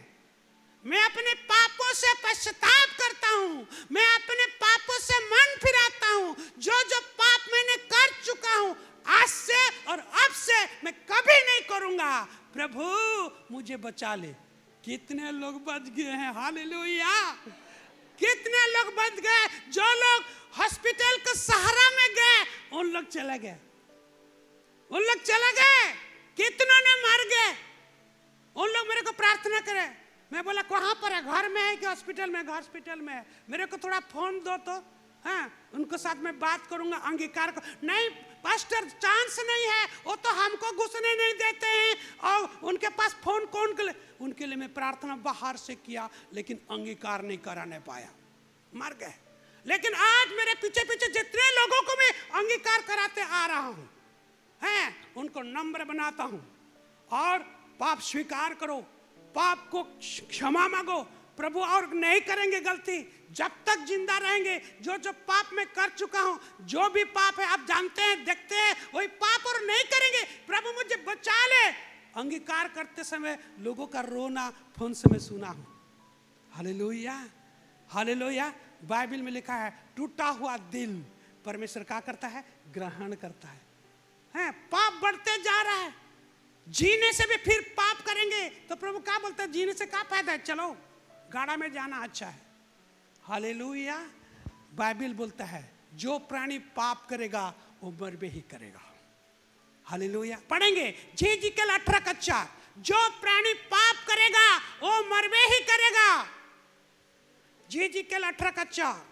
मैं अपने पापों से पश्चाताप करता हूँ, मैं अपने पापों से मन फिराता हूँ। जो जो पाप मैंने कर चुका हूँ आज से और अब से मैं कभी नहीं करूंगा। प्रभु मुझे बचा ले। कितने लोग बच गए हैं। हालेलुया। कितने लोग बच गए। जो लोग हॉस्पिटल के सहारा में गए उन लोग चले गए, उन लोग चले गए। कितनों ने मर गए। उन लोग मेरे को प्रार्थना करे। मैं बोला कहाँ पर है, घर में है कि हॉस्पिटल में? हॉस्पिटल में है। मेरे को थोड़ा फोन दो तो हाँ उनको साथ में बात करूंगा। अंगीकार को नहीं पास्टर चांस नहीं है, वो तो हमको घुसने नहीं देते हैं और उनके पास फोन कौन के लिए? उनके लिए मैं प्रार्थना बाहर से किया लेकिन अंगीकार नहीं कराने पाया, मर गए। लेकिन आज मेरे पीछे पीछे जितने लोगों को मैं अंगीकार कराते आ रहा हूं है उनको नम्र बनाता हूं और पाप स्वीकार करो, पाप को क्षमा मांगो। प्रभु और नहीं करेंगे गलती, जब तक जिंदा रहेंगे। जो जो पाप मैं कर चुका हूं, जो भी पाप है आप जानते हैं, देखते हैं, वही पाप और नहीं करेंगे। प्रभु मुझे बचा ले। अंगीकार करते समय लोगों का रोना फोन से मैं सुना हूं। Hallelujah, hallelujah. बाइबल में लिखा है टूटा हुआ दिल परमेश्वर क्या करता है? ग्रहण करता है। पाप बढ़ते जा रहा है, जीने से भी फिर पाप करेंगे तो प्रभु क्या बोलता है? जीने से क्या फायदा है? चलो गाड़ा में जाना अच्छा है। हालेलुया। बाइबल बोलता है जो प्राणी पाप करेगा वो मरबे ही करेगा। हालेलुया। पढ़ेंगे Ezekiel 18:4, जो प्राणी पाप करेगा वो मरबे ही करेगा। Ezekiel 18:4।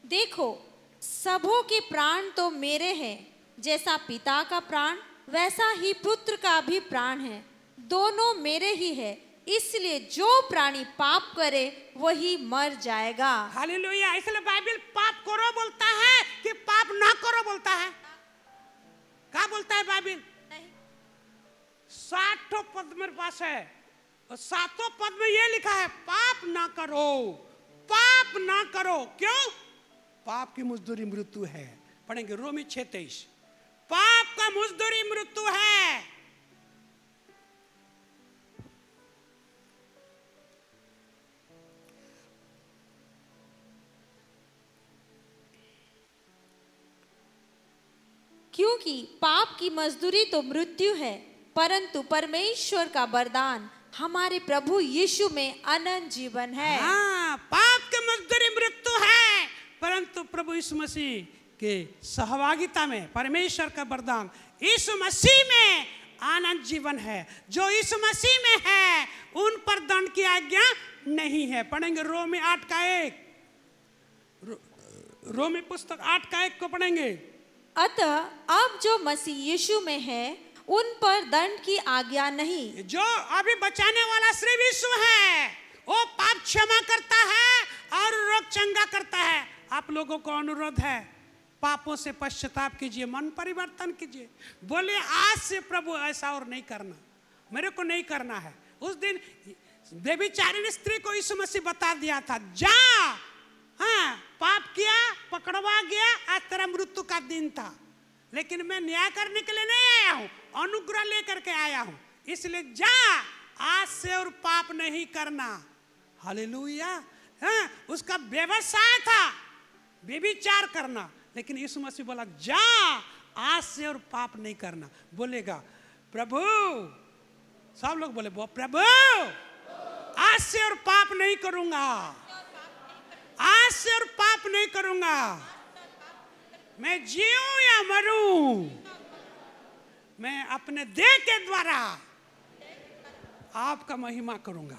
देखो, सबों के प्राण तो मेरे हैं, जैसा पिता का प्राण वैसा ही पुत्र का भी प्राण है, दोनों मेरे ही है। इसलिए जो प्राणी पाप करे वही मर जाएगा। हालेलुया। इसलिए बाइबल पाप करो बोलता है कि पाप ना करो बोलता है? क्या बोलता है बाइबल? 60 पद मेरे पास है और 7 पद में ये लिखा है पाप ना करो, पाप ना करो। क्यों? पाप की मजदूरी मृत्यु है। पढ़ेंगे रोमी 6:23। पाप का मजदूरी मृत्यु है। क्योंकि पाप की मजदूरी तो मृत्यु है, परंतु परमेश्वर का वरदान हमारे प्रभु यीशु में अनंत जीवन है। हाँ, पाप की मजदूरी मृत्यु है, परंतु प्रभु यीशु मसीह के सहभागिता में परमेश्वर का वरदान यीशु मसीह में अनंत जीवन है। जो यीशु मसीह में है उन पर दंड की आज्ञा नहीं है। पढ़ेंगे रोमी 8:1। रोमी पुस्तक 8:1 को पढ़ेंगे। अतः अब जो मसीह यीशु में है उन पर दंड की आज्ञा नहीं। जो अभी बचाने वाला सिर्फ यीशु है, वो पाप क्षमा करता है और रोग चंगा करता है। आप लोगों को अनुरोध है, पापों से पश्चाताप कीजिए, मन परिवर्तन कीजिए। बोले आज से प्रभु ऐसा और नहीं करना, मेरे को नहीं करना है। उस दिन व्यभिचारिणी स्त्री को यीशु मसीह बता दिया था, जा, हाँ पाप किया, पकड़वा गया, आज तेरा मृत्यु का दिन था। लेकिन मैं न्याय करने के लिए नहीं आया हूं, अनुग्रह लेकर के आया हूं। इसलिए जा, आज से और पाप नहीं करना। हालेलुया। हाँ, उसका व्यवसाय था व्यभिचार करना, लेकिन यीशु मसीह बोला जा, आज से और पाप नहीं करना। बोलेगा प्रभु, सब लोग बोले प्रभु आज से और पाप नहीं करूंगा, आज से और पाप नहीं करूंगा। मैं जीऊं या मरूं, मैं अपने देह के द्वारा आपका महिमा करूंगा।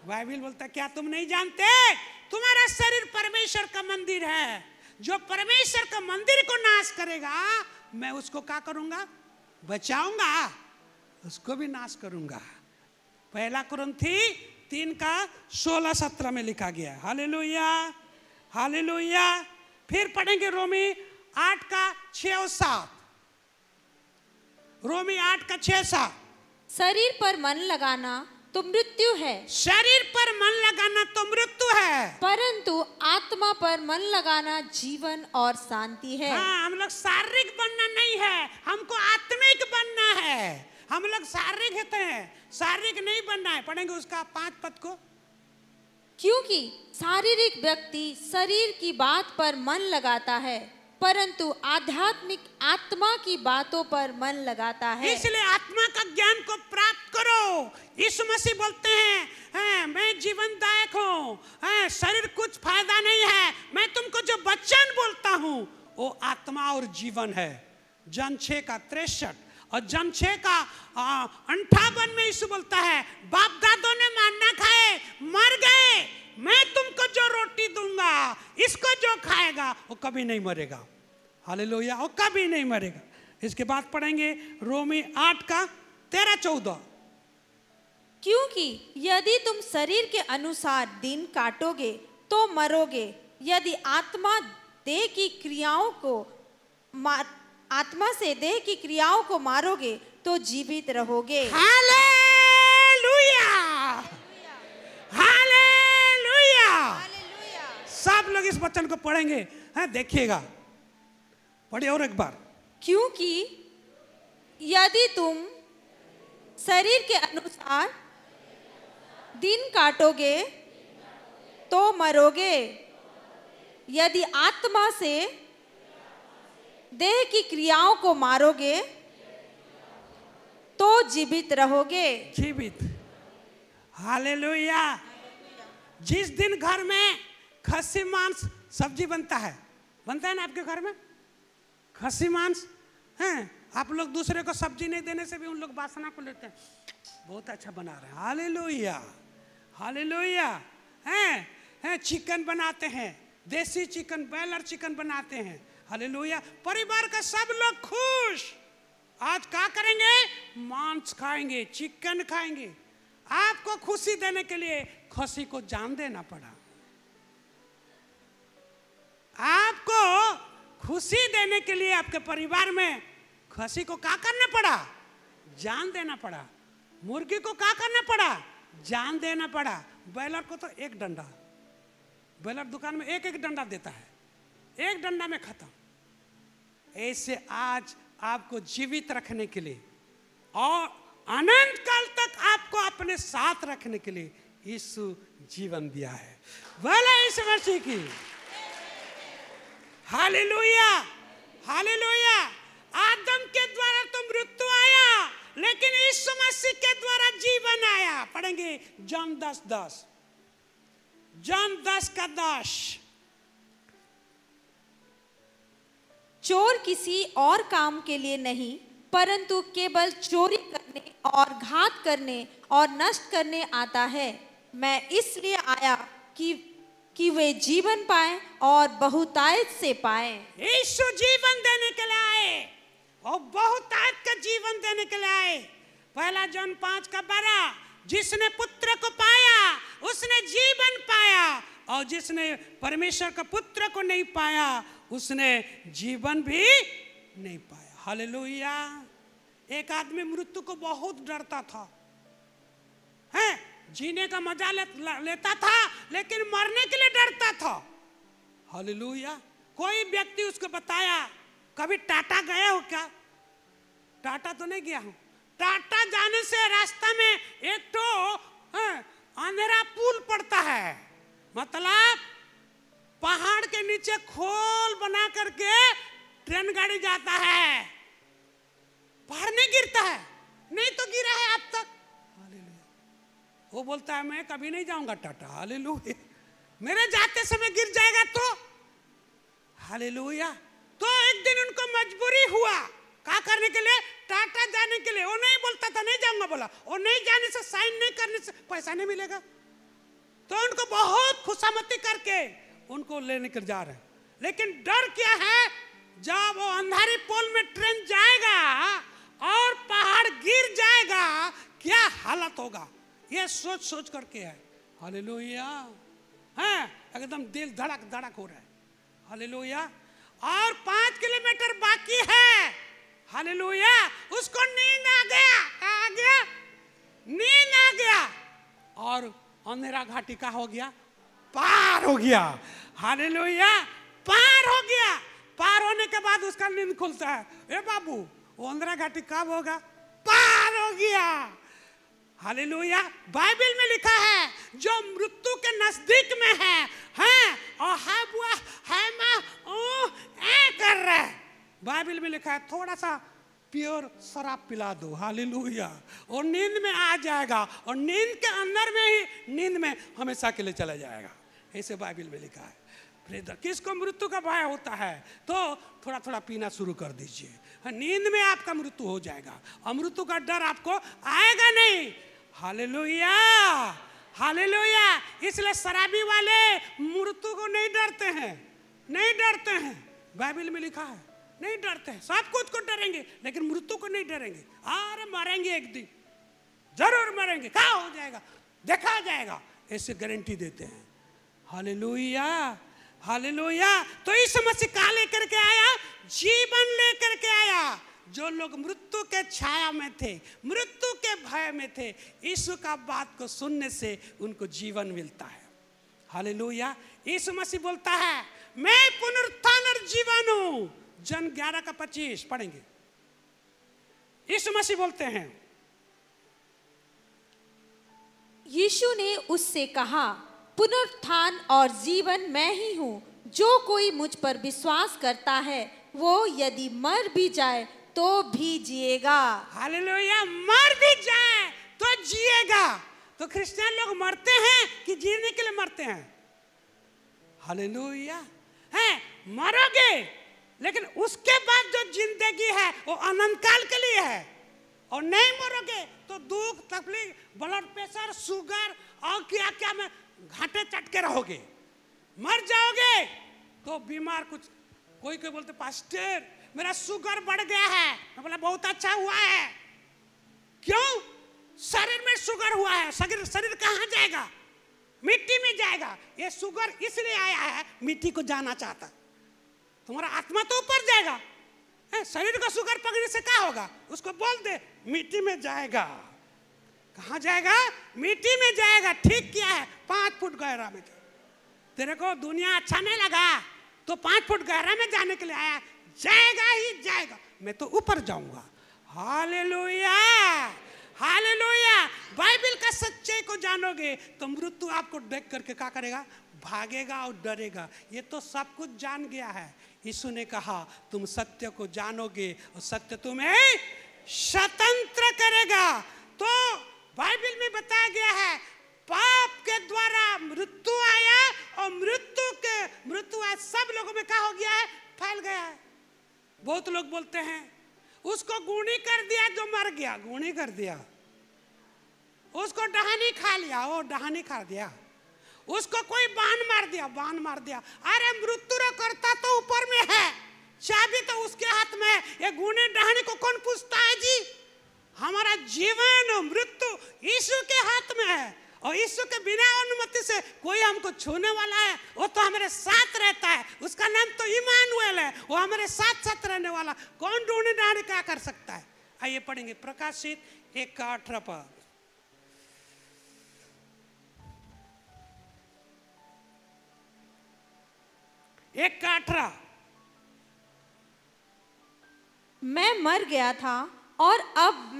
बाइबल बोलता क्या तुम नहीं जानते तुम्हारा शरीर परमेश्वर का मंदिर है? जो परमेश्वर का मंदिर को नाश करेगा मैं उसको क्या करूंगा? बचाऊंगा, उसको भी नाश करूंगा। 1 कुरिन्थी 3:16-17 में लिखा गया। Hallelujah, hallelujah. फिर पढ़ेंगे रोमी 8:6 और 7। रोमी 8:6-7। शरीर पर मन लगाना तो मृत्यु है, शरीर पर मन लगाना तो मृत्यु है, परंतु आत्मा पर मन लगाना जीवन और शांति है। हाँ, हम लोग शारीरिक बनना नहीं है, हमको आत्मिक बनना है। हम लोग शारीरिक होते हैं, शारीरिक नहीं बनना है। पढ़ेंगे उसका 5 पद को। क्योंकि शारीरिक व्यक्ति शरीर की बात पर मन लगाता है, परंतु आध्यात्मिक आत्मा की बातों पर मन लगाता है। इसलिए आत्मा का ज्ञान को प्राप्त करो। यीशु मसीह बोलते हैं मैं जीवनदायक हूँ, शरीर कुछ फायदा नहीं है। मैं तुमको जो वचन बोलता हूँ वो आत्मा और जीवन है। जन 6:63 और जन 6:58 में यीशु बोलता है बाप दादों ने मान्ना खाए मर गए, मैं तुमको जो रोटी दूंगा इसको जो खाएगा वो कभी नहीं मरेगा। हालेलुया, वो कभी नहीं मरेगा। इसके बाद पढ़ेंगे रोमी 8:13-14। क्योंकि यदि तुम शरीर के अनुसार दिन काटोगे तो मरोगे, यदि आत्मा देह की क्रियाओं को आत्मा से देह की क्रियाओं को मारोगे तो जीवित रहोगे। Hallelujah, hallelujah. सब लोग इस वचन को पढ़ेंगे, हैं, देखिएगा, पढ़िए और एक बार। क्योंकि यदि तुम शरीर के अनुसार दिन काटोगे तो मरोगे, यदि आत्मा से देह की क्रियाओं को मारोगे तो जीवित रहोगे। जीवित, हालेलुया। जिस दिन घर में खस्सी मांस सब्जी बनता है ना आपके घर में खस्सी मांस, हैं, आप लोग दूसरे को सब्जी नहीं देने से भी उन लोग वासना को लेते हैं, बहुत अच्छा बना रहे हैं, हालेलुया, हालेलुया। हैं, चिकन बनाते हैं, देसी चिकन, बॉयलर चिकन बनाते हैं, हालेलुया। परिवार का सब लोग खुश, आज क्या करेंगे? मांस खाएंगे, चिकन खाएंगे। आपको खुशी देने के लिए खस्सी को जान देना पड़ा, आपको खुशी देने के लिए आपके परिवार में खस्सी को क्या करना पड़ा? जान देना पड़ा। मुर्गी को क्या करना पड़ा? जान देना पड़ा। बॉयलर को तो एक डंडा, बॉयलर दुकान में एक एक डंडा देता है, एक डंडा में खत्म। ऐसे आज आपको जीवित रखने के लिए और अनंत काल तक आपको अपने साथ रखने के लिए यीशु जीवन दिया है। बोला यीशु मसीह की हालेलुया, हालेलुया। आदम के द्वारा तो मृत्यु आया, लेकिन यीशु मसीह के द्वारा जीवन आया। पढ़ेंगे जॉन 10:10, जॉन 10:10। चोर किसी और काम के लिए नहीं, परंतु केवल चोरी करने और घात करने और नष्ट करने आता है। मैं इसलिए आया कि वे जीवन पाए और बहुतायत से पाए। यीशु जीवन देने के लिए आए और बहुतायत का जीवन देने के लिए आए। पहला जॉन 5:12, जिसने पुत्र को पाया उसने जीवन पाया, और जिसने परमेश्वर का पुत्र को नहीं पाया उसने जीवन भी नहीं पाया। हालेलुया। एक आदमी मृत्यु को बहुत डरता था, हैं, जीने का मजा लेता था, लेकिन मरने के लिए डरता था। हालेलुया। कोई व्यक्ति उसको बताया, कभी टाटा गए हो क्या? टाटा तो नहीं गया हूं। टाटा जाने से रास्ता में एक तो अंधेरा पुल पड़ता है, मतलब पहाड़ के नीचे खोल बना करके ट्रेन गाड़ी जाता है, पहाड़ नहीं गिरता है, नहीं तो गिरा है अब तक। हालेलुया। वो बोलता है मैं कभी नहीं जाऊंगा टाटा, हालेलुया, मेरे जाते समय गिर जाएगा तो। हालेलुया। तो एक दिन उनको मजबूरी हुआ क्या करने के लिए? टाटा जाने के लिए। वो नहीं बोलता था नहीं जाऊंगा, बोला और नहीं जाने से, साइन नहीं करने से पैसा नहीं मिलेगा। तो उनको बहुत खुशामती करके उनको लेने कर जा रहे हैं, लेकिन डर क्या है? जब वो अंधारी पोल में ट्रेन जाएगा और पहाड़ गिर जाएगा, क्या हालत होगा, ये सोच सोच करके है। हालेलुया। हैं, एकदम दिल धड़क धड़क हो रहा है। हालेलुया। और 5 किलोमीटर बाकी है। हालेलुया। उसको नींद आ गया, आ गया, नींद आ गया, और अंधेरा घाटी का हो गया, पार हो गया। हालेलुया। पार हो गया। पार होने के बाद उसका नींद खुलता है, ए बाबू वो अंधेरा घाटी कब होगा? पार हो गया। हालेलुया। बाइबल में लिखा है जो मृत्यु के नजदीक में है, और है बुआ है माँ कर रहा है, बाइबल में लिखा है थोड़ा सा प्योर शराब पिला दो। हालेलुया। और नींद में आ जाएगा, और नींद के अंदर में ही नींद में हमेशा के लिए चला जाएगा। ऐसे बाइबल में लिखा है। ब्रदर, किसको मृत्यु का भय होता है तो थोड़ा थोड़ा पीना शुरू कर दीजिए, नींद में आपका मृत्यु हो जाएगा, और मृत्यु का डर आपको आएगा नहीं। Hallelujah, hallelujah. इसलिए शराबी वाले मृत्यु को नहीं डरते हैं, नहीं डरते हैं। बाइबल में लिखा है नहीं डरते हैं, सब कुछ को डरेंगे लेकिन मृत्यु को नहीं डरेंगे। अरे मरेंगे एक दिन, जरूर मरेंगे, क्या हो जाएगा देखा जाएगा, ऐसे गारंटी देते हैं। Hallelujah, hallelujah. तो इस मसीह का लेकर के आया जीवन लेकर के आया। जो लोग मृत्यु के छाया में थे, मृत्यु के भय में थे, यीशु का बात को सुनने से उनको जीवन मिलता है। हालेलुया। यीशु मसीह बोलता है मैं पुनरुत्थान और जीवन हूं। जन 11:25 पढ़ेंगे। यीशु मसीह बोलते हैं, यीशु ने उससे कहा, पुनरुत्थान और जीवन मैं ही हूँ। जो कोई मुझ पर विश्वास करता है वो यदि मर भी जाए तो भी जिएगा। हालेलुया। मर भी जाए तो जिएगा। तो क्रिश्चियन लोग मरते हैं कि जीने के लिए मरते हैं? हालेलुया। है मरोगे, लेकिन उसके बाद जो जिंदगी है वो अनंत काल के लिए है। और नहीं मरोगे तो दुख, तकलीफ, ब्लड प्रेशर, शुगर और क्या क्या में घाटे चट के रहोगे। मर जाओगे तो बीमार, कुछ कोई कोई बोलते पास्टर मेरा शुगर बढ़ गया है। मैं बोला बहुत अच्छा हुआ है। क्यों? शरीर में शुगर हुआ है। शरीर कहाँ जाएगा? मिट्टी में जाएगा। ये शुगर इसलिए आया है, मिट्टी को जाना चाहता। तुम्हारा आत्मा तो ऊपर जाएगा। शरीर का शुगर पकड़ने से क्या होगा? उसको बोल दे मिट्टी में जाएगा। कहाँ जाएगा? मिट्टी में जाएगा। ठीक किया है, 5 फुट गहरा में। तेरे को दुनिया अच्छा नहीं लगा तो 5 फुट गहरा में जाने के लिए आया। जाएगा ही जाएगा। मैं तो ऊपर जाऊंगा। Hallelujah, hallelujah. बाइबल का सच्चाई को जानोगे तो मृत्यु आपको देख करके क्या करेगा? भागेगा और डरेगा। ये तो सब कुछ जान गया है। यीशु ने कहा तुम सत्य को जानोगे और सत्य तुम्हें स्वतंत्र करेगा। तो बाइबल में बताया गया है पाप के द्वारा मृत्यु आया और मृत्यु आज सब लोगों में क्या हो गया है? फैल गया है। बहुत लोग बोलते हैं उसको गुणी कर दिया जो मर गया, गुणी कर दिया। उसको डहानी खा लिया, वो डहानी खा दिया। उसको कोई बाण मार दिया, बाण मार दिया। अरे मृत्यु रो करता तो ऊपर में है, चाबी तो उसके हाथ में है। ये गुणी डहानी को कौन पूछता है जी? हमारा जीवन और मृत्यु यीशु के हाथ में है। और यीशु के बिना अनुमति से कोई हमको छूने वाला है? वो तो हमारे साथ रहता है। उसका नाम तो इमानुएल है। वो हमारे साथ साथ रहने वाला। कौन ढूंढने ढांढे क्या कर सकता है? आइए पढ़ेंगे प्रकाशित 1:18 पर। एक का 18। मैं मर गया था और अब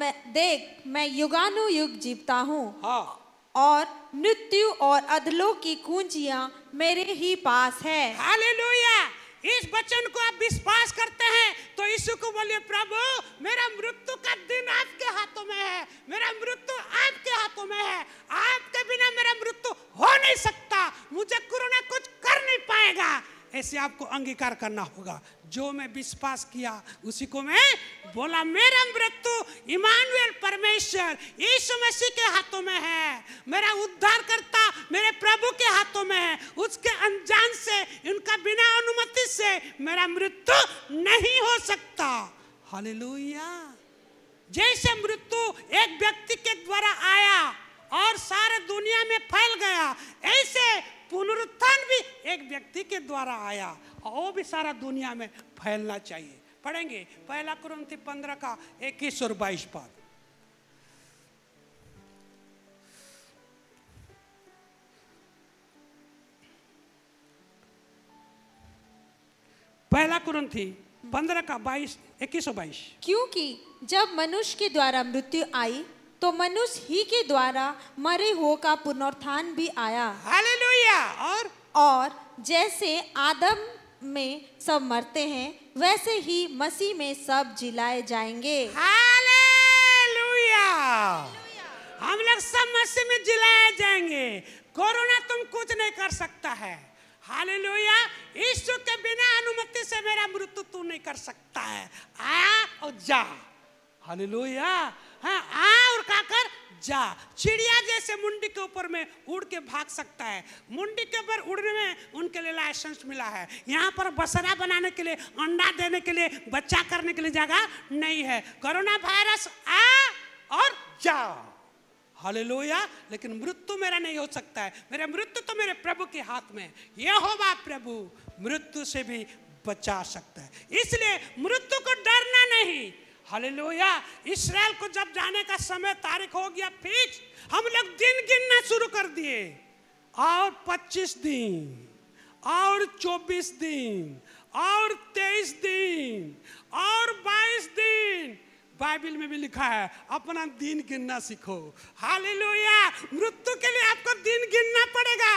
मैं युगानुयुग जीवता हूँ। हाँ। और मृत्यु और अधलोक की कुंजियां मेरे ही पास है। हालेलुया। इस वचन को आप विश्वास करते हैं तो यीशु को बोलिए प्रभु मेरा मृत्यु का दिन आपके हाथों में है। मेरा मृत्यु आपके हाथों में है। आपके बिना मेरा मृत्यु हो नहीं सकता। मुझे कोरोना कुछ कर नहीं पाएगा। ऐसे आपको अंगीकार करना होगा। जो मैं विश्वास किया उसी को मैं बोला। मेरा मृत्यु इमानुएल परमेश्वर यीशु मसीह के हाथों में है। मेरा उद्धारकर्ता मेरे प्रभु के हाथों में है। उसके अनजान से, उनका बिना अनुमति से मेरा मृत्यु नहीं हो सकता। हालेलुया। जैसे मृत्यु एक व्यक्ति के द्वारा आया और सारे दुनिया में फैल गया, ऐसे पुनरुत्थान भी एक व्यक्ति के द्वारा आया और वो भी सारा दुनिया में फैलना चाहिए। पढ़ेंगे 1 कुरिन्थी 15 का 21 और 22 पद। पहला कुरिन्थी 15 का 21 और 22। क्योंकि जब मनुष्य के द्वारा मृत्यु आई तो मनुष्य ही के द्वारा मरे हुओं का पुनरुत्थान भी आया। हालेलुया। और जैसे आदम में सब मरते हैं वैसे ही मसीह में सब जिलाए जाएंगे। हालेलुया। हम लोग सब मसीह में जिलाए जाएंगे। कोरोना तुम कुछ नहीं कर सकता है। हालेलुया। यीशु के बिना अनुमति से मेरा मृत्यु तू नहीं कर सकता है। आ और जा। हालेलुया। हाँ, आ और का कर जा। चिड़िया जैसे मुंडी के ऊपर में उड़ के भाग सकता है। मुंडी के ऊपर उड़ने में उनके लिए लाइसेंस मिला है। यहाँ पर बसरा बनाने के लिए, अंडा देने के लिए, बच्चा करने के लिए जगह नहीं है। कोरोना वायरस आ और जा। हालेलुया। लेकिन मृत्यु मेरा नहीं हो सकता है। मेरा मृत्यु तो मेरे प्रभु के हाथ में है। यहोवा प्रभु मृत्यु से भी बचा सकता है। इसलिए मृत्यु को डरना नहीं। हालेलुया। इस्राएल को जब जाने का समय तारीख हो गया फिक्स, हम लोग दिन गिनना शुरू कर दिए, और 25 दिन और 24 दिन और 23 दिन और 22 दिन। बाइबल में भी लिखा है अपना दिन गिनना सीखो। हालेलुया। मृत्यु के लिए आपको दिन गिनना पड़ेगा,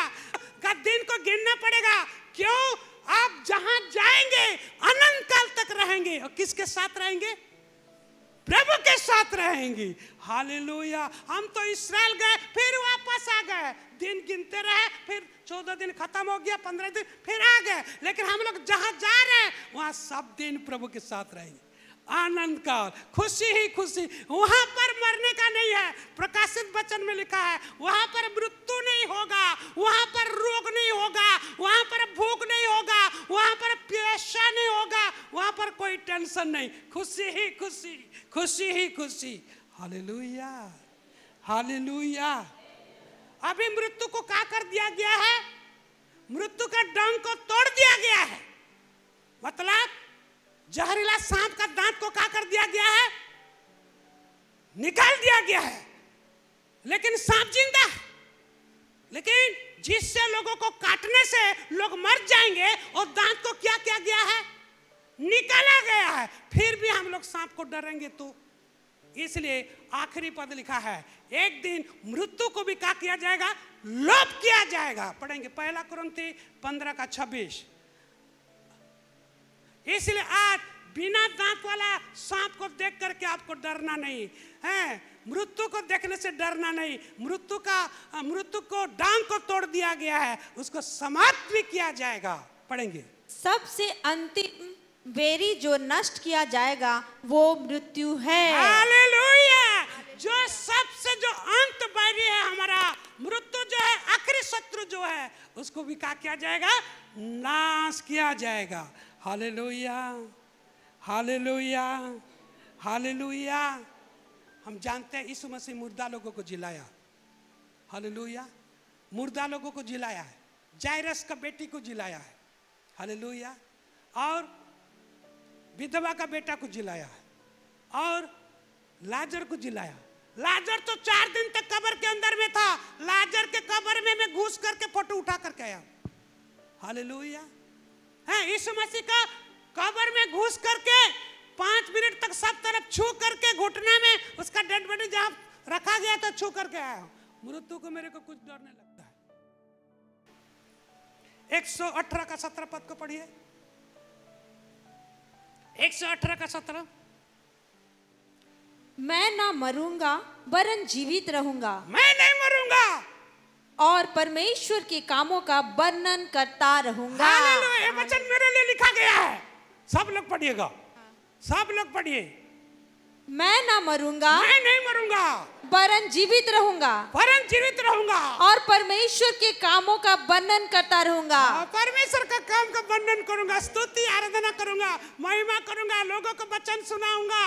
का दिन को गिनना पड़ेगा। क्यों? आप जहां जाएंगे अनंत काल तक रहेंगे, और किसके साथ रहेंगे? प्रभु के साथ रहेंगे। हालेलुया। हम तो इस्राएल गए, फिर वापस आ गए, दिन गिनते रहे, फिर 14 दिन खत्म हो गया, 15 दिन फिर आ गए। लेकिन हम लोग जहां जा रहे हैं वहां सब दिन प्रभु के साथ रहेंगे। आनंद काल, खुशी ही खुशी। वहां पर मरने का नहीं है। प्रकाशित वचन में लिखा है वहां पर मृत्यु नहीं होगा, वहां पर रोग नहीं होगा, वहां पर भूख नहीं होगा, वहां पर प्यासा नहीं होगा, वहां पर कोई टेंशन नहीं। खुशी ही खुशी, खुशी ही खुशी। Hallelujah, hallelujah. अभी मृत्यु को क्या कर दिया गया है? मृत्यु का डंक को तोड़ दिया गया है। मतलब जहरीला सांप का दांत को क्या कर दिया गया है? निकाल दिया गया है। लेकिन सांप जिंदा है। लेकिन जिससे लोगों को काटने से लोग मर जाएंगे, और दांत को क्या किया गया है? निकाला गया है। फिर भी हम लोग सांप को डरेंगे तो? इसलिए आखिरी पद लिखा है एक दिन मृत्यु को भी क्या किया जाएगा? लोप किया जाएगा। पढ़ेंगे 1 कुरिन्थी 15:26। इसलिए आज बिना दांत वाला सांप को देख करके आपको डरना नहीं है। मृत्यु को देखने से डरना नहीं। मृत्यु को डांग को तोड़ दिया गया है, उसको समाप्त भी किया जाएगा। पढ़ेंगे। सबसे अंतिम वेरी जो नष्ट किया जाएगा वो मृत्यु है। हालेलुया। जो अंत बैरी है हमारा, मृत्यु जो है, आखिरी शत्रु जो है, उसको भी क्या किया जाएगा? नाश किया जाएगा। Hallelujah, hallelujah, hallelujah. हम जानते हैं यीशु मसीह मुर्दा लोगों को जिलाया। हालेलुया। मुर्दा लोगों को जिलाया है, जायरस का बेटी को जिलाया है। हालेलुया। और विधवा का बेटा को जिलाया है, और लाजर को जिलाया। लाजर तो 4 दिन तक कब्र के अंदर में था। लाजर के कब्र में मैं घुस करके फोटो उठा करके आया। हालेलुया। है यीशु मसीह का कब्र में घुस करके 5 मिनट तक सब तरफ छू करके, घुटना में उसका डेड बॉडी जहां रखा गया था छू करके आया। मृत्यु को मेरे को कुछ डर नहीं लगता है। 118 का 17 पद को पढ़िए। 118 का 17। मैं ना मरूंगा वरन जीवित रहूंगा, मैं नहीं मरूंगा, और परमेश्वर के कामों का वर्णन करता रहूंगा। हालेलुया। ये वचन मेरे लिए लिखा गया है। सब लोग पढ़िएगा, सब लोग पढ़िए। मैं ना मरूंगा, मैं नहीं मरूंगा, वरन जीवित रहूंगा, वरन जीवित रहूंगा, और परमेश्वर के कामों का वर्णन करता रहूंगा। परमेश्वर का काम का वर्णन करूंगा, स्तुति आराधना करूंगा, महिमा करूंगा, लोगों को वचन सुनाऊंगा,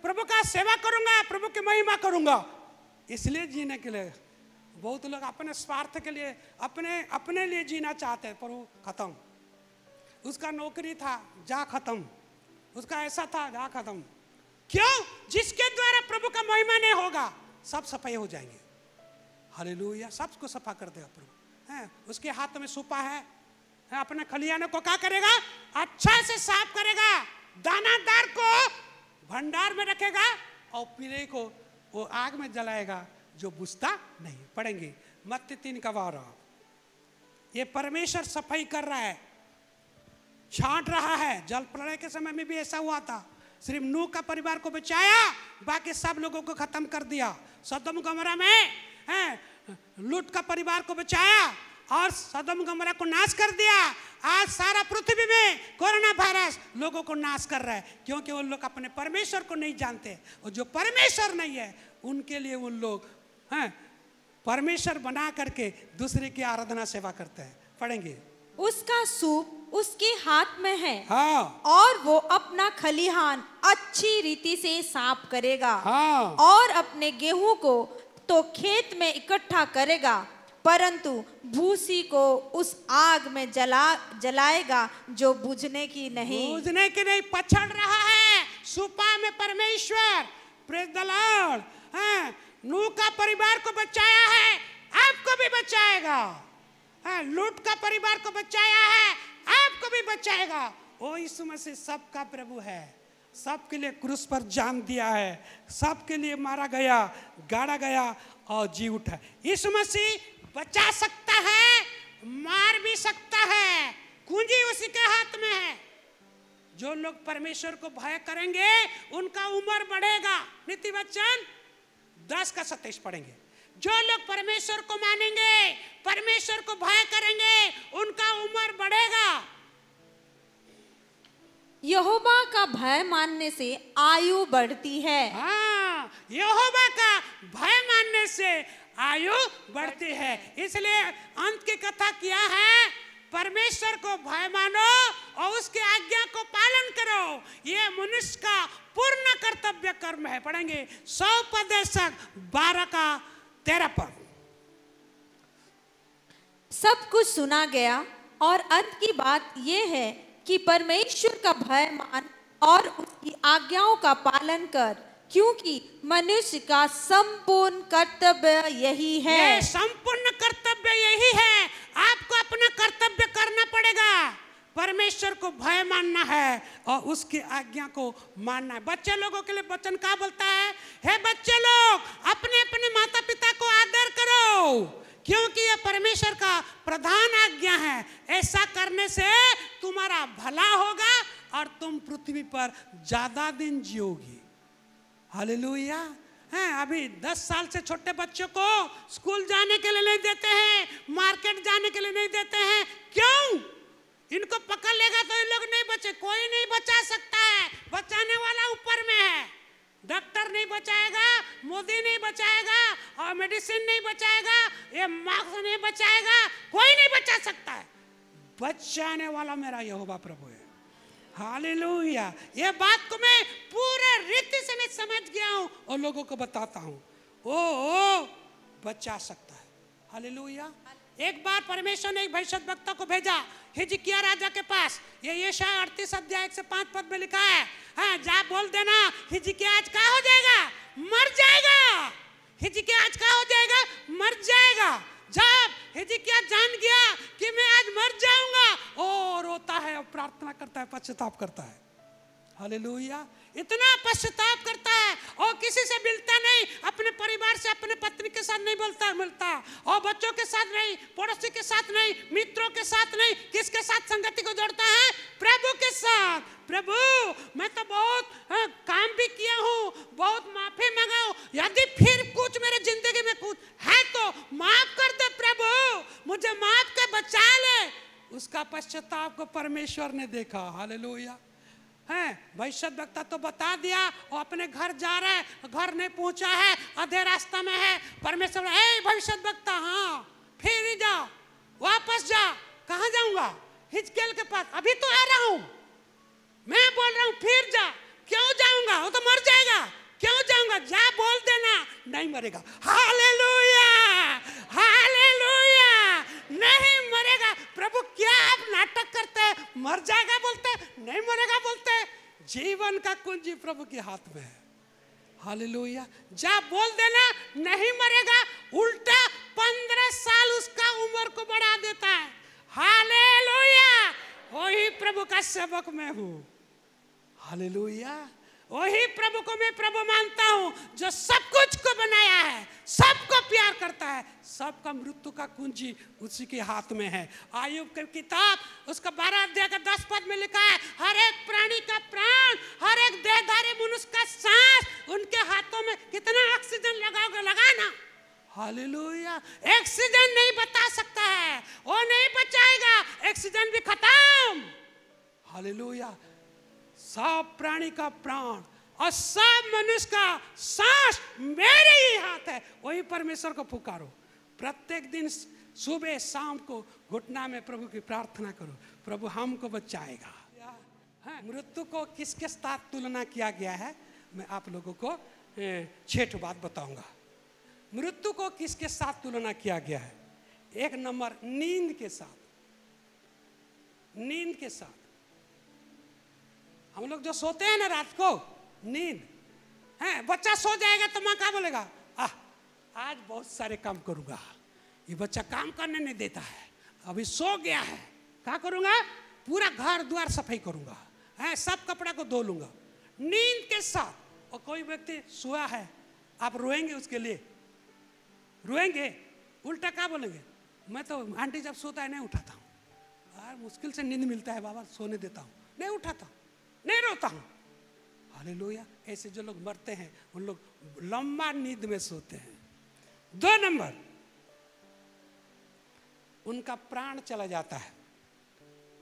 प्रभु का सेवा करूंगा, प्रभु की महिमा करूंगा। इसलिए जीने के लिए बहुत लोग अपने स्वार्थ के लिए अपने लिए जीना चाहते हैं, पर वो खत्म। उसका नौकरी था, जा खत्म। उसका ऐसा था, जा खत्म। क्यों? जिसके द्वारा प्रभु का महिमा नहीं होगा, सब सफाई हो जाएंगे। हालेलुया। सबको सफा कर देगा प्रभु। है उसके हाथ में सुपा है, अपने खलियाने को क्या करेगा? अच्छा से साफ करेगा। दानादार को भंडार में रखेगा, और पीले को वो आग में जलाएगा जो बुझता नहीं। पढ़ेंगे मत्ती 3:12। ये परमेश्वर सफाई कर रहा है, छांट रहा है। जल प्रलय के समय में भी ऐसा हुआ था। सिर्फ नूह का परिवार को बचाया, बाकी सब लोगों को खत्म कर दिया। सदोम गमोरा में लूट का परिवार को बचाया और सदोम गमोरा को नाश कर दिया। आज सारा पृथ्वी में कोरोना वायरस लोगों को नाश कर रहा है, क्योंकि वो लोग अपने परमेश्वर को नहीं जानते। और जो परमेश्वर नहीं है उनके लिए उन लोग परमेश्वर बना करके दूसरे की आराधना सेवा करते हैं। पढ़ेंगे। उसका सूप उसके हाथ में है, हाँ, और वो अपना खलिहान अच्छी रीति से साफ करेगा, हाँ, और अपने गेहूं को तो खेत में इकट्ठा करेगा, परंतु भूसी को उस आग में जलाएगा जो बुझने की नहीं। बुझने की नहीं, पछड़ रहा है सुपा में परमेश्वर। Praise the Lord. नूह का परिवार को बचाया है, आपको भी बचाएगा। लूट का परिवार को बचाया है, आपको भी बचाएगा। ओ यीशु मसीह सबका प्रभु है, सबके लिए क्रूस पर जान दिया है, सबके लिए मारा गया, गाड़ा गया और जी उठा। यीशु मसीह बचा सकता है, मार भी सकता है, कुंजी उसी के हाथ में है। जो लोग परमेश्वर को भय करेंगे उनका उम्र बढ़ेगा। नीति वचन 10:27 पढ़ेंगे। जो लोग परमेश्वर को मानेंगे, परमेश्वर को भय करेंगे, उनका उम्र बढ़ेगा। यहोवा का भय मानने से आयु बढ़ती है। हाँ, यहोवा का भय मानने से आयु बढ़ती है। इसलिए अंत की कथा किया है, परमेश्वर को भय मानो और उसके आज्ञा को पालन करो। ये मनुष्य का पूर्ण कर्तव्य कर्म है। पढ़ेंगे 100:12-13 पर। सब कुछ सुना गया और अंत की बात यह है कि परमेश्वर का भय मान और उसकी आज्ञाओं का पालन कर, क्योंकि मनुष्य का संपूर्ण कर्तव्य यही है। ये संपूर्ण कर्तव्य यही है। आपको अपना कर्तव्य करना पड़ेगा। परमेश्वर को भय मानना है और उसकी आज्ञा को मानना है। बच्चे लोगों के लिए वचन क्या बोलता है? हे बच्चे लोग, अपने अपने माता पिता को आदर करो, क्योंकि यह परमेश्वर का प्रधान आज्ञा है। ऐसा करने से तुम्हारा भला होगा और तुम पृथ्वी पर ज्यादा दिन जियोगी। हालेलुया। हैं, अभी 10 साल से छोटे बच्चों को स्कूल जाने के लिए नहीं देते हैं, मार्केट जाने के लिए नहीं देते हैं। क्यों? इनको पकड़ लेगा तो ये लोग नहीं बचे। कोई नहीं बचा सकता है, बचाने वाला ऊपर में है। डॉक्टर नहीं बचाएगा, मोदी नहीं बचाएगा, और मेडिसिन नहीं बचाएगा, ये मार्क्स नहीं बचाएगा, कोई नहीं बचा सकता है। बचाने वाला मेरा यहोवा प्रभु है। हालेलुया। ये बात को मैं पूरे रीति से मैं समझ गया हूं और लोगों को बताता हूं। ओ बचा सकता है। हालेलुया। एक बार परमेश्वर ने एक भविष्यद्वक्ता को भेजा हिजकिय्याह राजा के पास। ये यशायाह 38:1-5 पद में लिखा है। हाँ, जा बोल देना हिजकिय्याह आज क्या हो जाएगा? मर जाएगा। हिजकिय्याह आज क्या हो जाएगा? मर जाएगा। जब हिजकिय्याह जान गया कि मैं आज मर जाऊंगा, ओ रोता है और प्रार्थना करता है, पश्चाताप करता है। हालेलुया। इतना पश्चाताप करता है और किसी से मिलता नहीं, अपने परिवार से, अपने पत्नी के साथ नहीं मिलता, और बच्चों के साथ नहीं, पड़ोसी के साथ नहीं, मित्रों के साथ नहीं। किसके साथ संगति को जोड़ता है? प्रभु के साथ। प्रभु, मैं तो बहुत काम भी किया हूँ, बहुत माफी मांगा, यदि फिर कुछ मेरे जिंदगी में कुछ है तो माफ कर दे प्रभु, मुझे माफ कर बचा ले। उसका पश्चाताप को परमेश्वर ने देखा। हालेलुया। है, भविष्यद्वक्ता तो बता दिया और अपने घर जा रहा है, घर नहीं पहुंचा है, आधे रास्ता में है। परमेश्वर, ए भविष्यद्वक्ता, हाँ फिर ही जाओ, वापस जा। कहाँ जाऊंगा? हिजकिय्याह के पास। अभी तो आ रहा हूं, मैं बोल रहा हूं फिर जा। क्यों जाऊंगा? वो तो मर जाएगा। क्यों जाऊंगा? जा बोल देना, नहीं मरेगा। हालेलुया, हालेलुया, नहीं मरेगा। प्रभु, क्या आप नाटक करते हैं? मर जाएगा बोलते, नहीं मरेगा बोलते। जीवन का कुंजी प्रभु के हाथ में है। हालेलुया। जा बोल देना, नहीं मरेगा। उल्टा 15 साल उसका उम्र को बढ़ा देता है। हालेलुया। वही प्रभु का सेवक मैं हूं। हालेलुया। वही प्रभु को मैं प्रभु मानता हूं, जो सब कुछ को बनाया है, सबको प्यार करता है, सबका मृत्यु का कुंजी उसी के हाथ में है। आयुब की किताब उसका 12:10 पद में लिखा है, हर एक प्राणी का प्राण, हर एक देहधारी मनुष्य का सांस उनके हाथों में। कितना ऑक्सीजन लगाओगे? लगाना। हालेलुया। ऑक्सीजन नहीं बता सकता है, वो नहीं बचाएगा, ऑक्सीजन भी खत्म। हालेलुया। सब प्राणी का प्राण और सब मनुष्य का सांस मेरे ही हाथ है। वही परमेश्वर को पुकारो। प्रत्येक दिन सुबह शाम को घुटना में प्रभु की प्रार्थना करो, प्रभु हमको बचाएगा। मृत्यु को किसके साथ तुलना किया गया है? मैं आप लोगों को 6 बात बताऊंगा। मृत्यु को किसके साथ तुलना किया गया है? एक नंबर नींद के साथ, नींद के साथ। हम लोग जो सोते हैं ना रात को, नींद है, बच्चा सो जाएगा तो माँ क्या बोलेगा, आज बहुत सारे काम करूंगा, ये बच्चा काम करने नहीं देता है, अभी सो गया है, क्या करूंगा, पूरा घर द्वार सफाई करूंगा, है सब कपड़ा को धो लूंगा, नींद के साथ। और कोई व्यक्ति सोया है, आप रोएंगे उसके लिए, रोएंगे, उल्टा क्या बोलेंगे, मैं तो आंटी जब सोता है नहीं उठाता हूँ, यार मुश्किल से नींद मिलता है बाबा, सोने देता हूँ, नहीं उठाता हूँ, नहीं रोता हूँ। हालेलुया। ऐसे जो लोग मरते हैं उन लोग लंबा नींद में सोते हैं। 2 नंबर, उनका प्राण चला जाता है,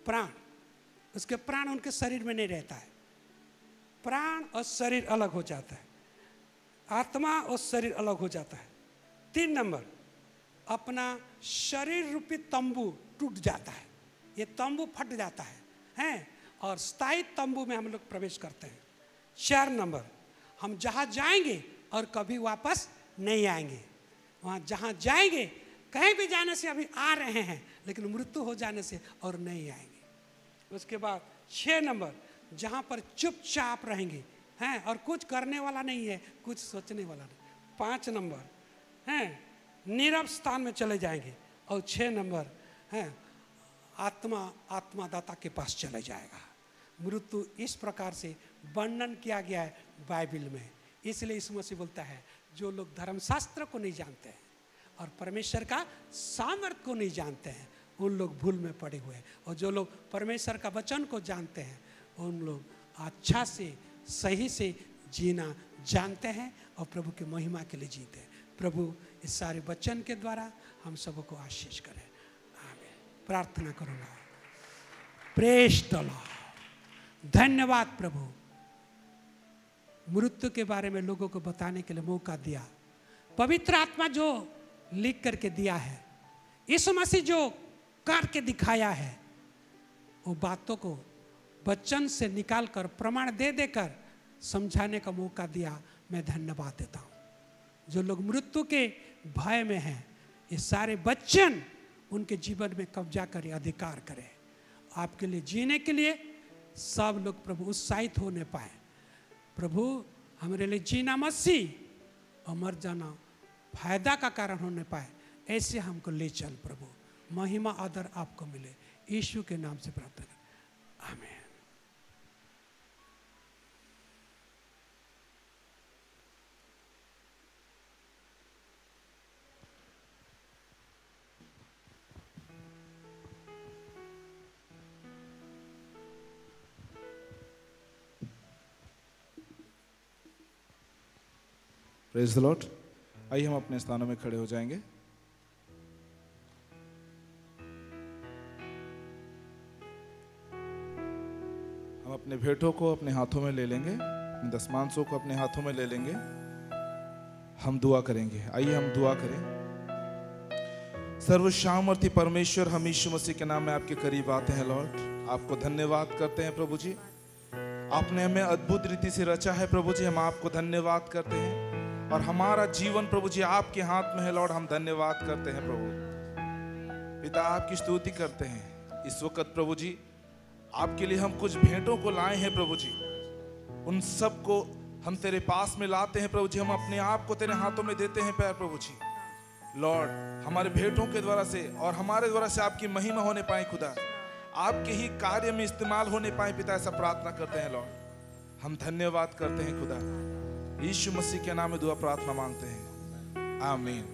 प्राण, उसके प्राण उनके शरीर में नहीं रहता है, प्राण और शरीर अलग हो जाता है, आत्मा और शरीर अलग हो जाता है। 3 नंबर, अपना शरीर रूपी तंबू टूट जाता है, ये तंबू फट जाता है और स्थायी तंबू में हम लोग प्रवेश करते हैं। 4 नंबर, हम जहाँ जाएंगे और कभी वापस नहीं आएंगे, वहाँ जहाँ जाएंगे कहीं भी जाने से अभी आ रहे हैं लेकिन मृत्यु हो जाने से और नहीं आएंगे। उसके बाद 6 नंबर, जहाँ पर चुपचाप रहेंगे हैं और कुछ करने वाला नहीं है, कुछ सोचने वाला नहीं। 5 नंबर हैं, नीरव स्थान में चले जाएंगे। और 6 नंबर हैं, आत्मादाता के पास चले जाएगा। मृत्यु इस प्रकार से वर्णन किया गया है बाइबल में। इसलिए यीशु मसीह बोलता है, जो लोग धर्मशास्त्र को नहीं जानते हैं और परमेश्वर का सामर्थ्य को नहीं जानते हैं, उन लोग भूल में पड़े हुए हैं, और जो लोग परमेश्वर का वचन को जानते हैं उन लोग अच्छा से सही से जीना जानते हैं और प्रभु की महिमा के लिए जीते हैं। प्रभु इस सारे वचन के द्वारा हम सबको आशीष करें। आमीन। प्रार्थना करूँगा। Praise the Lord. धन्यवाद प्रभु, मृत्यु के बारे में लोगों को बताने के लिए मौका दिया। पवित्र आत्मा जो लिख करके दिया है, यीशु मसीह जो करके दिखाया है, वो बातों को वचन से निकाल कर प्रमाण दे देकर समझाने का मौका दिया। मैं धन्यवाद देता हूँ। जो लोग मृत्यु के भय में हैं, ये सारे वचन उनके जीवन में कब्जा करे, अधिकार करे। आपके लिए जीने के लिए सब लोग प्रभु उत्साहित होने पाए। प्रभु हमारे लिए जीना मसीह और मर जाना फायदा का कारण होने पाए, ऐसे हमको ले चल प्रभु। महिमा आदर आपको मिले, यीशु के नाम से प्रार्थना, आमीन। Praise the Lord. आइए हम अपने स्थानों में खड़े हो जाएंगे। हम अपने भेंटों को अपने हाथों में ले लेंगे, अपने दशमांशों को अपने हाथों में ले लेंगे। हम दुआ करेंगे। आइए हम दुआ करें। सर्वशामर्थी परमेश्वर, हम यीशु मसीह के नाम में आपके करीब आते हैं लॉर्ड। आपको धन्यवाद करते हैं प्रभु जी, आपने हमें अद्भुत रीति से रचा है प्रभु जी। हम आपको धन्यवाद करते हैं और हमारा जीवन प्रभु जी आपके हाथ में है लॉर्ड। हम धन्यवाद करते हैं प्रभु पिता, आपकी स्तुति करते हैं। इस वक्त प्रभु जी आपके लिए हम कुछ भेंटों को लाए हैं प्रभु जी, उन सब को हम तेरे पास में लाते हैं प्रभु जी। हम अपने आप को तेरे हाथों में देते हैं प्यार प्रभु जी। लॉर्ड, हमारे भेंटों के द्वारा से और हमारे द्वारा से आपकी महिमा होने पाए खुदा, आपके ही कार्य में इस्तेमाल होने पाए पिता, ऐसा प्रार्थना करते हैं लॉर्ड। हम धन्यवाद करते हैं खुदा, यीशु मसीह के नाम में दुआ प्रार्थना मांगते हैं, आमीन।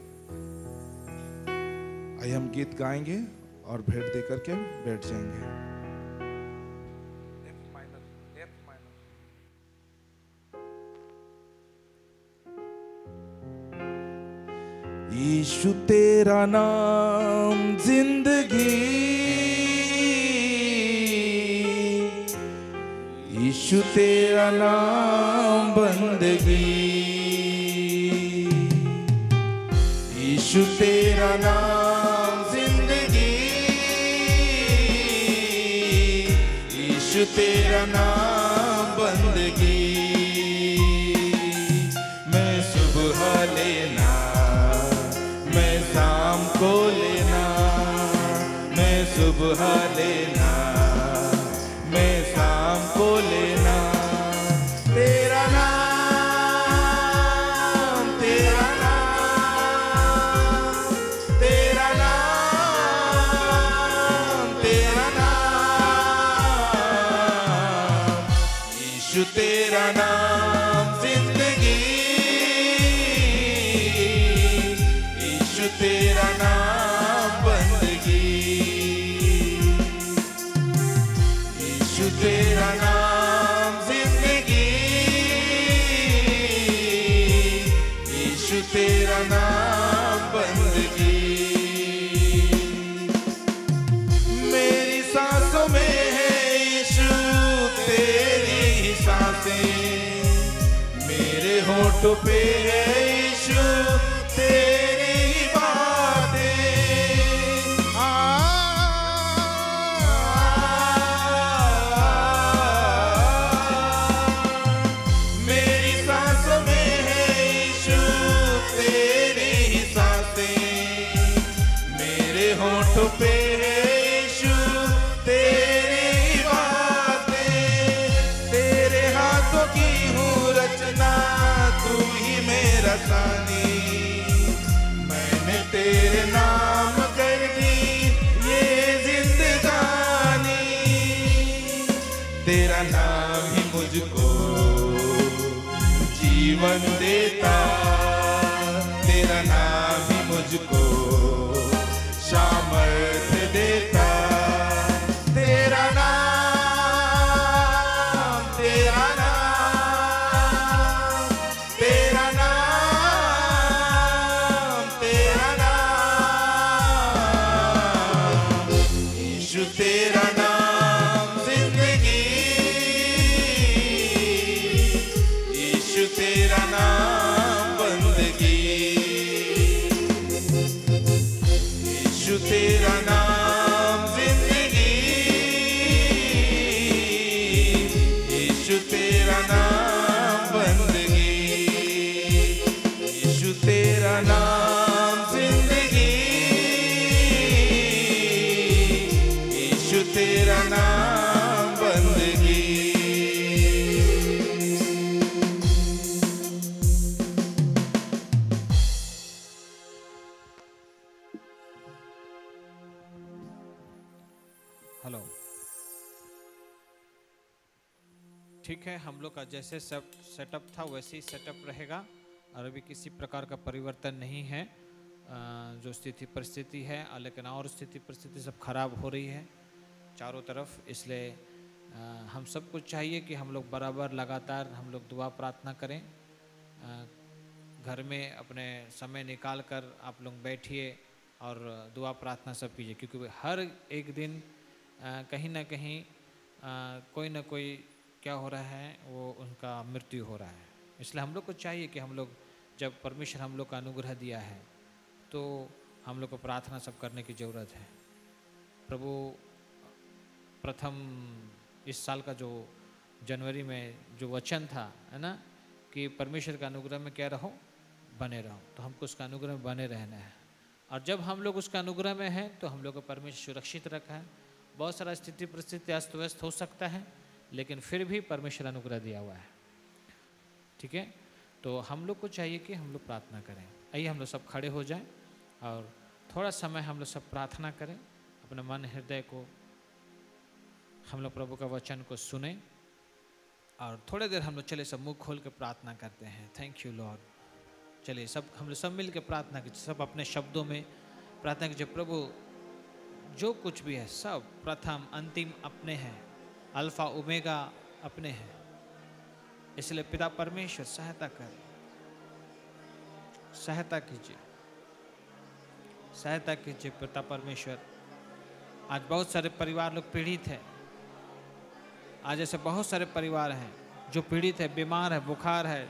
आइए हम गीत गाएंगे और भेंट दे करके बैठ जाएंगे। यीशु तेरा नाम जिंदगी, यीशु तेरा नाम बंदगी, यीशु तेरा नाम जिंदगी, यीशु तेरा नाम बंदगी। मैं सुबह लेना, मैं शाम को लेना, सुबह लेना, मैं शाम को लेना। तेरा नाम, तेरा नाम, तेरा नाम, तेरा नाम, यीशु तेरा नाम जिंदगी, यीशु तेरा नाम बंदगी, यीशु तेरा नाम जिंदगी, यीशु तेरा नाम बंदगी। मेरी सांसों में है यीशु तेरी ही सांसें, मेरे होठों पे है यीशु तेरी ही बातें। मेरी सांसों में है यीशु तेरी ही सांसें, मेरे होठों पे है यीशु तेरी ही बातें। तेरे हाथों की हूँ रचना, तू ही मेरा सानी, मैंने तेरे नाम कर दी ये जिंदगानी। तेरा नाम ही मुझको जीवन देता, तेरा नाम ही मुझको सामर्थ्य देता। तेरा नाम, तेरा नाम, तेरा नाम, तेरा नाम, यीशु तेरा नाम जिंदगी, यीशु तेरा नाम बंदगी, यीशु तेरा नाम जिंदगी, यीशु तेरा नाम बंदगी, यीशु तेरा नाम जिंदगी, यीशु तेरा नाम बंदगी। हेलो, ठीक है, हम लोग का जैसे सब सेटअप था वैसे ही सेटअप रहेगा और अभी किसी प्रकार का परिवर्तन नहीं है। जो स्थिति परिस्थिति है, लेकिन और स्थिति परिस्थिति सब खराब हो रही है चारों तरफ, इसलिए हम सबको चाहिए कि हम लोग बराबर लगातार हम लोग दुआ प्रार्थना करें। घर में अपने समय निकाल कर आप लोग बैठिए और दुआ प्रार्थना सब कीजिए, क्योंकि हर एक दिन कहीं ना कहीं कोई ना कोई क्या हो रहा है, वो उनका मृत्यु हो रहा है। इसलिए हम लोग को चाहिए कि हम लोग जब परमेश्वर हम लोग का अनुग्रह दिया है तो हम लोग को प्रार्थना सब करने की ज़रूरत है। प्रभु प्रथम इस साल का जो जनवरी में जो वचन था, है ना, कि परमेश्वर का अनुग्रह में क्या रहो, बने रहो, तो हमको उसका अनुग्रह में बने रहना है। और जब हम लोग उसका अनुग्रह में हैं तो हम लोग को परमेश्वर सुरक्षित रखा है। बहुत सारा स्थिति परिस्थिति अस्त व्यस्त हो सकता है, लेकिन फिर भी परमेश्वर अनुग्रह दिया हुआ है। ठीक है, तो हम लोग को चाहिए कि हम लोग प्रार्थना करें। आइए हम लोग सब खड़े हो जाएं और थोड़ा समय हम लोग सब प्रार्थना करें, अपने मन हृदय को हम लोग प्रभु का वचन को सुने और थोड़ी देर हम लोग चले सब मुंह खोल के प्रार्थना करते हैं। Thank you Lord. चलिए सब हम लोग सब मिल के प्रार्थना कीजिए, सब अपने शब्दों में प्रार्थना कीजिए। प्रभु जो कुछ भी है सब प्रथम अंतिम अपने हैं, अल्फा ओमेगा अपने हैं, इसलिए पिता परमेश्वर सहायता कर, सहायता कीजिए, सहायता कीजिए पिता परमेश्वर। आज बहुत सारे परिवार लोग पीड़ित हैं, आज ऐसे बहुत सारे परिवार हैं जो पीड़ित है, बीमार है, बुखार है,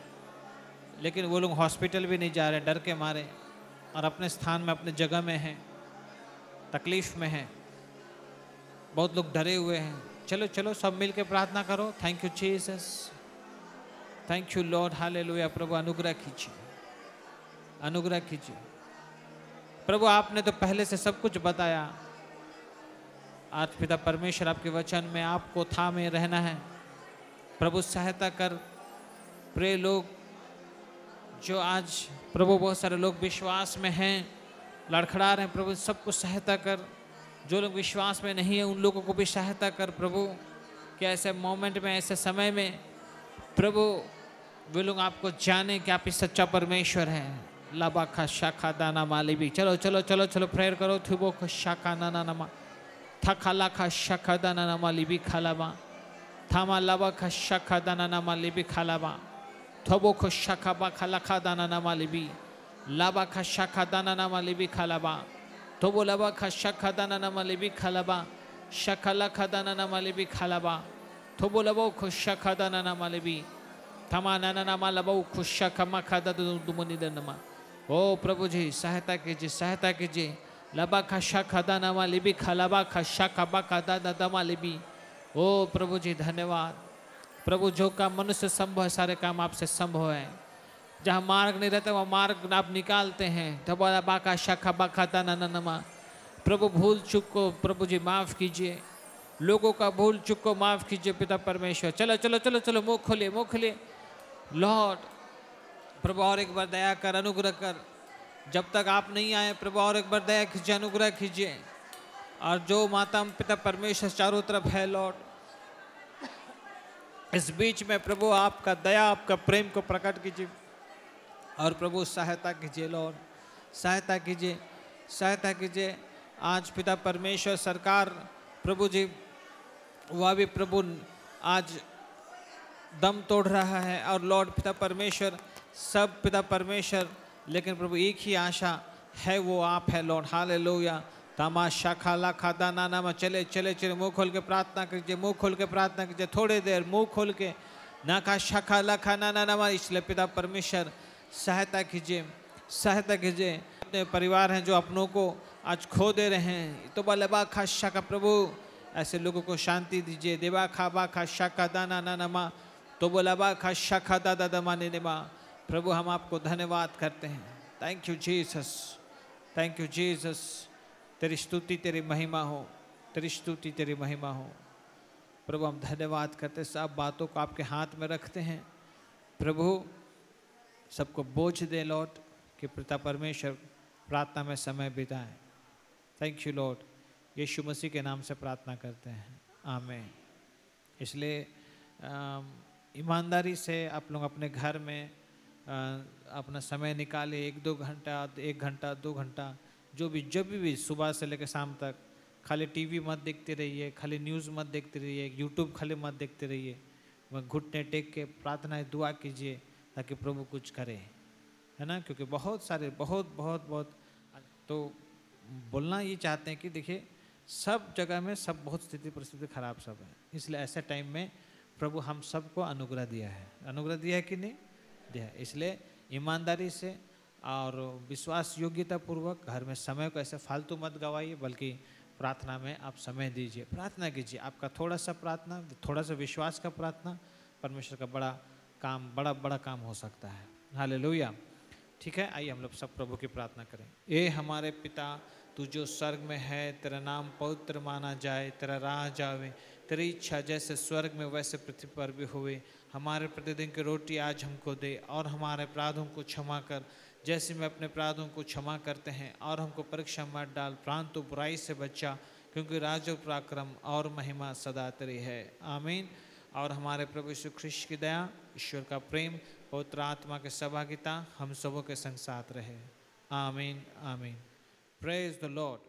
लेकिन वो लोग हॉस्पिटल भी नहीं जा रहे डर के मारे, और अपने स्थान में अपने जगह में हैं, तकलीफ में हैं, बहुत लोग डरे हुए हैं। चलो चलो सब मिल के प्रार्थना करो। Thank you Jesus, thank you lord, hallelujah. प्रभु अनुग्रह कीजिए, अनुग्रह कीजिए। प्रभु आपने तो पहले से सब कुछ बताया, आज पिता परमेश्वर आपके वचन में आपको थामे रहना है। प्रभु सहायता कर प्रिय लोग जो आज प्रभु बहुत सारे लोग विश्वास में हैं, लड़खड़ा रहे हैं, प्रभु सबको सहायता कर। जो लोग विश्वास में नहीं है उन लोगों को भी सहायता कर प्रभु, कि ऐसे मोमेंट में, ऐसे समय में प्रभु वे लोग आपको जाने कि आप ही सच्चा परमेश्वर हैं। लाबा खा शाखा दाना माली भी, चलो चलो चलो चलो प्रेयर करो। थुबो खो शाखा नाना नमा था खाला खा शाखा दाना नमा लिबी खालाबा थामा लाबा खा शाखा दाना नमा लिबी खालाबा थोबो खो शाखा बा खाला खा दाना नमा लिबी लाबा खा शाखा दाना नमा लिबी खालाबा थोबो लाबा खा शाखा दाना नमा लिबी खालाबा शाखा ला खा दाना नमा लिबी खालाबा थोबो लाबो खो शाखा दाना नमा लिबी थमा नाना नमा लाबो खो शाखा मा खा दा दुमुनी दनमा। ओ प्रभु जी सहायता कीजिए, सहायता कीजिए। लबा खा शाखा दाना मा लिबी खालाबा खा शाखा बा खा दादा दमा लिबी। ओ प्रभु जी धन्यवाद प्रभु, जो काम मनुष्य संभव है सारे काम आपसे संभव है। जहाँ मार्ग नहीं रहता वहाँ मार्ग आप निकालते हैं। धबा बाका शाखा बाका दाना नमा। प्रभु भूल चूक को प्रभु जी माफ़ कीजिए, लोगों का भूल चूक को माफ़ कीजिए पिता परमेश्वर। चलो चलो चलो चलो मुँह खोलिए, मुँह खोलिए। लॉर्ड प्रभु और एक बार दया कर, अनुग्रह कर। जब तक आप नहीं आए प्रभु और एक बार दया कीजिए, अनुग्रह कीजिए। और जो माता पिता परमेश्वर चारों तरफ है लॉर्ड, इस बीच में प्रभु आपका दया, आपका प्रेम को प्रकट कीजिए। और प्रभु सहायता कीजिए लॉर्ड, सहायता कीजिए, सहायता कीजिए। आज पिता परमेश्वर सरकार प्रभु जी वह भी प्रभु आज दम तोड़ रहा है। और लॉर्ड पिता परमेश्वर सब पिता परमेश्वर, लेकिन प्रभु एक ही आशा है, वो आप है लॉर्ड। हालेलुया। तामा शाखा ला खादा नाना में चले चले चले मुंह खोल के प्रार्थना कीजिए, मुंह खोल के प्रार्थना कीजिए। थोड़ी देर मुंह खोल के ना खा शाखा ला खा नाना नामा। इसलिए पिता परमेश्वर सहायता कीजिए, सहायता कीजिए। अपने परिवार हैं जो अपनों को आज खो दे रहे हैं, तो बलबा खा शाखा प्रभु ऐसे लोगों को शांति दीजिए। देवा खा बा खा शाखा दाना नाना मा तो बोलाबा खा शाखा दादा दमा ने मा। प्रभु हम आपको धन्यवाद करते हैं। Thank you Jesus, thank you Jesus. तेरी स्तुति तेरी महिमा हो, तेरी स्तुति तेरी महिमा हो। प्रभु हम धन्यवाद करते, सब बातों को आपके हाथ में रखते हैं प्रभु। सबको बोझ दे लॉर्ड कि पिता परमेश्वर प्रार्थना में समय बिताएं। थैंक यू लॉर्ड, यीशु मसीह के नाम से प्रार्थना करते हैं, आमीन। इसलिए ईमानदारी से आप लोग अपने घर में अपना समय निकाले, 1-2 घंटा, 1 घंटा 2 घंटा, जो भी सुबह से लेकर शाम तक। खाली टीवी मत देखते रहिए, खाली न्यूज़ मत देखते रहिए, यूट्यूब खाली मत देखते रहिए। वह घुटने टेक के प्रार्थना दुआ कीजिए ताकि प्रभु कुछ करे, है ना। क्योंकि बहुत सारे बहुत बहुत बहुत तो बोलना ये चाहते हैं कि देखिए सब जगह में सब बहुत स्थिति परिस्थिति खराब सब है। इसलिए ऐसे टाइम में प्रभु हम सबको अनुग्रह दिया है, अनुग्रह दिया है कि नहीं दिया है। इसलिए ईमानदारी से और विश्वास योग्यता पूर्वक घर में समय को ऐसे फालतू मत गवाइए, बल्कि प्रार्थना में आप समय दीजिए, प्रार्थना कीजिए। आपका थोड़ा सा प्रार्थना, थोड़ा सा विश्वास का प्रार्थना परमेश्वर का बड़ा काम, बड़ा काम हो सकता है। हालेलुया। ठीक है, आइए हम लोग सब प्रभु की प्रार्थना करें। ए हमारे पिता तू जो स्वर्ग में है, तेरा नाम पवित्र माना जाए, तेरा राह जावे, तेरी इच्छा जैसे स्वर्ग में वैसे पृथ्वी पर भी हुए। हमारे प्रतिदिन की रोटी आज हमको दे, और हमारे अपराधों को क्षमा कर जैसे मैं अपने अपराधों को क्षमा करते हैं। और हमको परीक्षा मत डाल, परंतु बुराई से बचा, क्योंकि राज्य पराक्रम और महिमा सदा तेरी है, आमीन। और हमारे प्रभु यीशु ख्रिस्त की दया, ईश्वर का प्रेम, पवित्र आत्मा के सहभागिता हम सबों के संग साथ रहे, आमीन आमीन। Praise the Lord.